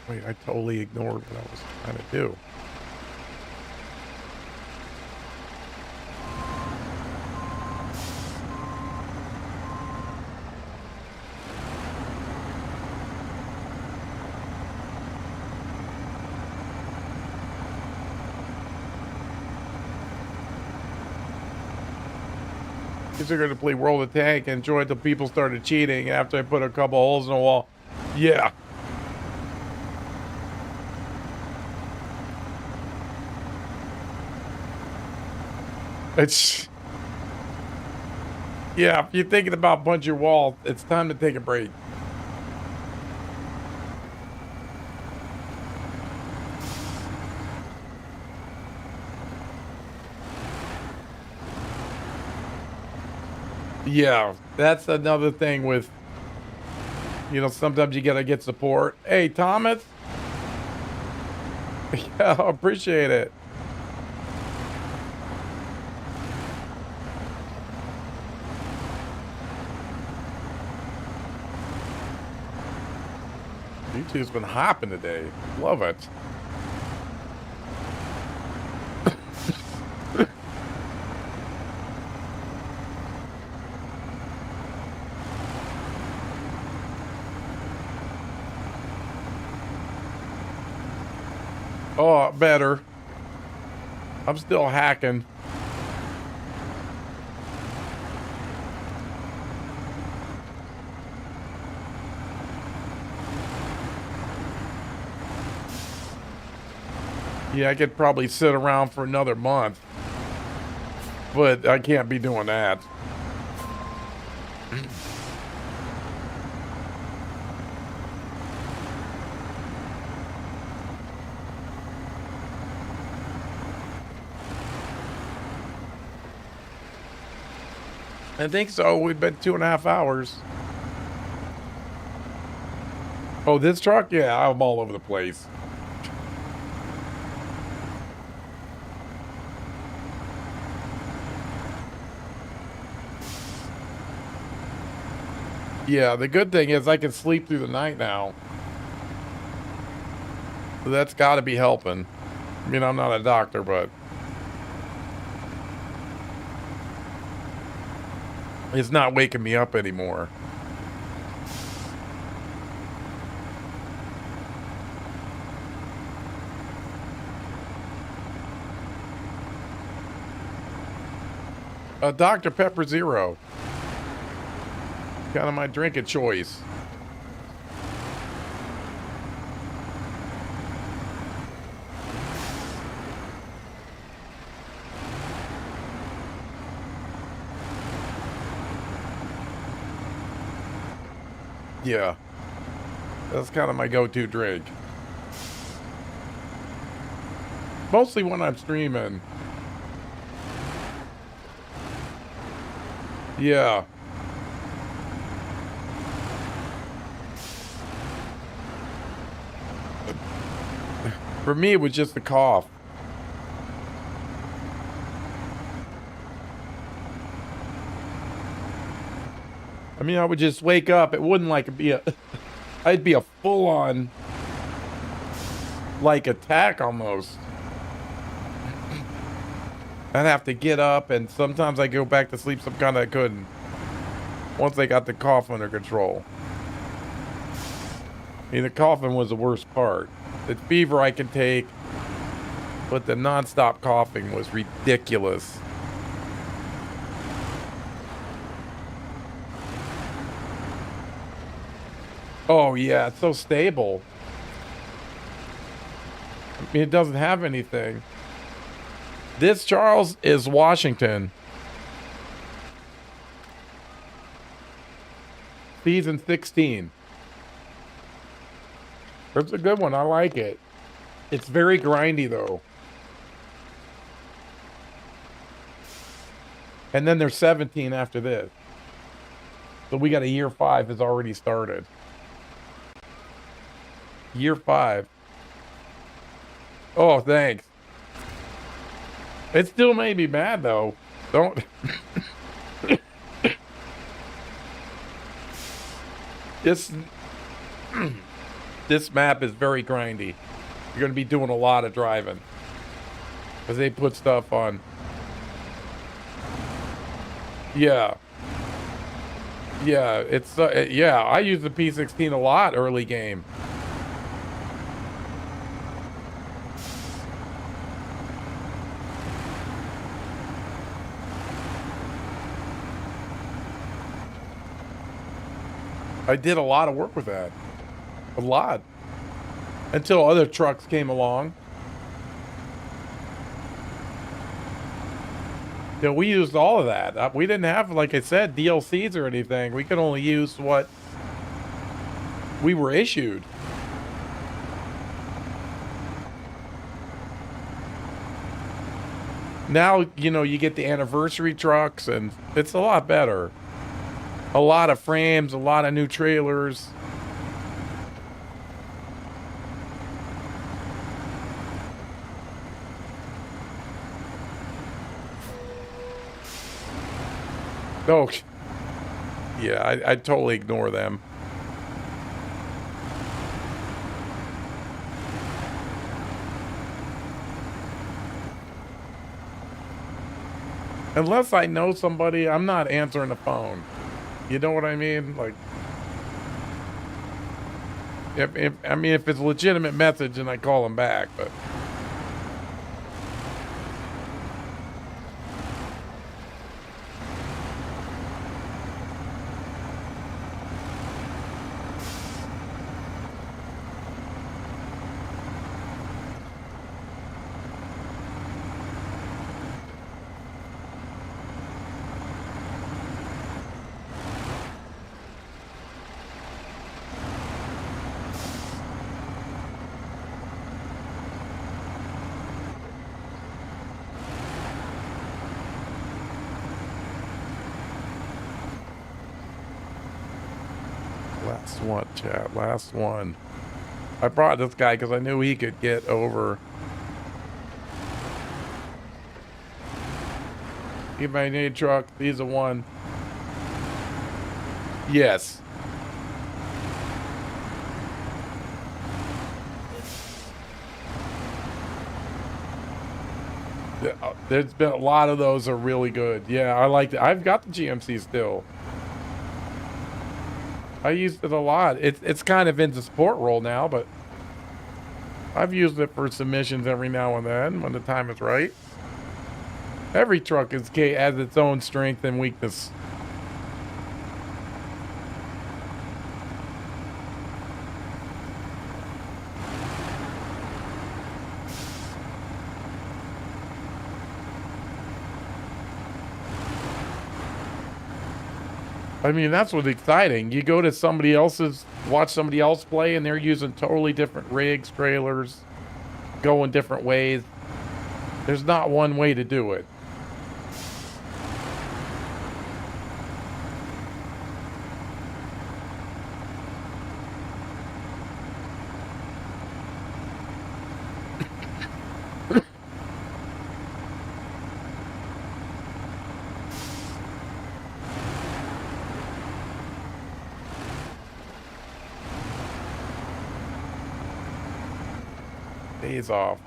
Wait, I totally ignored what I was trying to do. Kids are gonna play World of Tank and enjoy it till people started cheating after I put a couple holes in the wall. Yeah. It's, yeah, if you're thinking about punch your wall, it's time to take a break. Yeah, that's another thing with, you know, sometimes you gotta get support. Hey, Thomas. Yeah, appreciate it. YouTube's been hopping today. Love it. Oh, better. I'm still hacking. Yeah, I could probably sit around for another month, but I can't be doing that. I think so. We've been 2.5 hours. Oh, this truck? Yeah, I'm all over the place. Yeah, the good thing is I can sleep through the night now. So that's got to be helping. I mean, I'm not a doctor, but it's not waking me up anymore. A Dr. Pepper Zero. Kind of my drink of choice. Yeah. That's kind of my go-to drink. Mostly when I'm streaming. Yeah. For me, it was just the cough. I mean, I would just wake up. It wouldn't like be a, I'd be a full-on, like, attack almost. I'd have to get up, and sometimes I go back to sleep. Sometimes I couldn't. Once I got the cough under control. I mean, the coughing was the worst part. The fever I could take, but the nonstop coughing was ridiculous. Oh, yeah, it's so stable. I mean, it doesn't have anything. This, Charles, is Washington. Season 16. It's a good one. I like it. It's very grindy, though. And then there's 17 after this. So we got a year 5 has already started. Year 5. Oh, thanks. It still made me mad, though. Don't... This... This map is very grindy. You're going to be doing a lot of driving. Because they put stuff on. Yeah. Yeah, it's... yeah, I use the P16 a lot early game. I did a lot of work with that. A lot. Until other trucks came along. Yeah, we used all of that. We didn't have, like I said, DLCs or anything. We could only use what we were issued. Now, you know, you get the anniversary trucks, and it's a lot better. A lot of frames, a lot of new trailers. Oh, yeah, I totally ignore them. Unless I know somebody, I'm not answering the phone. You know what I mean? Like, if it's a legitimate message, and I call them back, but. Last one, chat. Last one. I brought this guy because I knew he could get over. If I need truck, he's a one. Yes. There's been a lot of those are really good. Yeah, I like it. I've got the GMC still. I used it a lot. It's kind of in the support role now, but I've used it for submissions every now and then when the time is right. Every truck has its own strength and weakness. I mean, that's what's exciting. You go to watch somebody else play, and they're using totally different rigs, trailers, going different ways. There's not one way to do it. Days off.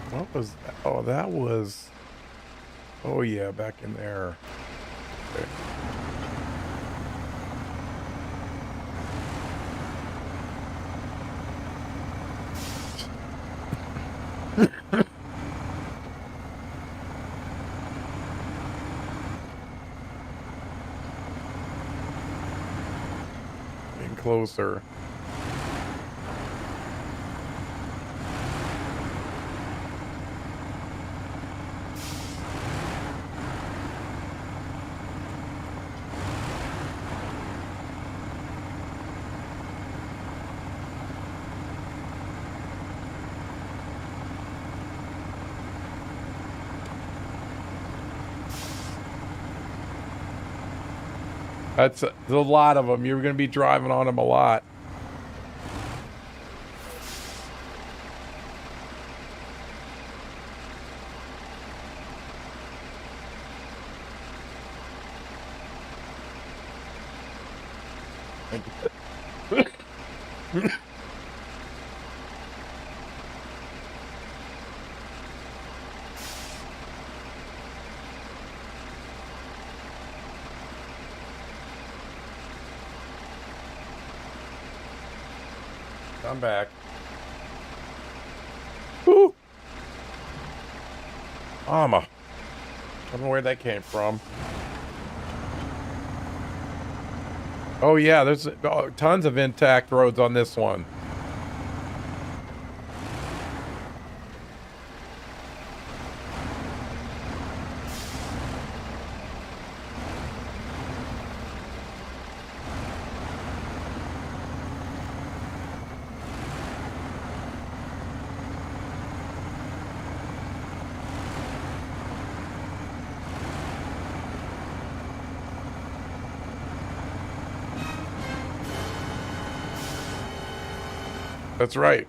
What was that? Oh, that was. Oh, yeah, back in there. Okay. Getting closer. There's a lot of them. You're going to be driving on them a lot. I'm back. Woo! Mama. I don't know where that came from. Oh, yeah, there's tons of intact roads on this one. That's right.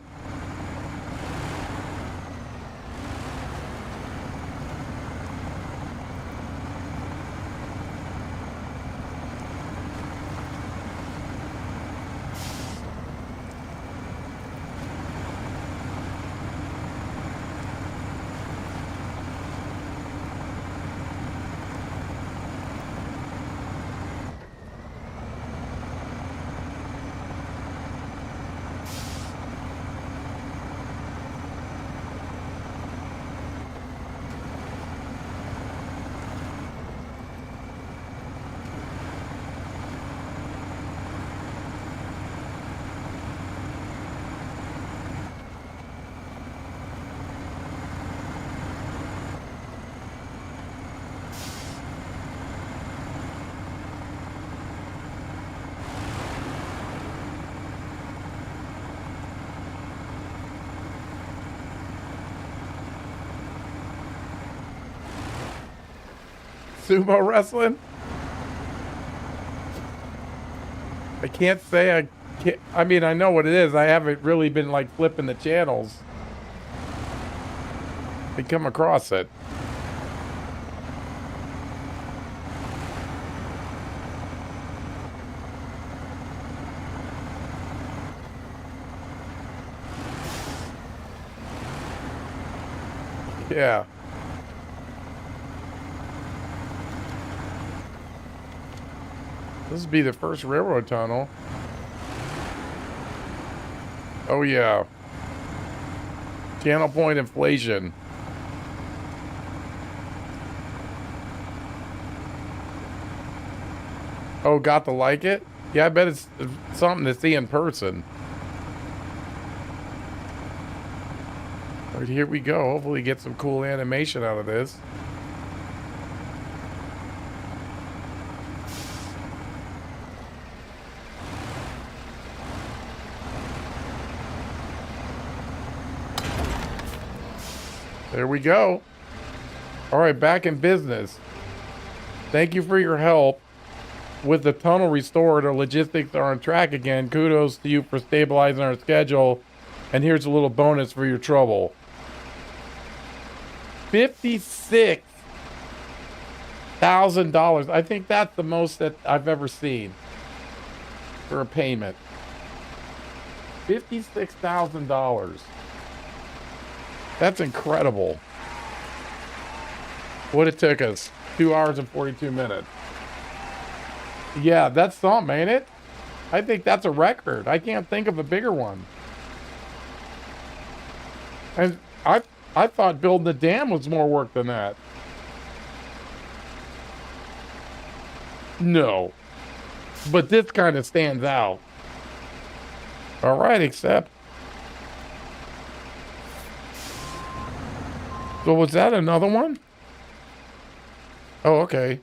Sumo wrestling? I can't say I can't. I mean, I know what it is. I haven't really been like flipping the channels to come across it. Yeah. This would be the first railroad tunnel. Oh, yeah. Channel point inflation. Oh, got to like it? Yeah, I bet it's something to see in person. All right, here we go. Hopefully get some cool animation out of this. There we go. All right, back in business. Thank you for your help. With the tunnel restored, our logistics are on track again. Kudos to you for stabilizing our schedule. And here's a little bonus for your trouble. $56,000. I think that's the most that I've ever seen for a payment. $56,000. That's incredible. What it took us, 2 hours and 42 minutes. Yeah, that's something, ain't it? I think that's a record. I can't think of a bigger one. And I thought building the dam was more work than that. No. But this kind of stands out. All right, accept. So was that another one? Oh, okay.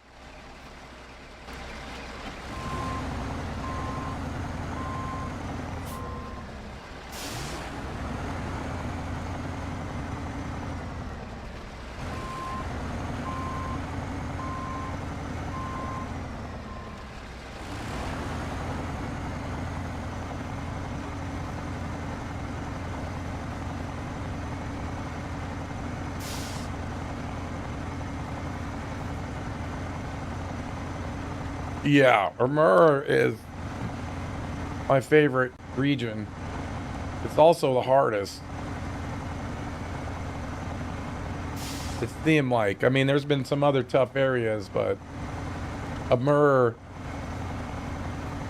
Yeah, Amur is my favorite region. It's also the hardest. It seemed like. I mean, there's been some other tough areas, but Amur,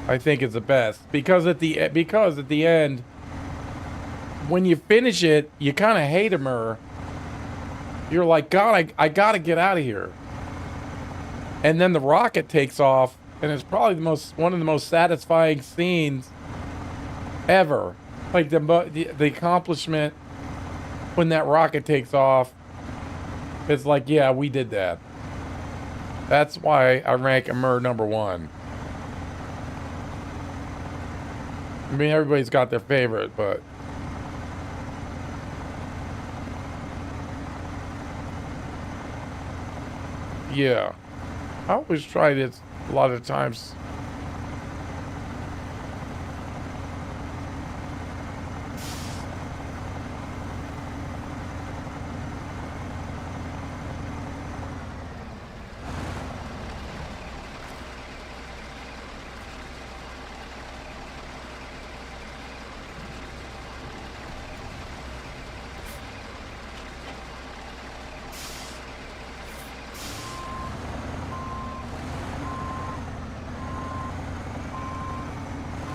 I think, is the best because at the end, when you finish it, you kind of hate Amur. You're like, God, I gotta get out of here. And then the rocket takes off, and it's probably one of the most satisfying scenes ever. Like the accomplishment when that rocket takes off. It's like, yeah, we did that. That's why I rank Amur #1. I mean, everybody's got their favorite, but yeah, I always try this a lot of times.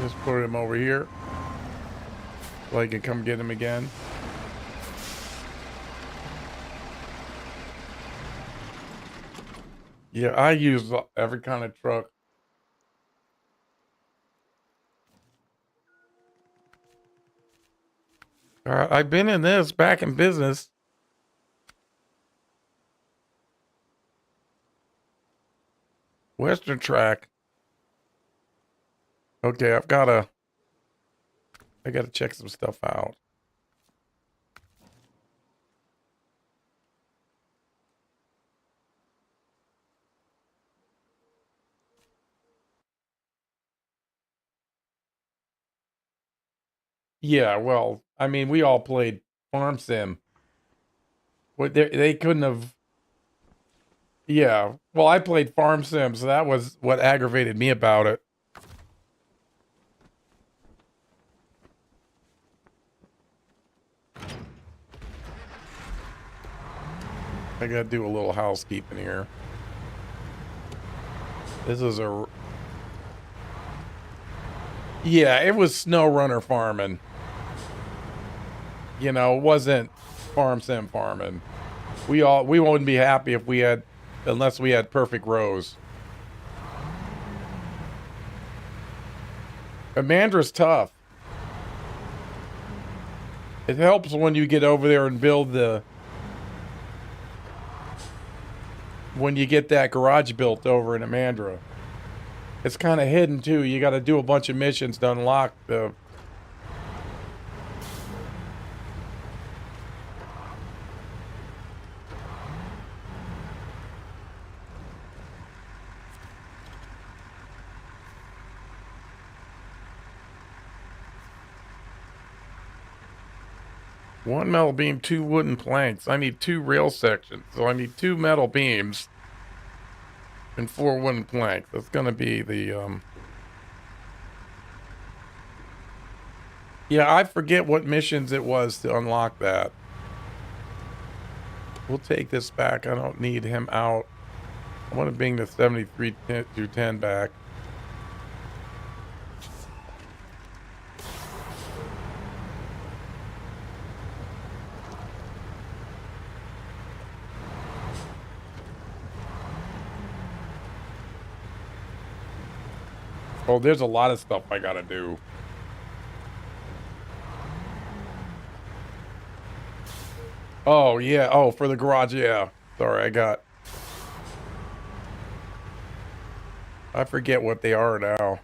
Just put him over here so I can come get him again. Yeah, I use every kind of truck. All right, I've been in this back in business. Western track. Okay, I gotta check some stuff out. Yeah, well, I mean, we all played Farm Sim. What they couldn't have. Yeah, well, I played Farm Sim, so that was what aggravated me about it. I gotta do a little housekeeping here. This is a. Yeah, it was Snowrunner farming. You know, it wasn't Farm Sim farming. We wouldn't be happy if we had, unless we had perfect rows. Amandra's tough. It helps when you get over there and build the. When you get that garage built over in Amandra. It's kind of hidden too. You got to do a bunch of missions to unlock the. One metal beam, two wooden planks. I need two rail sections. So I need two metal beams and four wooden planks. That's going to be the. Yeah, I forget what missions it was to unlock that. We'll take this back. I don't need him out. I want to bring the 73 through 10 back. Oh, there's a lot of stuff I gotta do. Oh, yeah. Oh, for the garage, yeah. Sorry, I forget what they are now.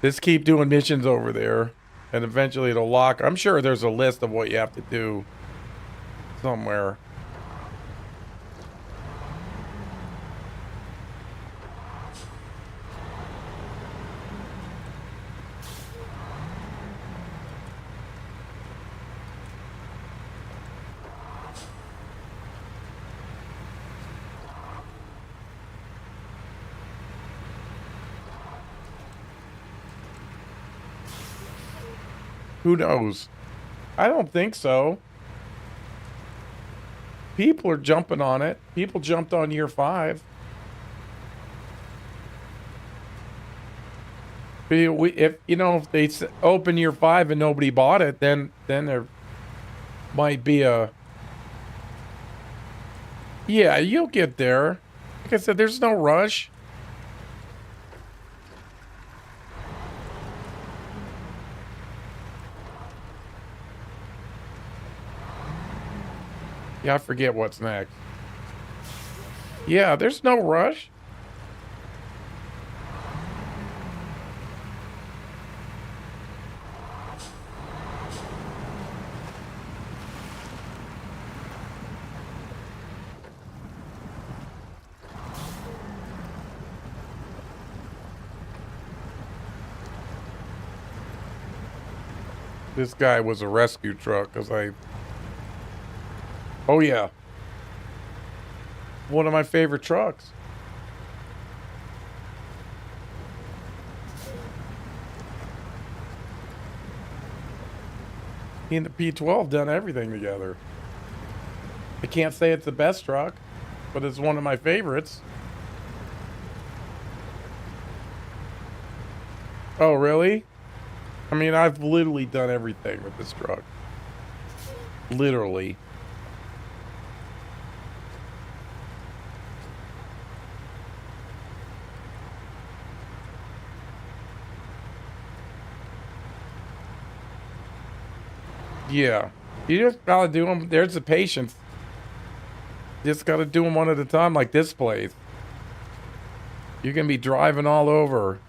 Just keep doing missions over there, and eventually it'll lock. I'm sure there's a list of what you have to do somewhere. Who knows? I don't think so. People are jumping on it. People jumped on year 5. If you know, if they open year 5 and nobody bought it, then there might be a. Yeah, you'll get there. Like I said, there's no rush. Yeah, I forget what's next. Yeah, there's no rush. This guy was a rescue truck because I. Oh, yeah. One of my favorite trucks. He and the P12 done everything together. I can't say it's the best truck, but it's one of my favorites. Oh, really? I mean, I've literally done everything with this truck. Literally. Yeah. You just gotta do them. There's the patience. Just gotta do them one at a time, like this place. You can be driving all over.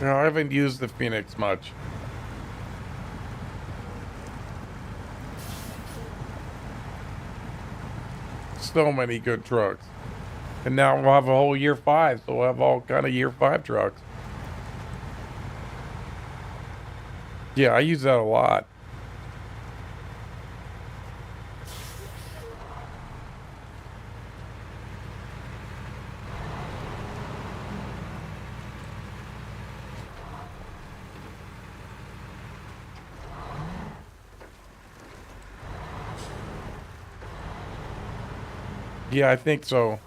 No, I haven't used the Phoenix much. So many good trucks. And now we'll have a whole year 5, so we'll have all kind of year 5 trucks. Yeah, I use that a lot. Yeah, I think so.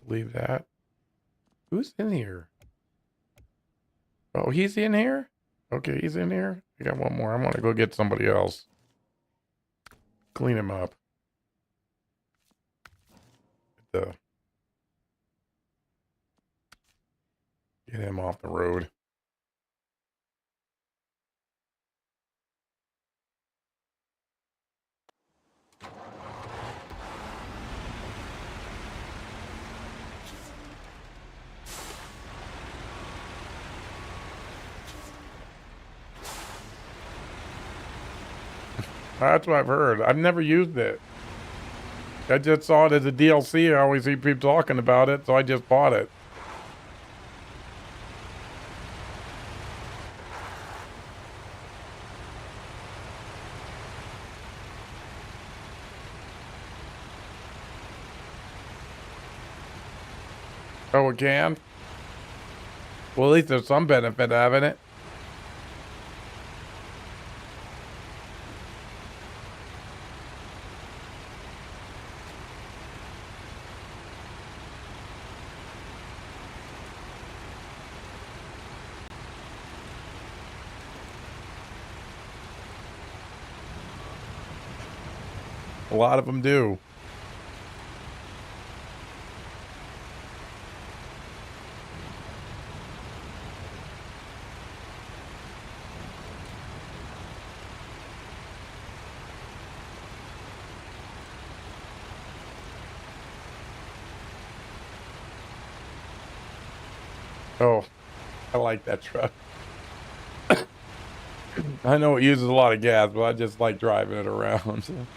Leave that. Who's in here? Oh, he's in here? Okay, he's in here. I got one more. I'm gonna go get somebody else. Clean him up. Get get him off the road. That's what I've heard. I've never used it. I just saw it as a DLC. I always see people talking about it, so I just bought it. Oh, it can? Well, at least there's some benefit having it. A lot of them do. Oh, I like that truck. I know it uses a lot of gas, but I just like driving it around.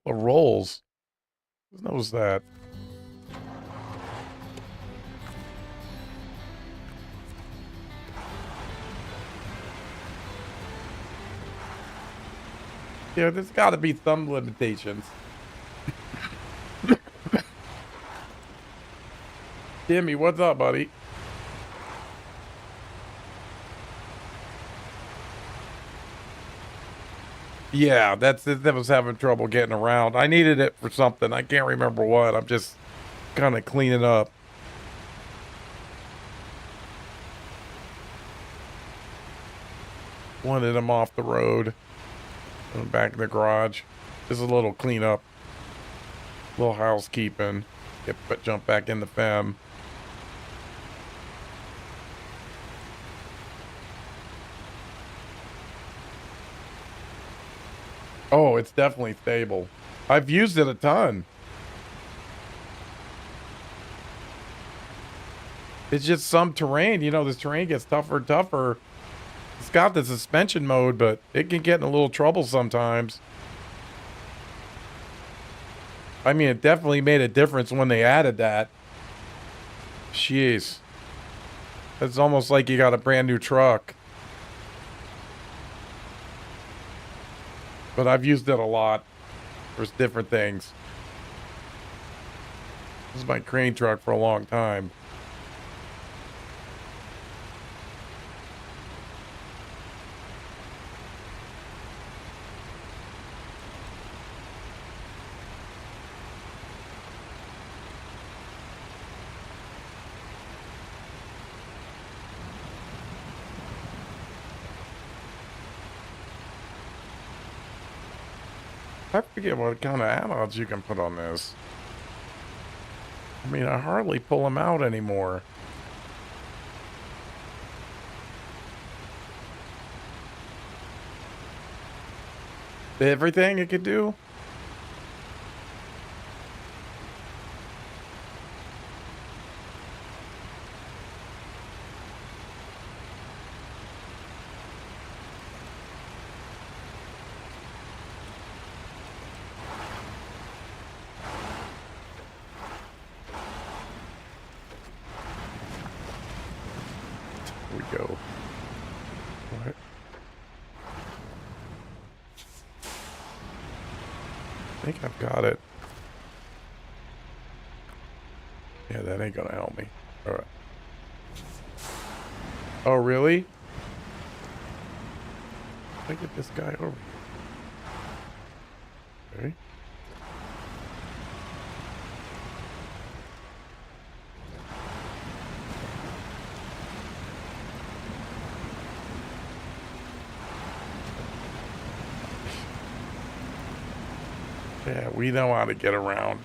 The rolls. Who knows that? Yeah, there's got to be some limitations. Timmy, what's up, buddy? Yeah, that's it. That was having trouble getting around. I needed it for something. I can't remember what. I'm just kind of cleaning up. Wanted him off the road. Put him back in the garage. Just a little cleanup. Little housekeeping. But jump back in the fem. Oh, it's definitely stable. I've used it a ton. It's just some terrain, this terrain gets tougher and tougher. It's got the suspension mode, but it can get in a little trouble sometimes. I mean, it definitely made a difference when they added that. Jeez. It's almost like you got a brand new truck. But I've used it a lot for different things. This is my crane truck for a long time. I forget what kind of add-ons you can put on this. I mean, I hardly pull them out anymore. Everything it could do? Here we go. What? I think I've got it. Yeah, that ain't gonna help me. All right. Oh, really? Let me get this guy over here. Okay. Yeah, we know how to get around.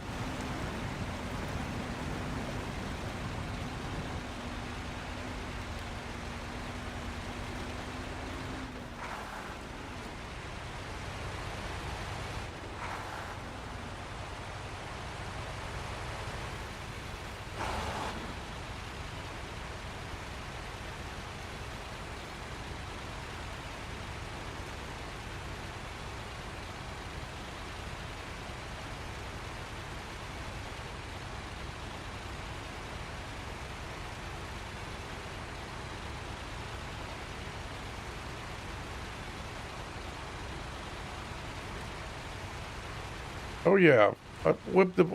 Oh yeah, I whip him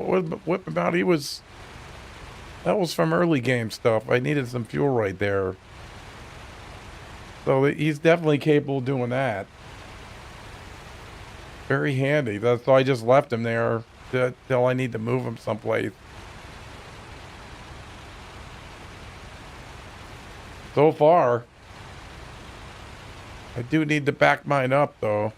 out. That was from early game stuff. I needed some fuel right there. So he's definitely capable of doing that. Very handy. That's why I just left him there till I need to move him someplace. So far, I do need to back mine up though.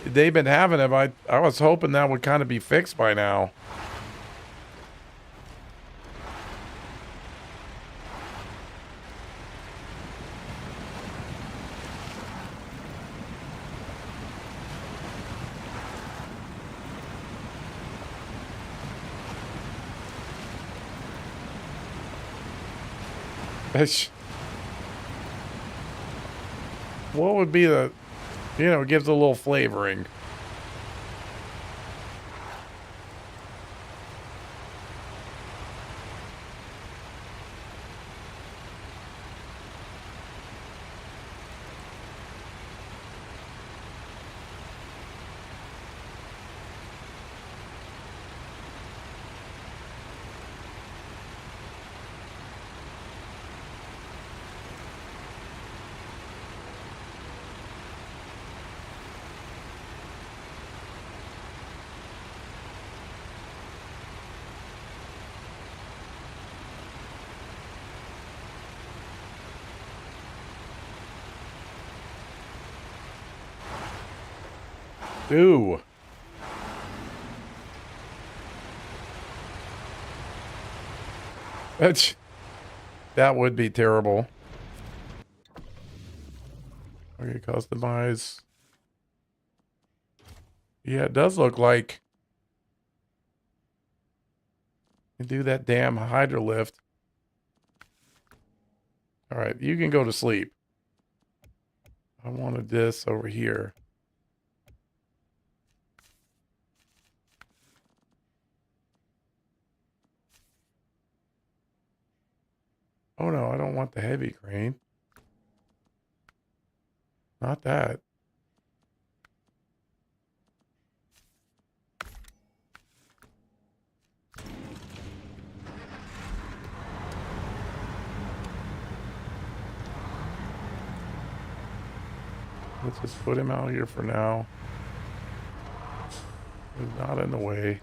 They've been having them. I was hoping that would kind of be fixed by now. What would be the, gives a little flavoring. Ooh. That would be terrible. Okay, customize. Yeah, it does look like you do that damn hydro lift. All right, you can go to sleep. I wanted this over here. Oh no, I don't want the heavy crane. Not that. Let's just put him out here for now. He's not in the way.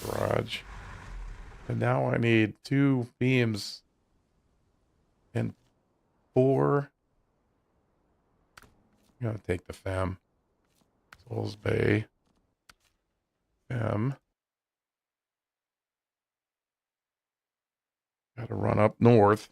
Garage. And now I need 2 beams and 4. I'm gonna take the fem. Souls Bay. Fem. Gotta run up north.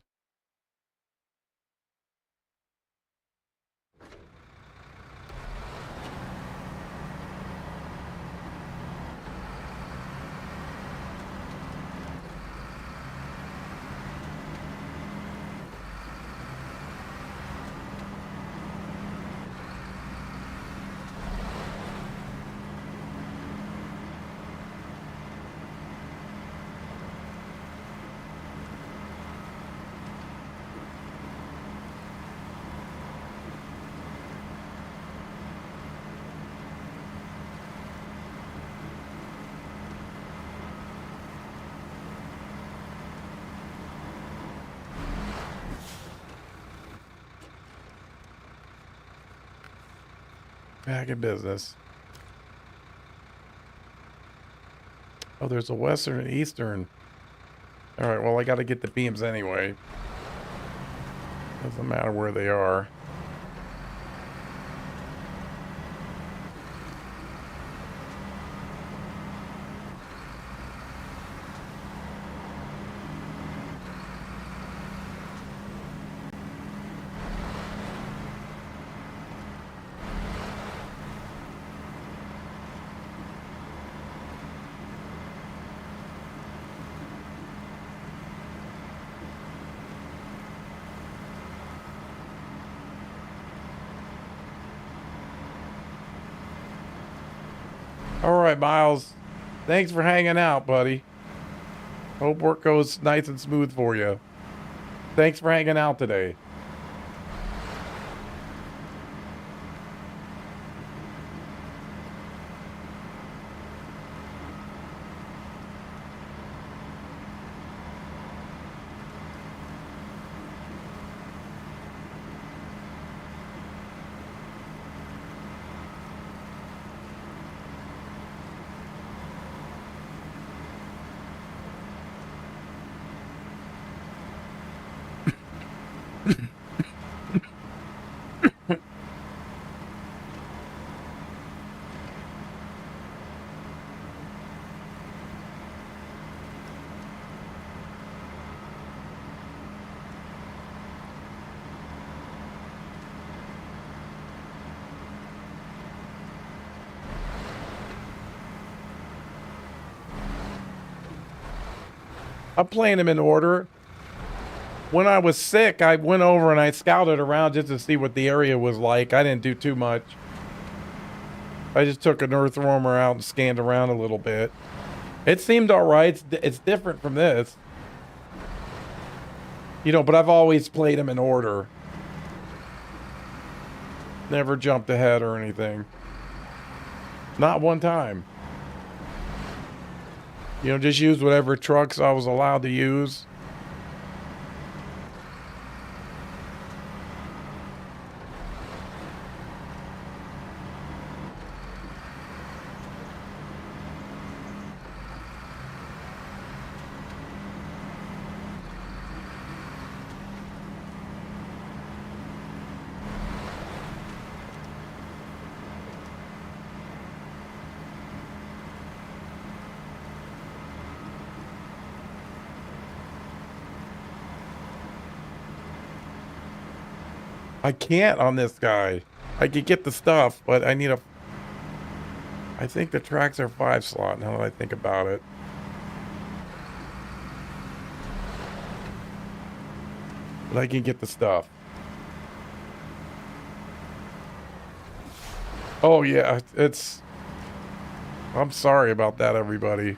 Back in business. Oh, there's a western and eastern. All right, well, I got to get the beams anyway. Doesn't matter where they are. All right, Miles. Thanks for hanging out, buddy. Hope work goes nice and smooth for you. Thanks for hanging out today. I'm playing them in order. When I was sick, I went over and I scouted around just to see what the area was like. I didn't do too much. I just took an earthwormer out and scanned around a little bit. It seemed all right. It's different from this. You know, but I've always played them in order. Never jumped ahead or anything. Not one time. You know, just use whatever trucks I was allowed to use. I can't on this guy. I could get the stuff, but I need a... I think the tracks are 5 slot now that I think about it. But I can get the stuff. Oh yeah, it's... I'm sorry about that, everybody.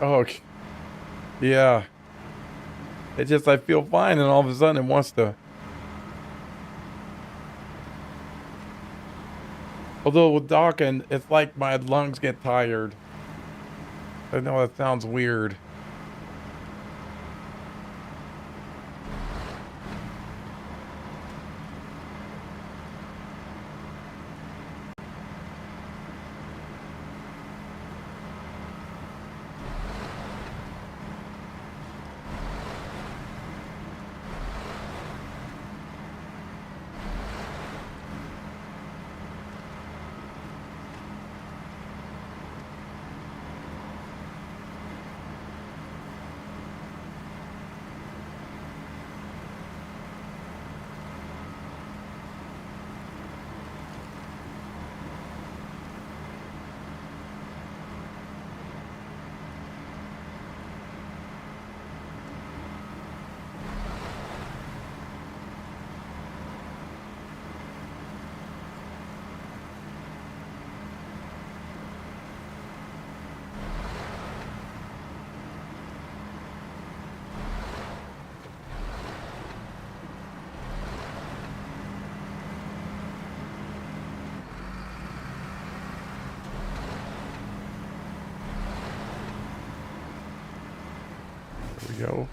Oh, yeah. It just, I feel fine, and all of a sudden it wants to... Although with docking, it's like my lungs get tired. I know that sounds weird. There we go.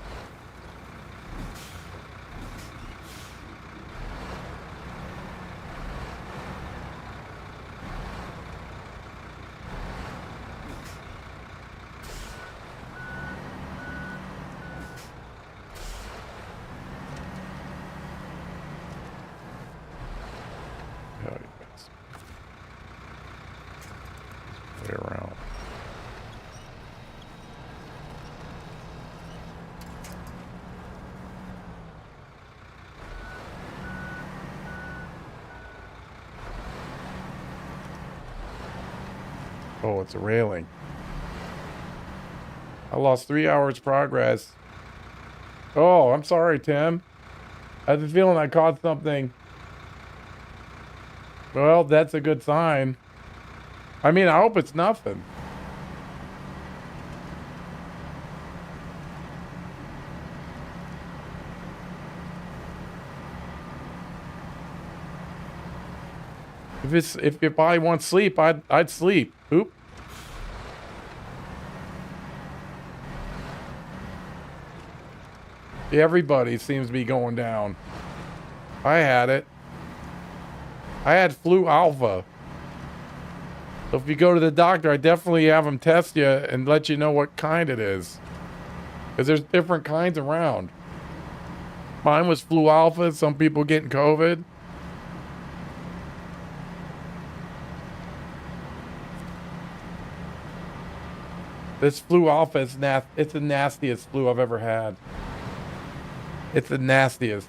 Oh, yes. Way around. Oh, it's a railing. I lost 3 hours progress. Oh, I'm sorry, Tim. I have a feeling I caught something. Well, that's a good sign. I mean, I hope it's nothing. If your body wants sleep, I'd sleep. Oop. Everybody seems to be going down. I had it. I had flu alpha. So if you go to the doctor, I definitely have them test you and let you know what kind it is. Because there's different kinds around. Mine was flu alpha. Some people getting COVID. This flu alpha is it's the nastiest flu I've ever had. It's the nastiest.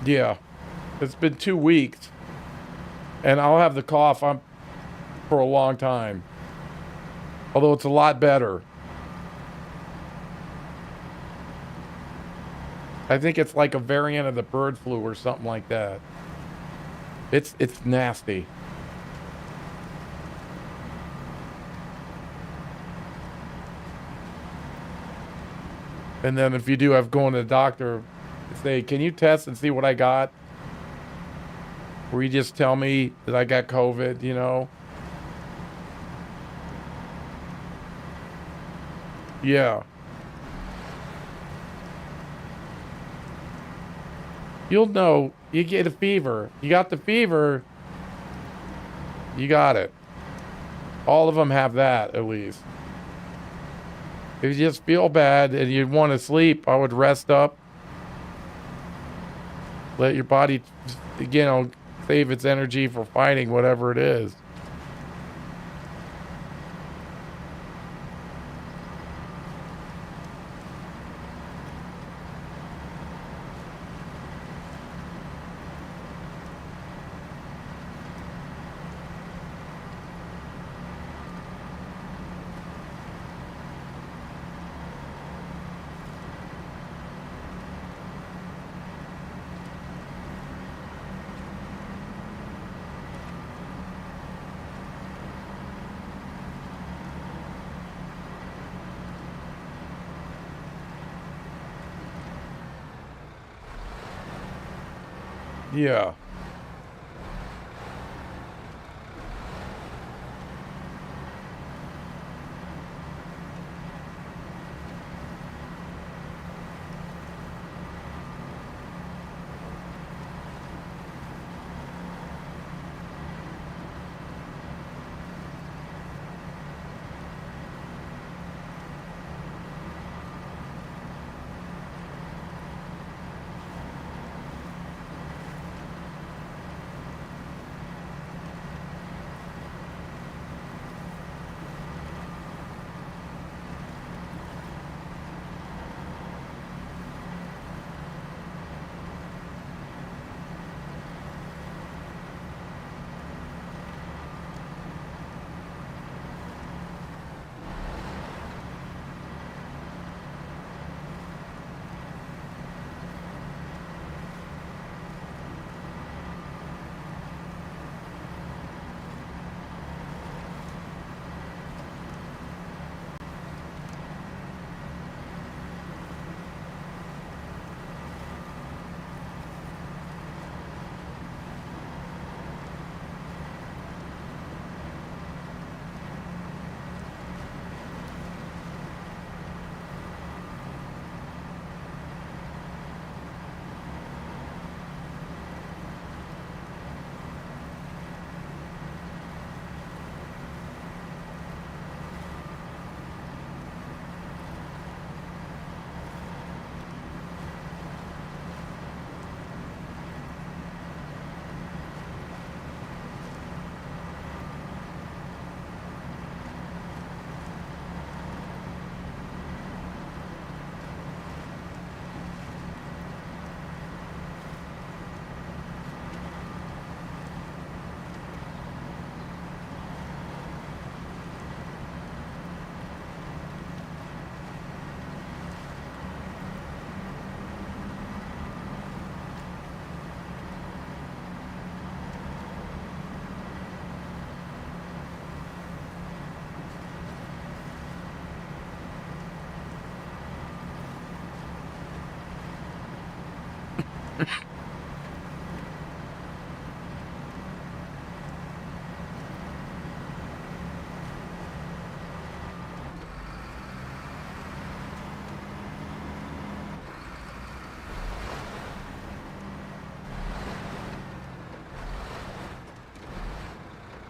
Yeah. It's been 2 weeks. And I'll have the cough for a long time. Although it's a lot better. I think it's like a variant of the bird flu or something like that. It's nasty. And then if you do have going to the doctor, say, can you test and see what I got? Or you just tell me that I got COVID, you know? Yeah. You'll know. You get a fever. You got the fever. You got it. All of them have that, at least. If you just feel bad and you want to sleep, I would rest up. Let your body, you know, save its energy for fighting whatever it is. Yeah.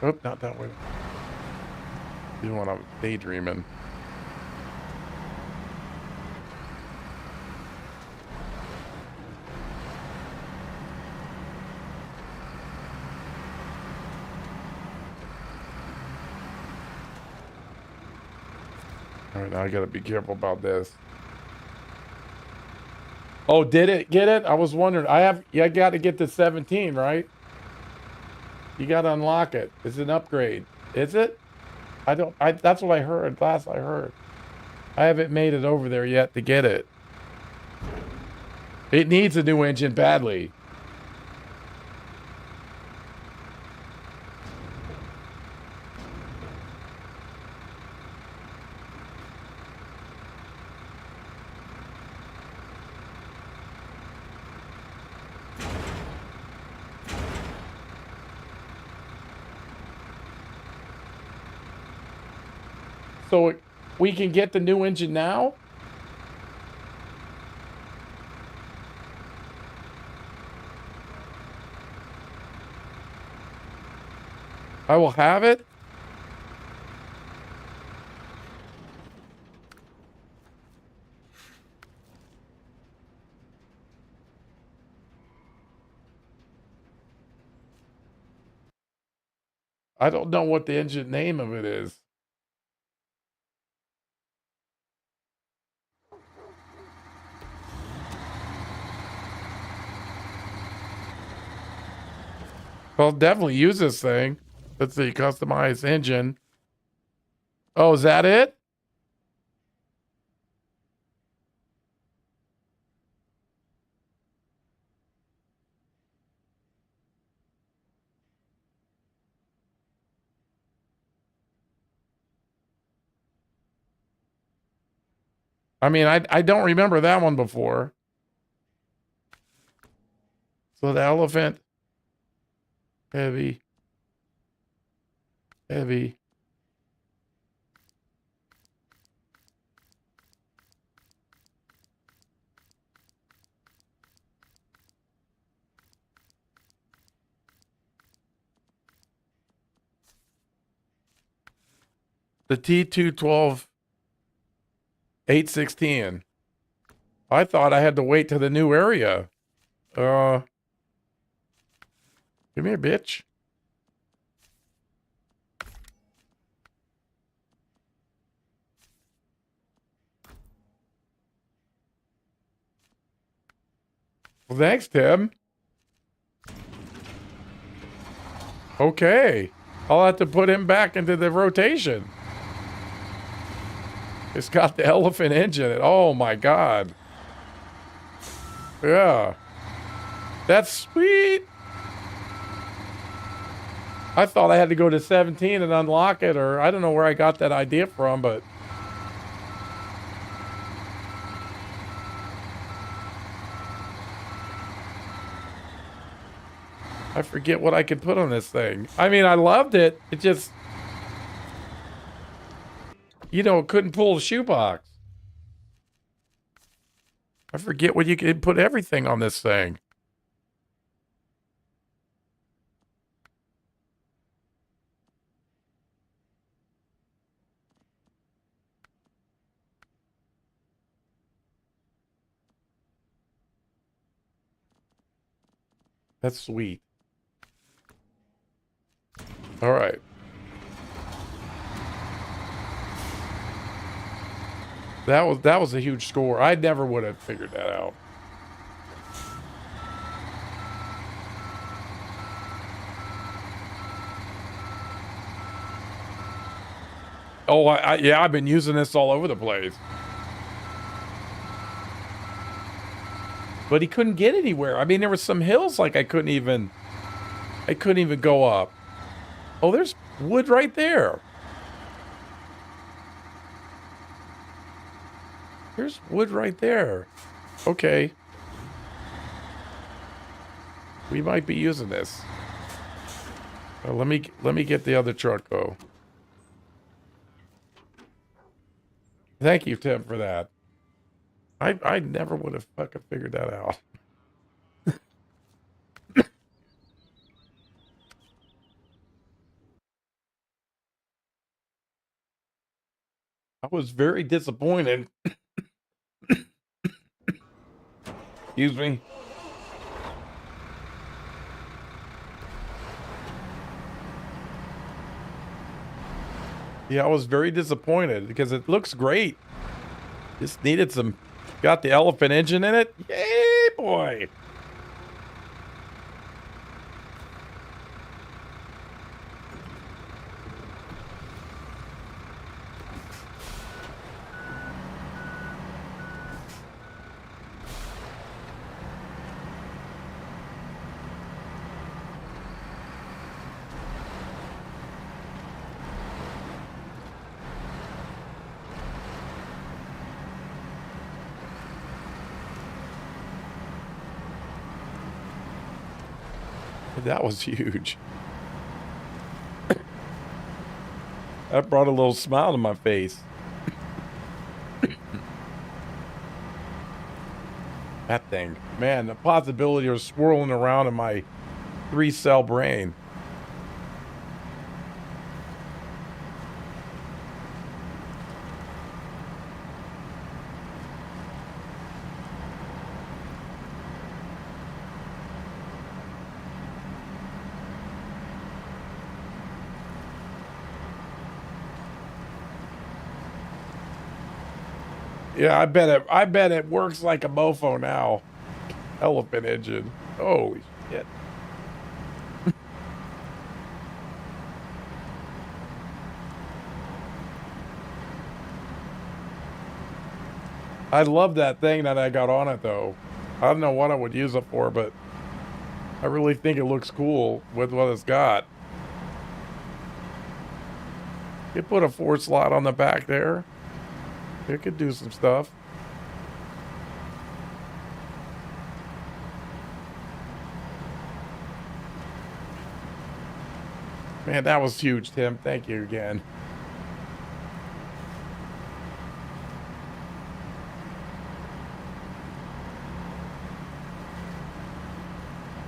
Oh, not that way. You know what? I was daydreaming. All right, now I gotta be careful about this. Oh, did it get it? I was wondering. I got to get to 17, right? You got to unlock it. It's an upgrade. Is it? That's what I heard. Last I heard. I haven't made it over there yet to get it. It needs a new engine badly. So we can get the new engine now? I will have it? I don't know what the engine name of it is. I'll definitely use this thing. Let's see, customize engine. Oh, is that it? I mean, I don't remember that one before. So the elephant, heavy, heavy. The T212 816. I thought I had to wait to the new area. Come here, bitch. Well, thanks, Tim. Okay. I'll have to put him back into the rotation. It's got the elephant engine. Oh my God. Yeah. That's sweet. I thought I had to go to 17 and unlock it, or I don't know where I got that idea from, but I forget what I could put on this thing. I mean, I loved it. It just, couldn't pull the shoebox. I forget what you could put everything on this thing. That's sweet. All right. That was a huge score. I never would have figured that out. Oh, yeah, I've been using this all over the place. But he couldn't get anywhere. I mean, there were some hills like I couldn't even go up. Oh, there's wood right there. There's wood right there. Okay. We might be using this. Let me get the other truck though. Thank you, Tim, for that. I never would have fucking figured that out. I was very disappointed. Excuse me. Yeah, I was very disappointed because it looks great. Just needed some. Got the elephant engine in it. Yay, boy. That was huge. That brought a little smile to my face. That thing. Man, the possibility of swirling around in my 3-cell brain. Yeah, I bet it works like a mofo now. Elephant engine. Holy shit. I love that thing that I got on it though. I don't know what I would use it for, but I really think it looks cool with what it's got. You put a 4 slot on the back there. It could do some stuff. Man, that was huge, Tim. Thank you again.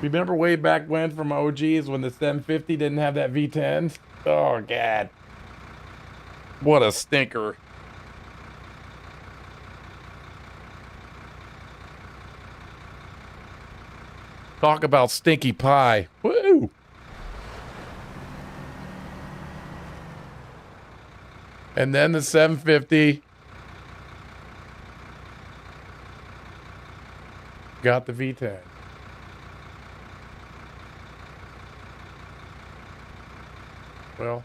Remember way back when from OGs when the 750 didn't have that V10? Oh, God. What a stinker. Talk about stinky pie. Woo! And then the 750 got the V10. Well,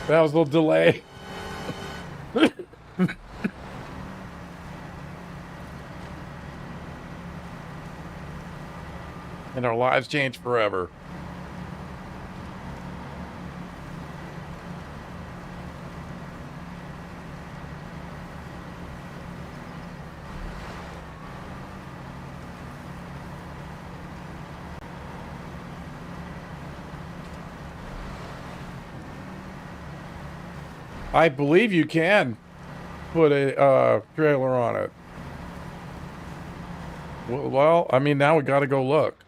that was a little delay. And our lives changed forever. I believe you can put a trailer on it. Well, I mean, now we got to go look.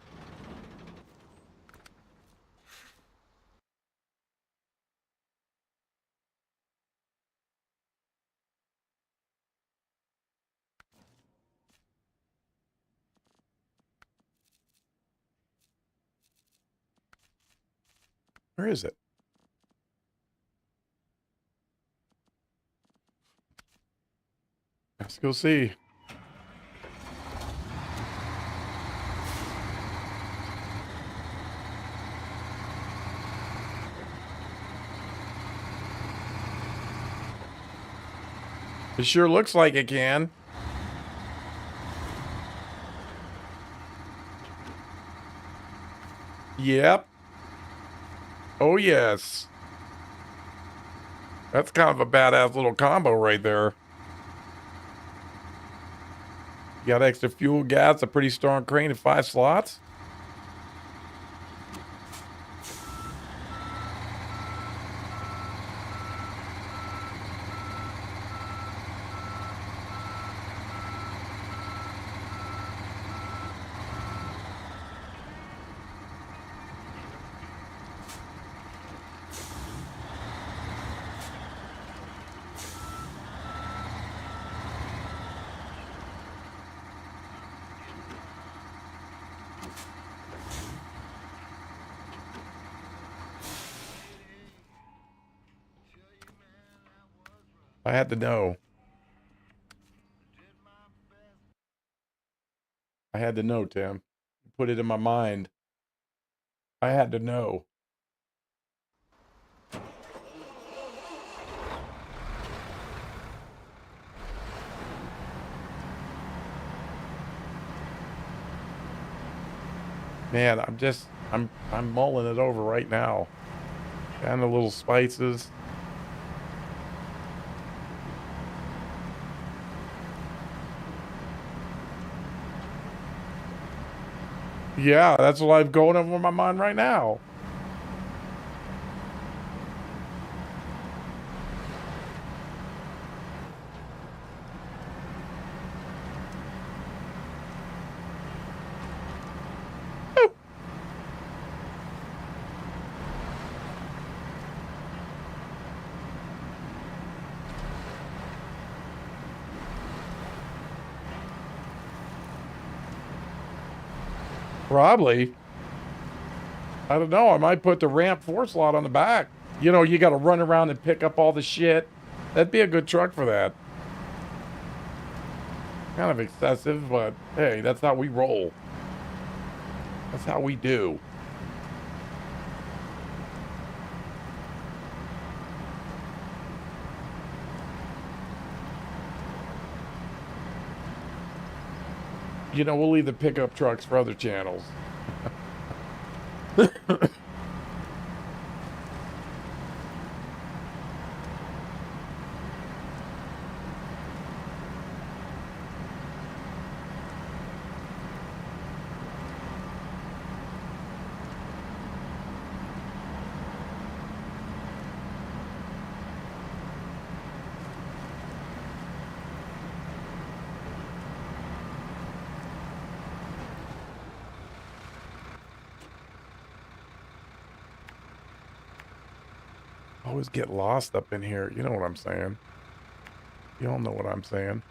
Where is it? Let's go see. It sure looks like it can. Yep. Oh, yes. That's kind of a badass little combo right there. You got extra fuel, gas, a pretty strong crane, and 5 slots. I had to know. I had to know, Tim. Put it in my mind. I had to know. Man, I'm mulling it over right now. Adding the little spices. Yeah, that's what I've going over my mind right now. Probably. I don't know. I might put the ramp 4 slot on the back. You know, you got to run around and pick up all the shit. That'd be a good truck for that. Kind of excessive, but hey, that's how we roll. That's how we do. You know, we'll leave the pickup trucks for other channels. Always get lost up in here. You know what I'm saying? You all know what I'm saying.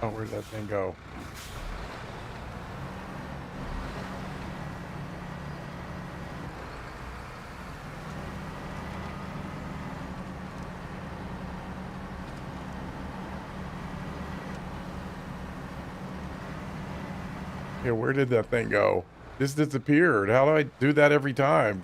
Oh, where'd that thing go? Yeah, where did that thing go? This disappeared. How do I do that every time?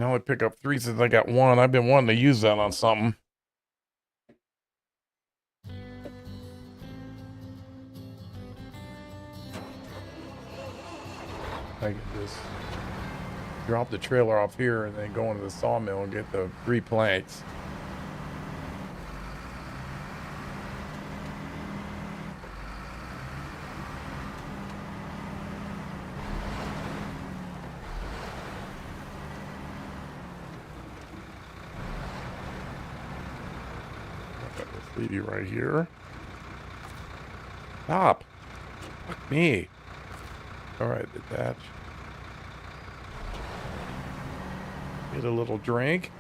only pick up 3 since I got 1. I've been wanting to use that on something. I can just drop the trailer off here and then go into the sawmill and get the 3 planks. Got this lady right here. Stop. Fuck me. Alright, detach. Get a little drink.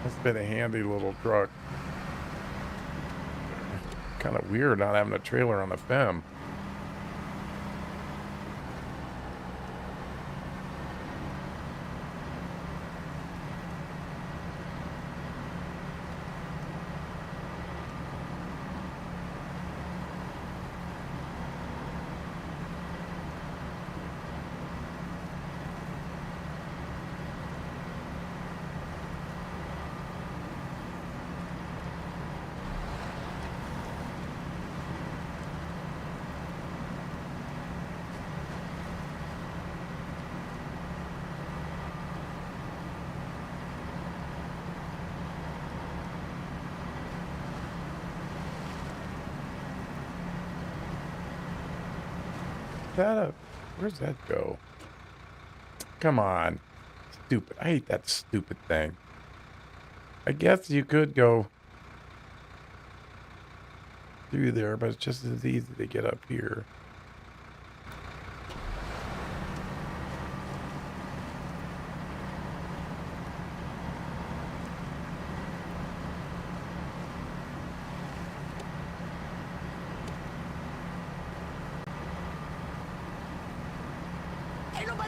That's been a handy little truck. Kind of weird not having a trailer on the FEM. Where's that go? Come on. Stupid. I hate that stupid thing. I guess you could go through there, but it's just as easy to get up here.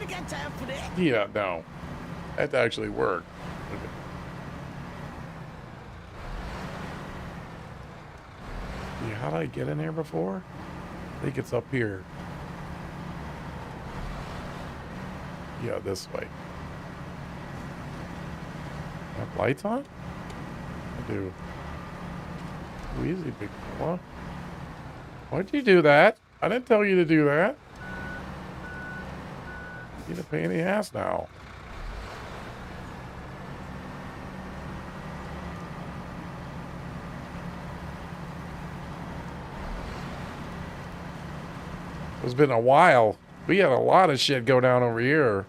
Got time for that. Yeah, no. That actually worked. Yeah, how did I get in there before? I think it's up here. Yeah, this way. Have lights on? I do. Easy, big fella. Why'd you do that? I didn't tell you to do that. You're a pain in the ass now. It's been a while. We had a lot of shit go down over here.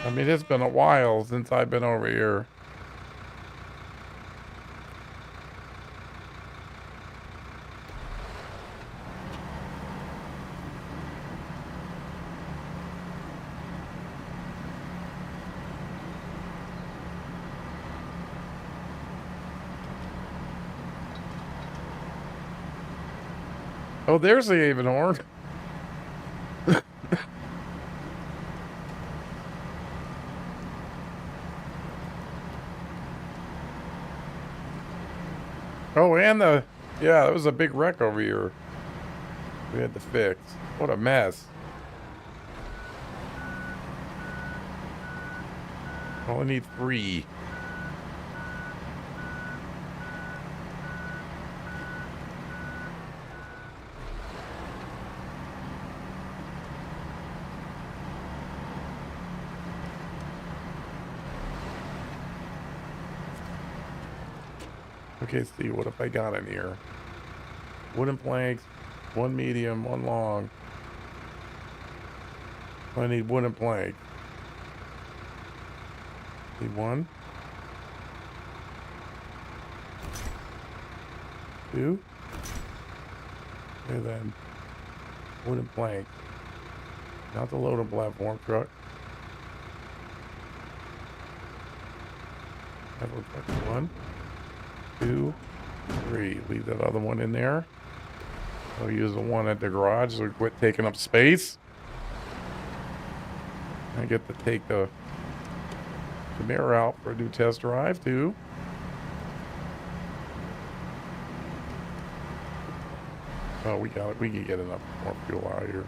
I mean, it's been a while since I've been over here. Oh, there's the Avon horn. Oh, and yeah, it was a big wreck over here. We had to fix. What a mess. Only need 3. Okay, see, what if I got in here? Wooden planks, 1 medium, 1 long. I need wooden plank. See one, two, and then wooden plank. Not the loading platform truck. That looks like one, two, three. Leave that other one in there. I'll use the one at the garage so we quit taking up space. I get to take the mirror out for a new test drive too. Oh, we got it. We can get enough more fuel out here.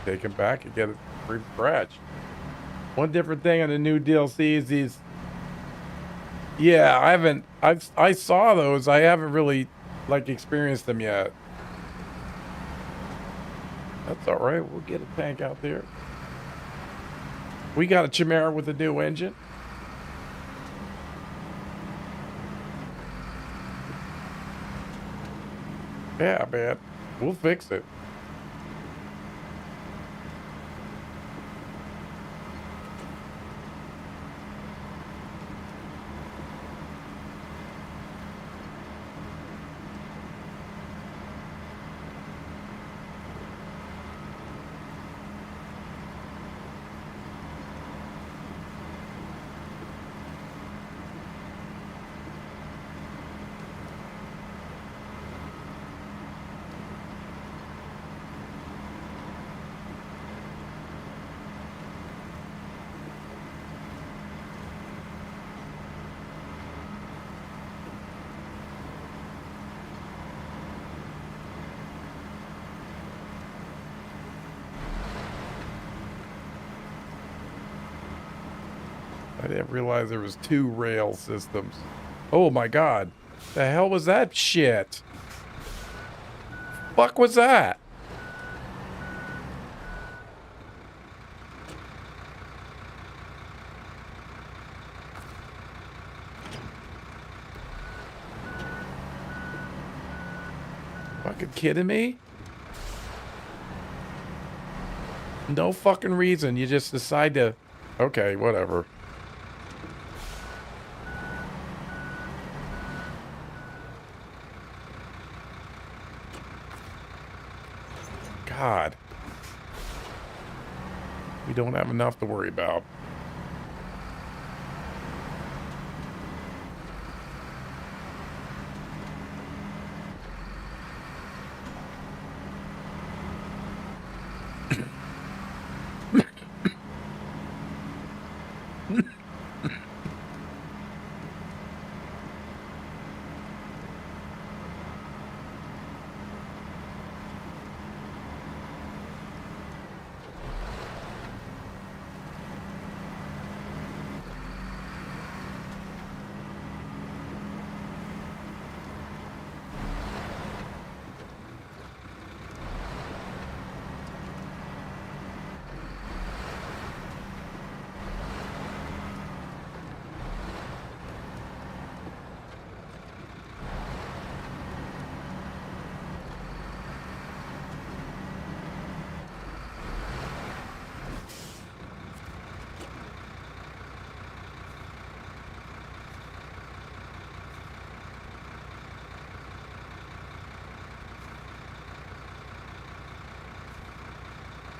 Take it back and get it free scratch. One different thing on the new DLC is these. Yeah, I haven't. I saw those. I haven't really like experienced them yet. That's all right. We'll get a tank out there. We got a Chimera with a new engine. Yeah, man. We'll fix it. I didn't realize there was 2 rail systems. Oh my god. The hell was that shit? Fuck was that? Fucking kidding me? No fucking reason. You just decide to... Okay, whatever. God. We don't have enough to worry about.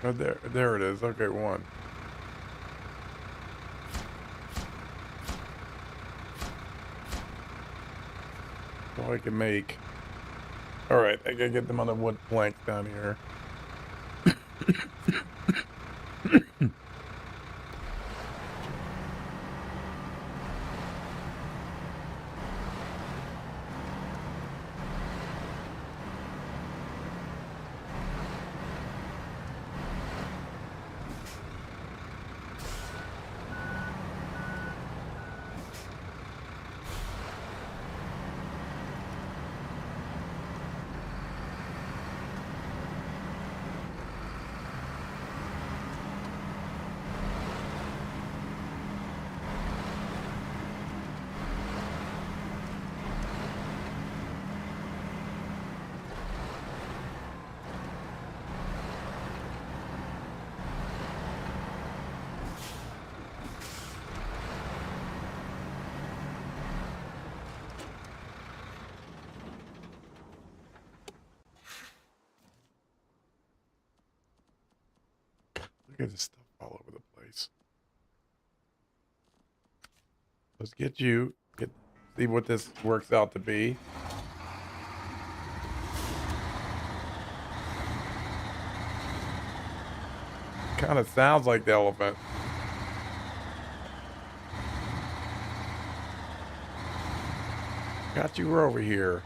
Oh, there it is. Okay, 1. All I can make. All right, I gotta get them on the wood plank down here. Look at this stuff all over the place. Let's get you. See what this works out to be. Kind of sounds like the elephant. Got you over here.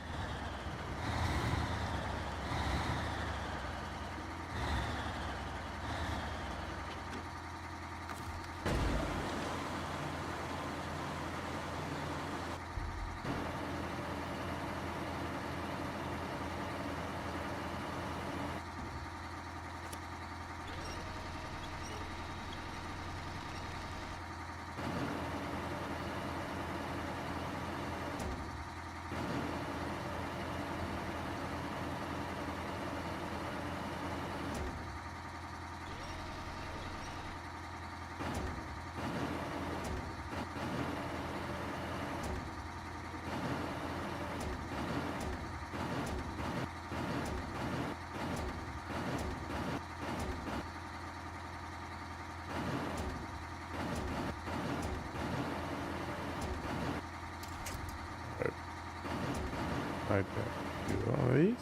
Right there. Do all these?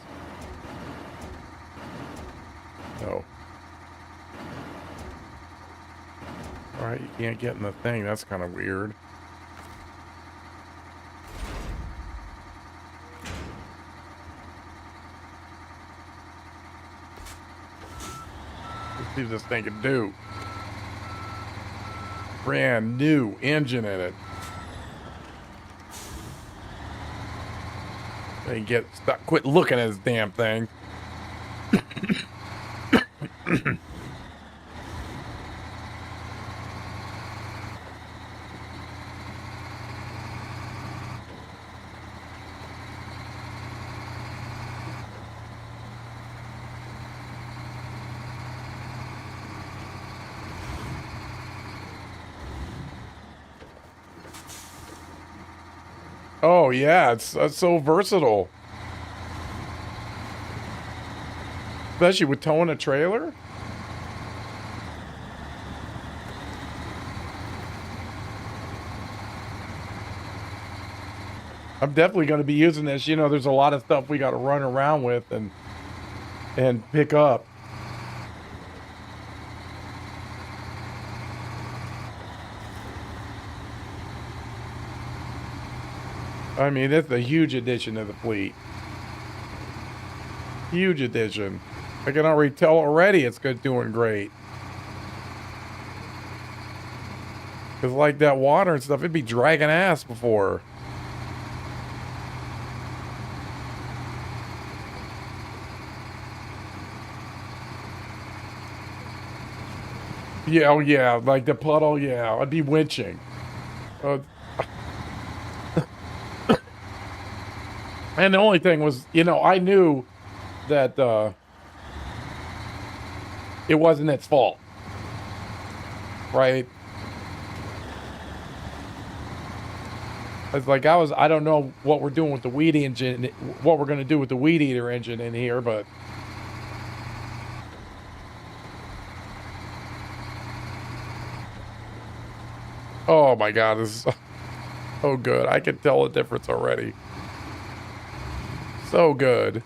No. Alright, you can't get in the thing. That's kind of weird. Let's see what this thing can do. brand new engine in it. They quit looking at this damn thing. Oh yeah, it's so versatile. Especially with towing a trailer. I'm definitely going to be using this. You know, there's a lot of stuff we got to run around with and pick up. I mean, it's a huge addition to the fleet. Huge addition. I can already tell already it's doing great. Because like that water and stuff, it'd be dragging ass before. Yeah, oh yeah, like the puddle, yeah, I'd be winching. And the only thing was, you know, I knew that it wasn't its fault, right? It's like I don't know what we're doing with the weed engine, what we're gonna do with the weed eater engine in here, but oh my god, this is so good. I can tell the difference already. So good.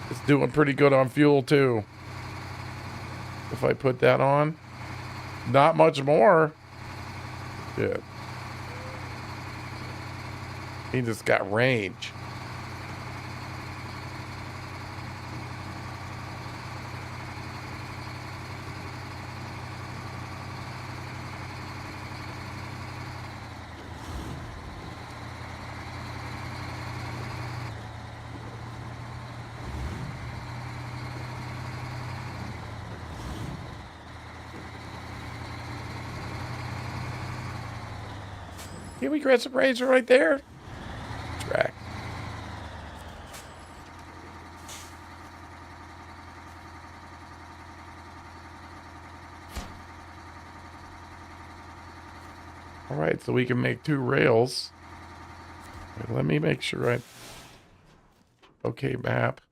It's doing pretty good on fuel too. If I put that on, not much more. Yeah. He just got range. Can we grab some razor right there? Track. All right, so we can make 2 rails. Wait, let me make sure okay, map.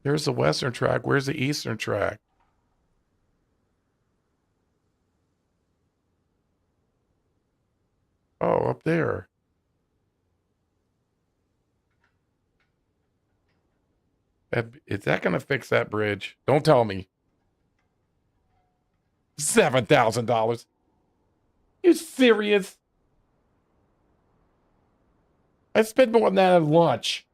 There's the western track. Where's the eastern track? Oh, up there. Is that going to fix that bridge? Don't tell me. $7,000. You serious? I spent more than that at lunch.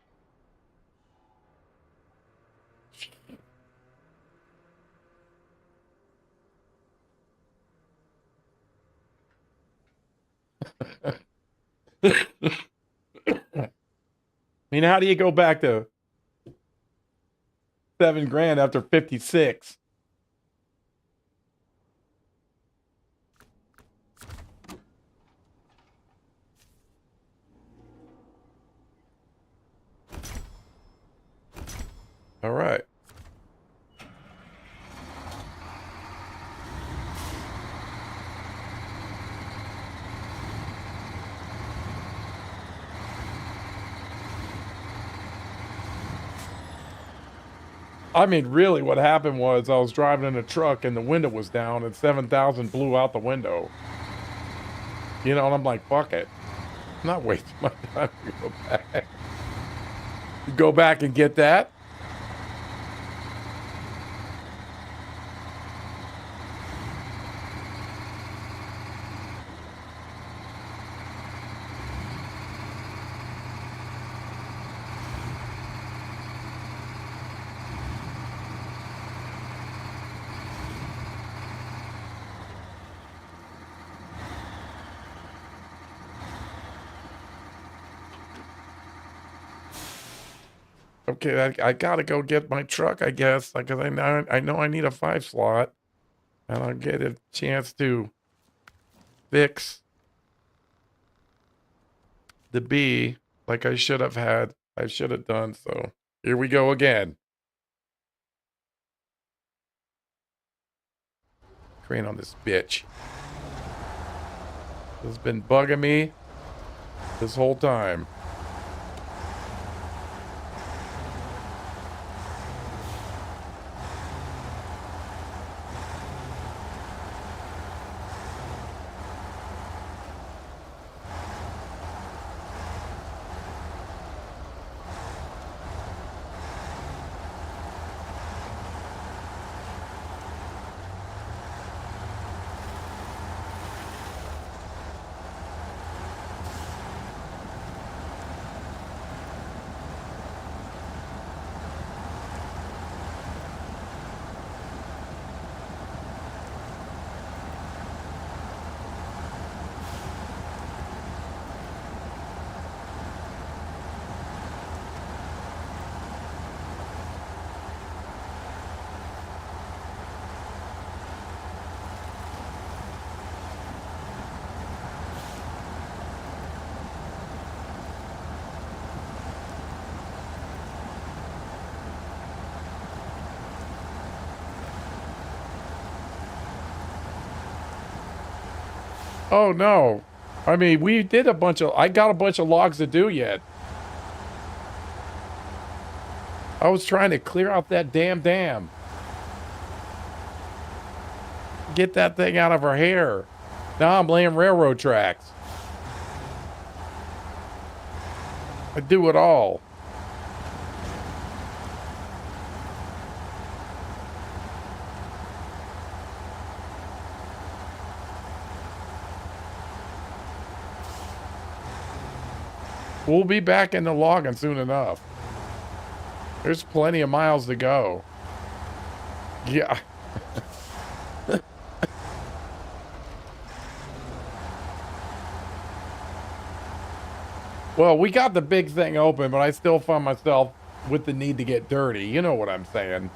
I mean, how do you go back to 7 grand after 56? All right. I mean, really, what happened was I was driving in a truck and the window was down and 7,000 blew out the window. You know, and I'm like, fuck it. I'm not wasting my time to go back. Go back and get that. Okay, I gotta go get my truck, I guess, because I know I need a 5 slot, and I'll get a chance to fix the B like I should have had. I should have done, so here we go again. Crane on this bitch. This has been bugging me this whole time. Oh, no. I mean, I got a bunch of logs to do yet. I was trying to clear out that damn dam. Get that thing out of her hair. Now I'm laying railroad tracks. I do it all. We'll be back in the logging soon enough. There's plenty of miles to go. Yeah. Well, we got the big thing open, but I still find myself with the need to get dirty. You know what I'm saying?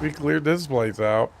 We cleared this place out.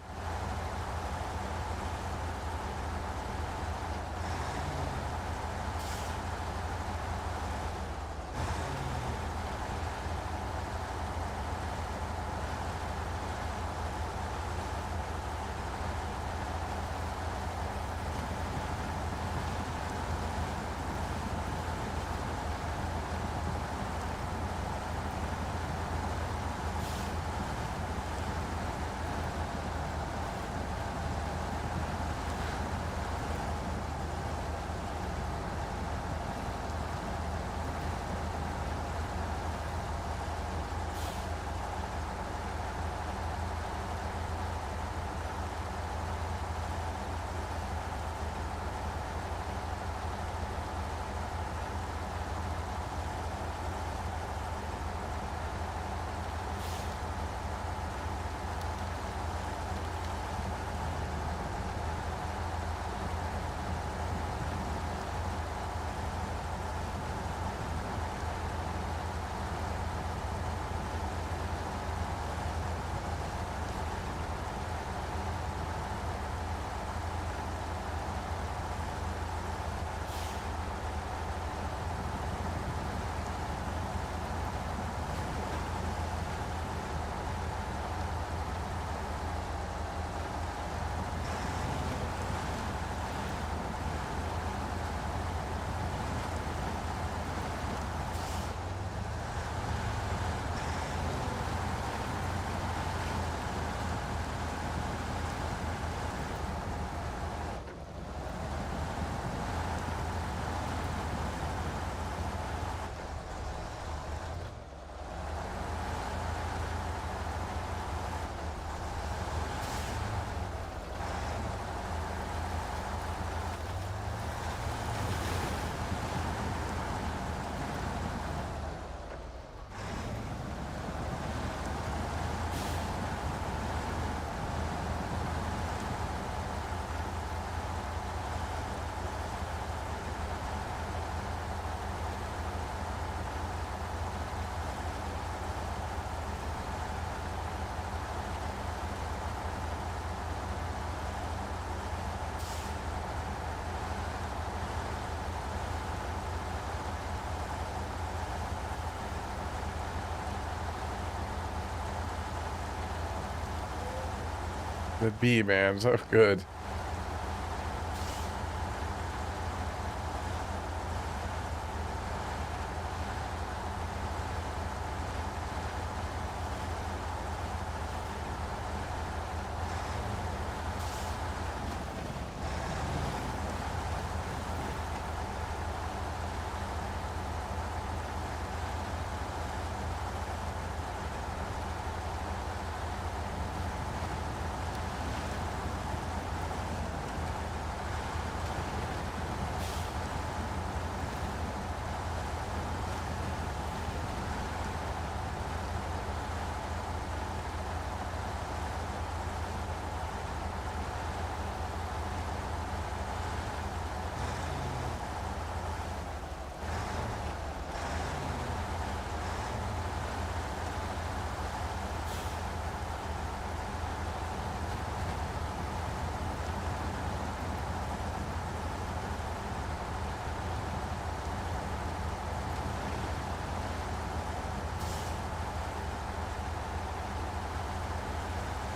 The bee, man, so good.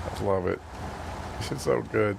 I love it. It's so good.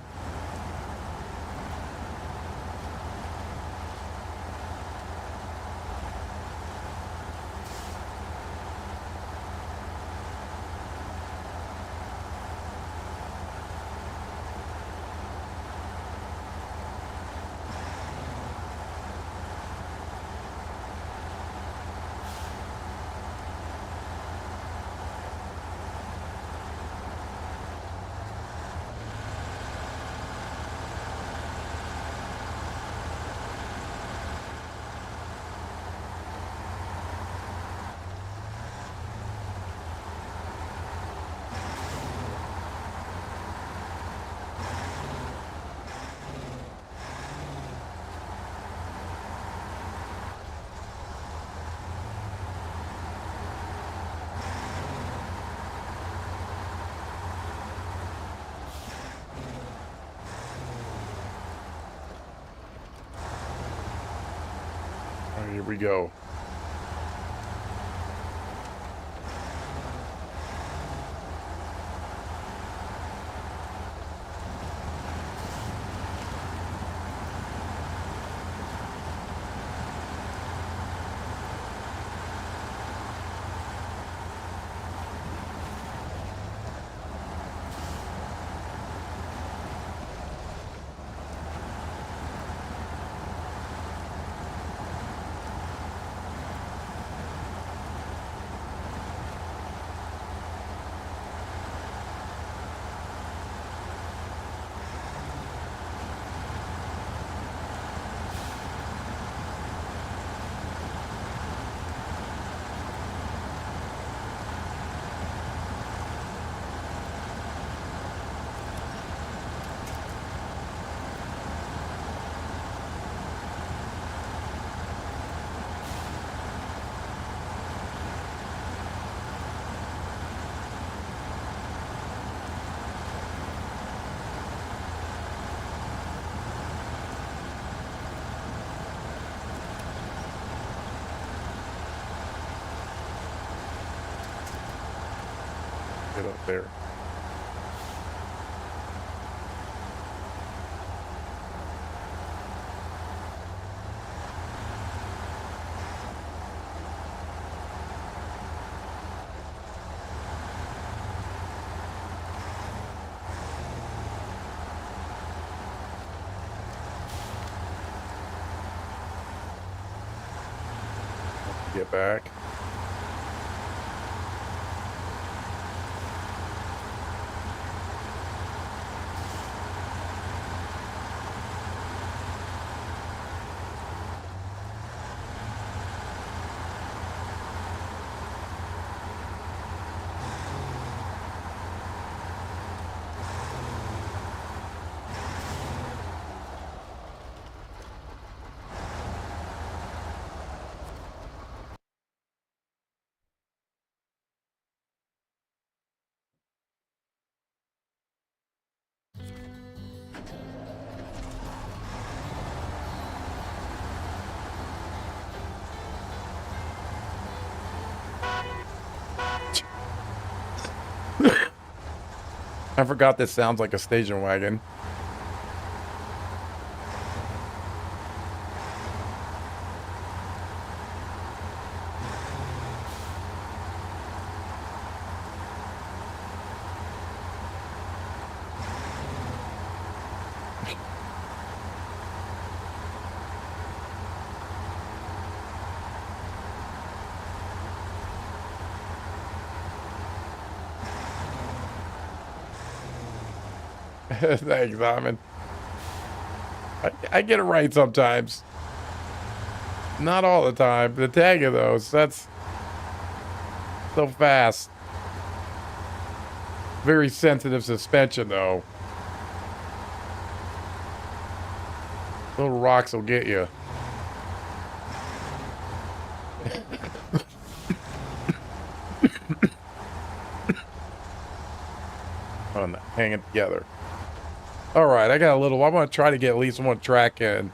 All right, here we go. Get up there. Get back. I forgot this sounds like a station wagon. Thanks, Simon. I get it right sometimes. Not all the time. The tag of those, that's so fast. Very sensitive suspension, though. Little rocks will get you. On hanging together. All right, I got a little. I want to try to get at least one track in.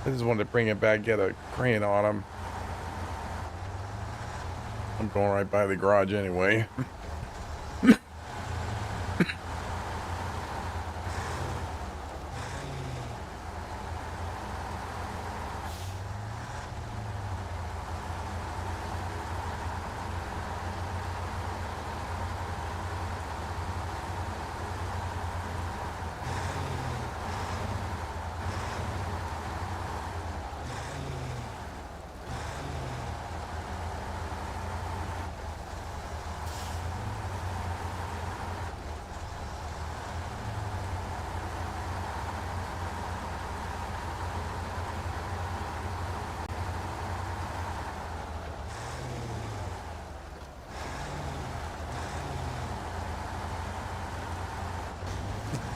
I just wanted to bring it back, get a crane on him. I'm going right by the garage anyway.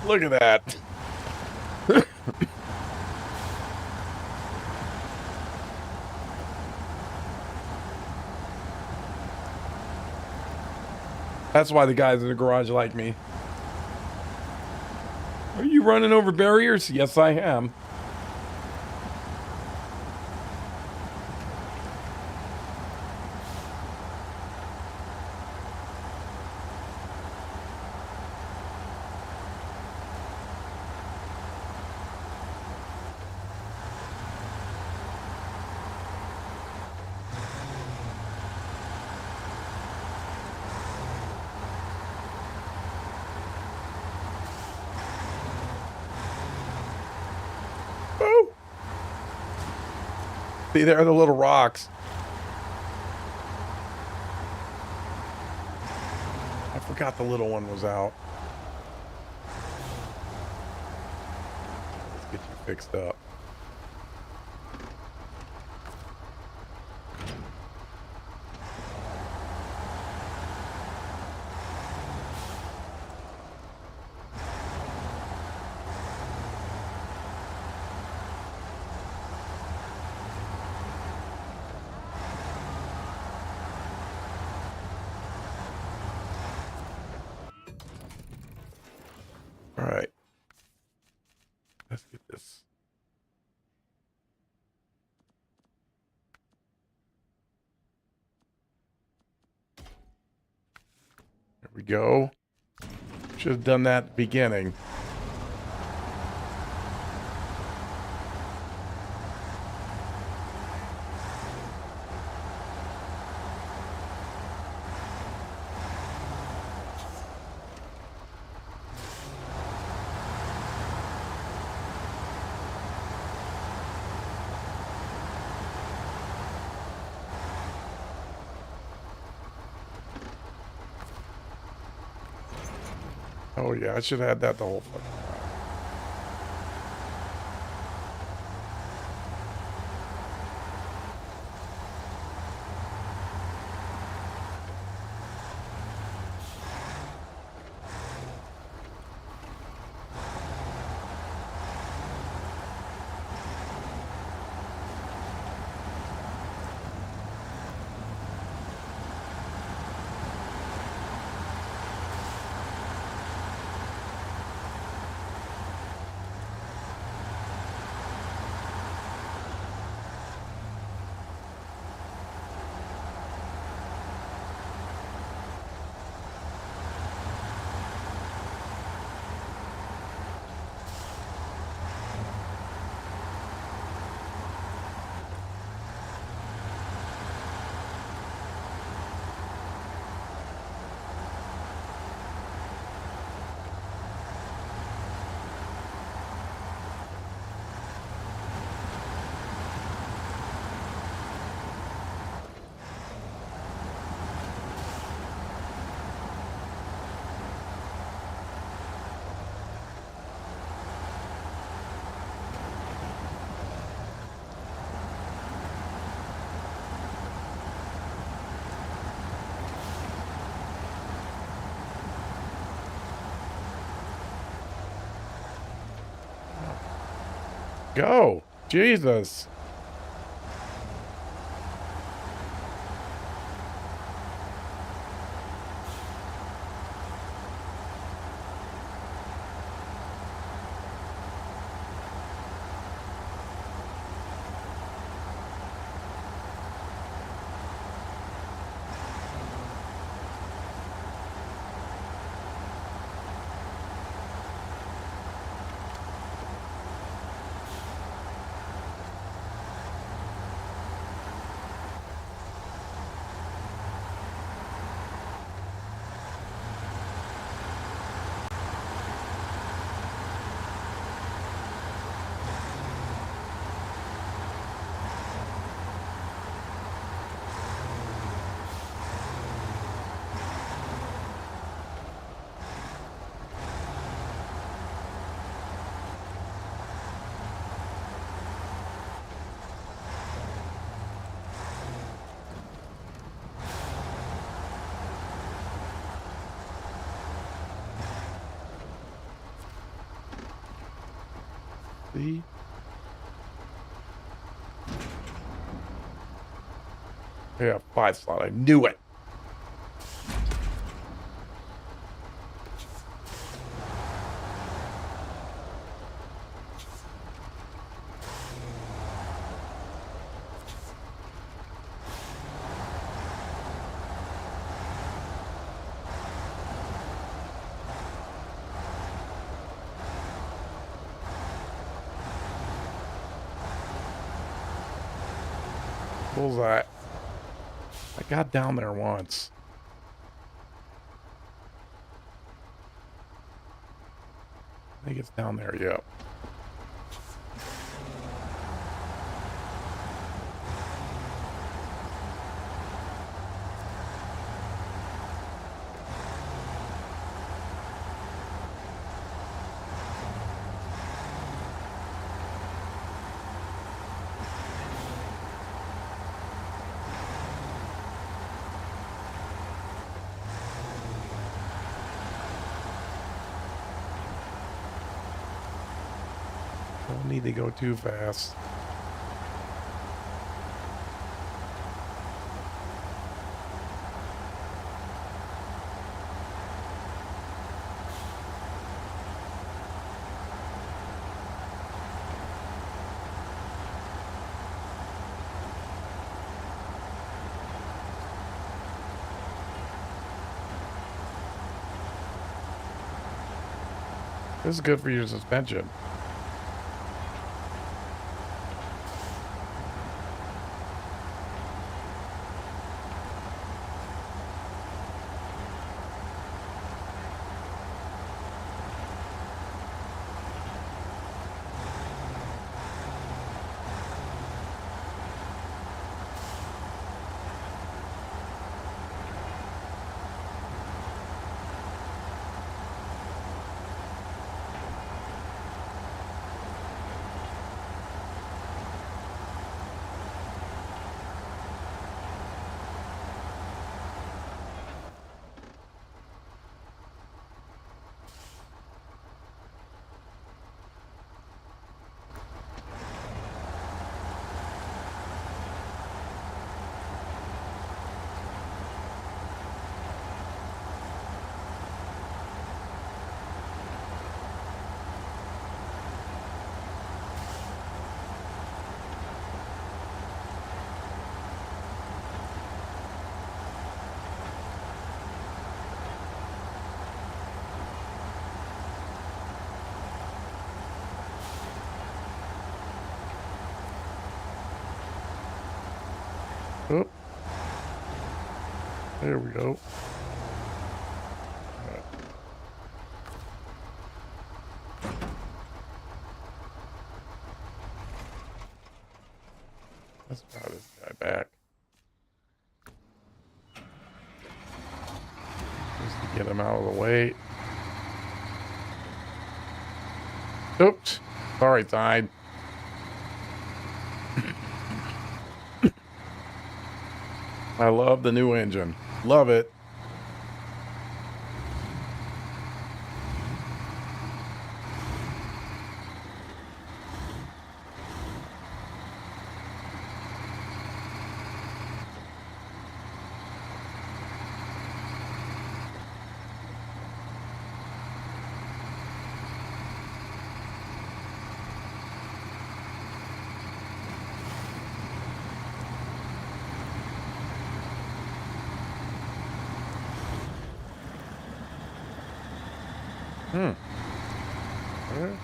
Look at that. That's why the guys in the garage like me. Are you running over barriers? Yes, I am. Oh. See, there are the little rocks. I forgot the little one was out. Let's get you fixed up. All right. Let's get this. There we go. Should have done that at the beginning. Oh yeah, I should have had that the whole fucking time. go. Jesus. See? Yeah, 5 slot. I knew it. Bullseye. I got down there once. I think it's down there, yep. Don't need to go too fast. This is good for your suspension. Oh, there we go. Let's bow this guy back. Just to get him out of the way. Oops. Sorry, Tide. I love the new engine. Love it. Hmm. Okay.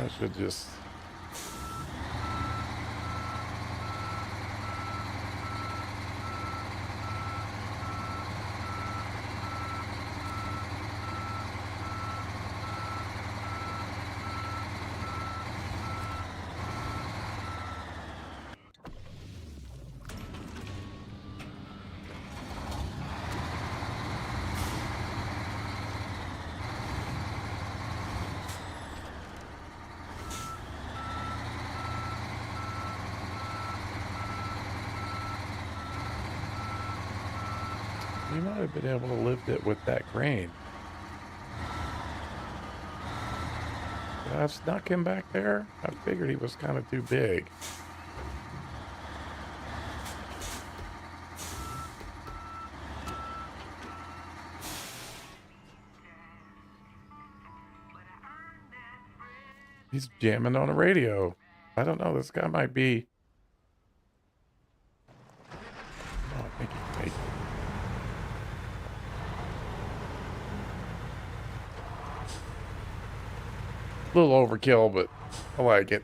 I should just. You might have been able to lift it with that crane. Did I snuck him back there? I figured he was kind of too big. He's jamming on a radio. I don't know. This guy might be. Oh, I think he can make it. A little overkill, but I like it.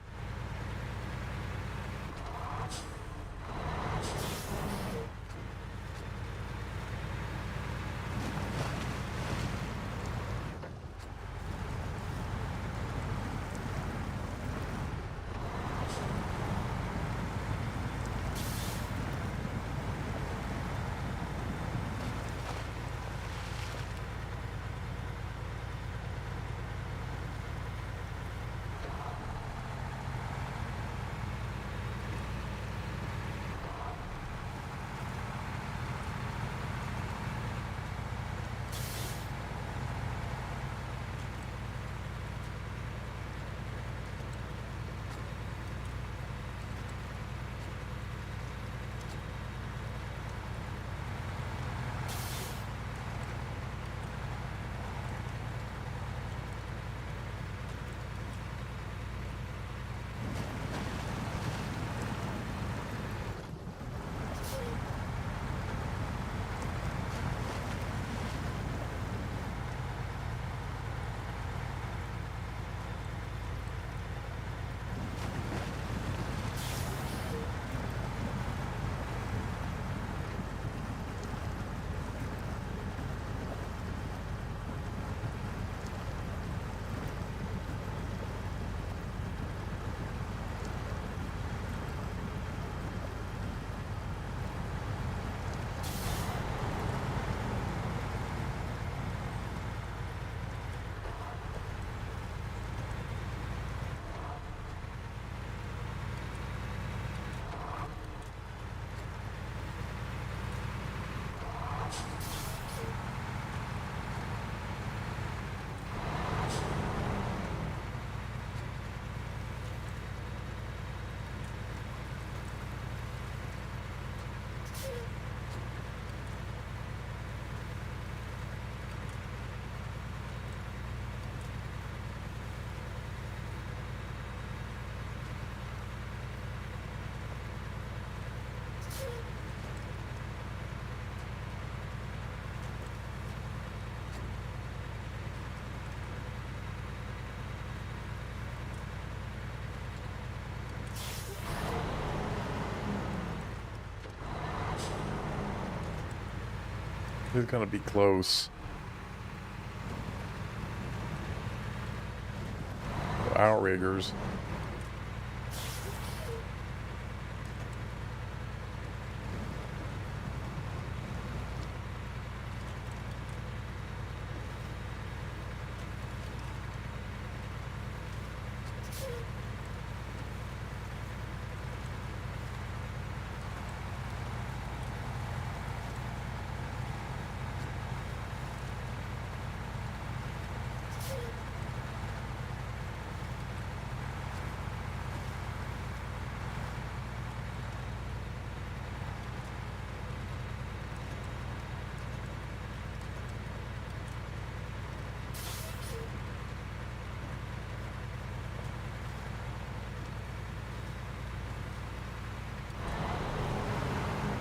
It's gonna be close. Outriggers.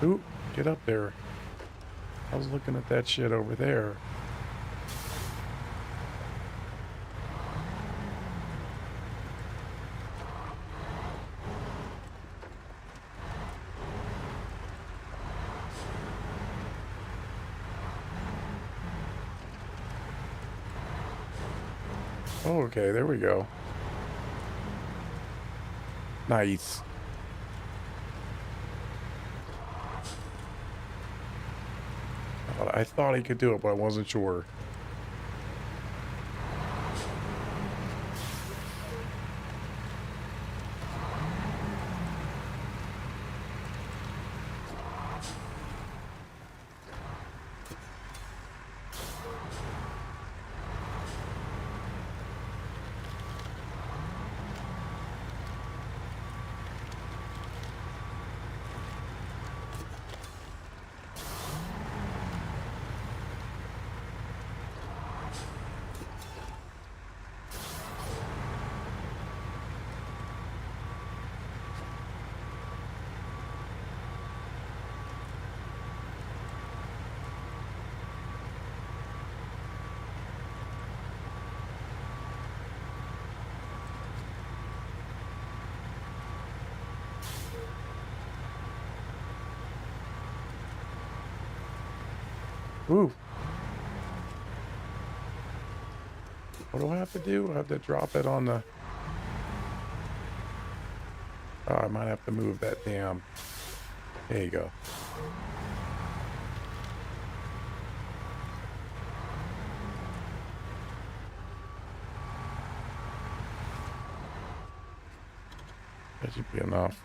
Ooh, get up there. I was looking at that shit over there. Oh, okay, there we go. Nice. I thought he could do it, but I wasn't sure. Ooh. What do I have to do? I have to drop it on the... Oh, I might have to move that damn... There you go. That should be enough.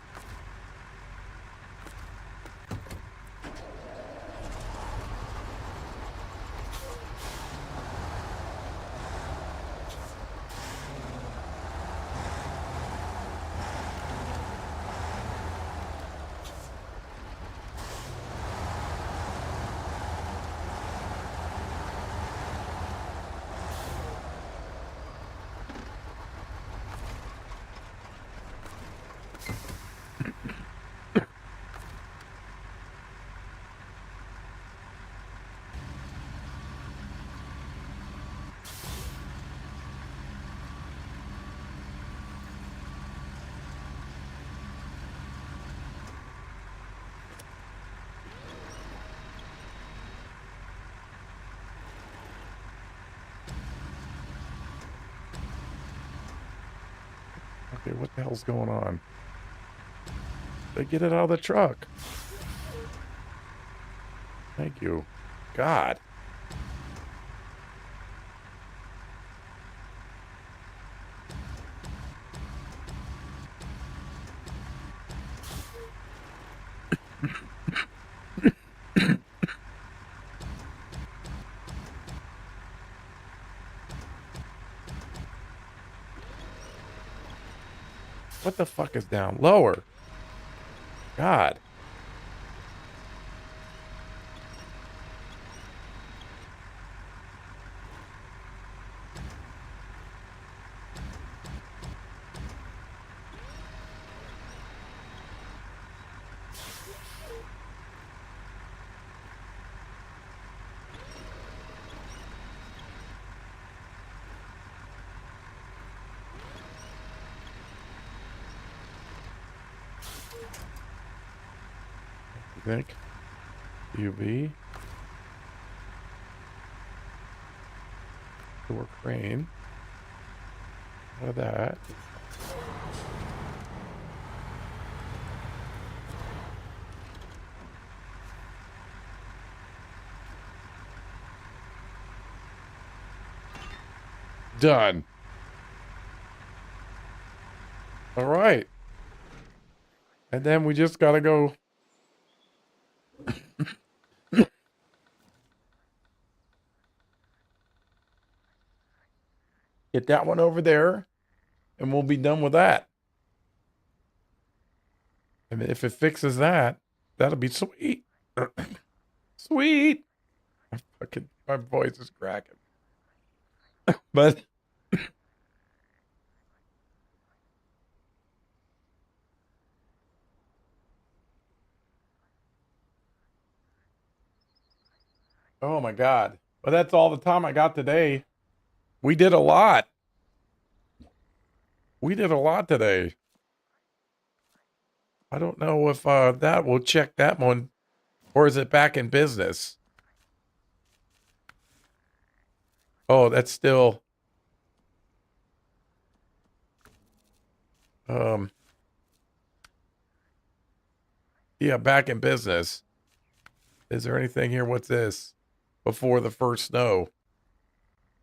Okay, what the hell's going on? They get it out of the truck. Thank you. God. What the fuck is down? Lower. God. You think? UV? Door crane. Out of that. Done. All right. And then we just got to go. Get that one over there. And we'll be done with that. I mean, if it fixes that, that'll be sweet. Sweet. My voice is cracking. But oh my God. But that's all the time I got today. We did a lot. We did a lot today. I don't know if that will check that one, or is it back in business? Oh, that's still yeah, back in business. Is there anything here? What's this? Before the first snow.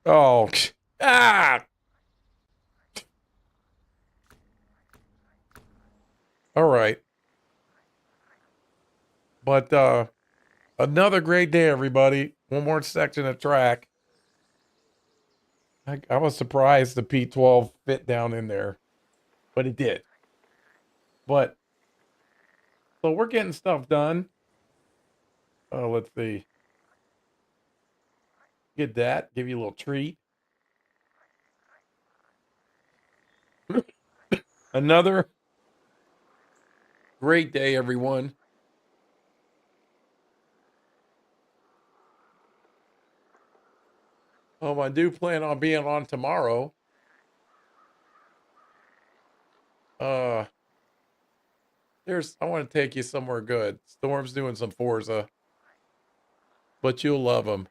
Oh, ah. All right. But another great day, everybody. One more section of track. I was surprised the P12 fit down in there, but it did. But so we're getting stuff done. Oh, let's see. Get that. Give you a little treat. Another great day, everyone. I do plan on being on tomorrow. I want to take you somewhere good. Storm's doing some Forza, but you'll love them.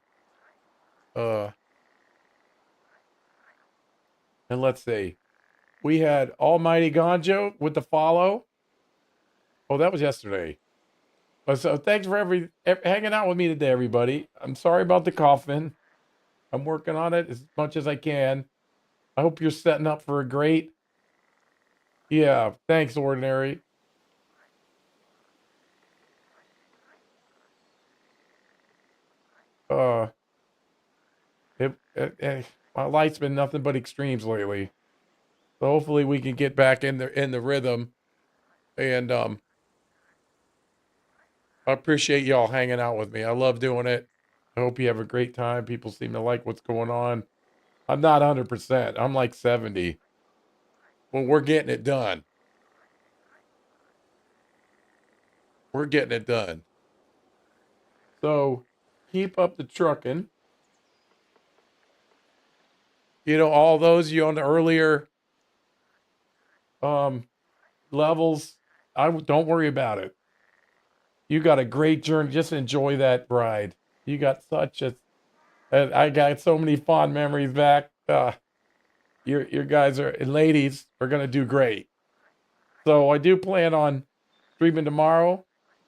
And let's see. We had Almighty Gonjo with the follow. Oh, that was yesterday. So thanks for hanging out with me today, everybody. I'm sorry about the coughing. I'm working on it as much as I can. I hope you're setting up for a great. Yeah, thanks, Ordinary. My life's been nothing but extremes lately. So hopefully we can get back in the rhythm. And I appreciate y'all hanging out with me. I love doing it. I hope you have a great time. People seem to like what's going on. I'm not 100%. I'm like 70. Well, we're getting it done. We're getting it done. So keep up the trucking. All those you on the earlier levels, don't worry about it. You got a great journey. Just enjoy that ride. You got I got so many fond memories back. Your guys and ladies are gonna do great. So I do plan on streaming tomorrow,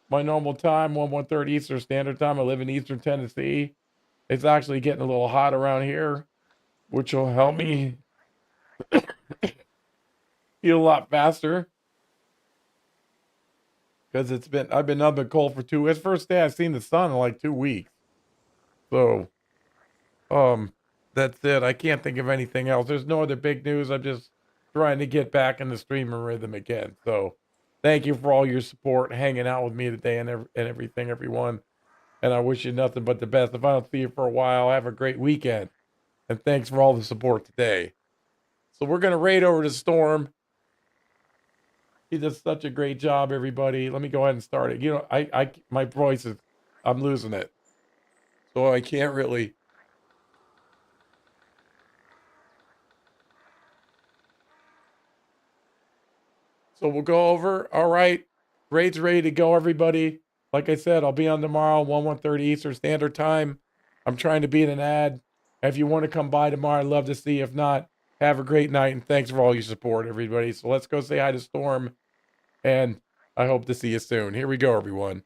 my normal time, 1:30 Eastern Standard Time. I live in Eastern Tennessee. It's actually getting a little hot around here, which will help me feel a lot faster. Because I've been up and cold for it's first day I've seen the sun in like 2 weeks. So, that's it. I can't think of anything else. There's no other big news. I'm just trying to get back in the streaming rhythm again. So, thank you for all your support, hanging out with me today and everything, everyone. And I wish you nothing but the best. If I don't see you for a while, have a great weekend. And thanks for all the support today. So we're going to raid over to Storm. He does such a great job, everybody. Let me go ahead and start it. My voice I'm losing it. So I can't really. So we'll go over. All right. Raid's ready to go, everybody. Like I said, I'll be on tomorrow, 1:30 Eastern Standard Time. I'm trying to beat an ad. If you want to come by tomorrow, I'd love to see you. If not, have a great night, and thanks for all your support, everybody. So let's go say hi to Storm, and I hope to see you soon. Here we go, everyone.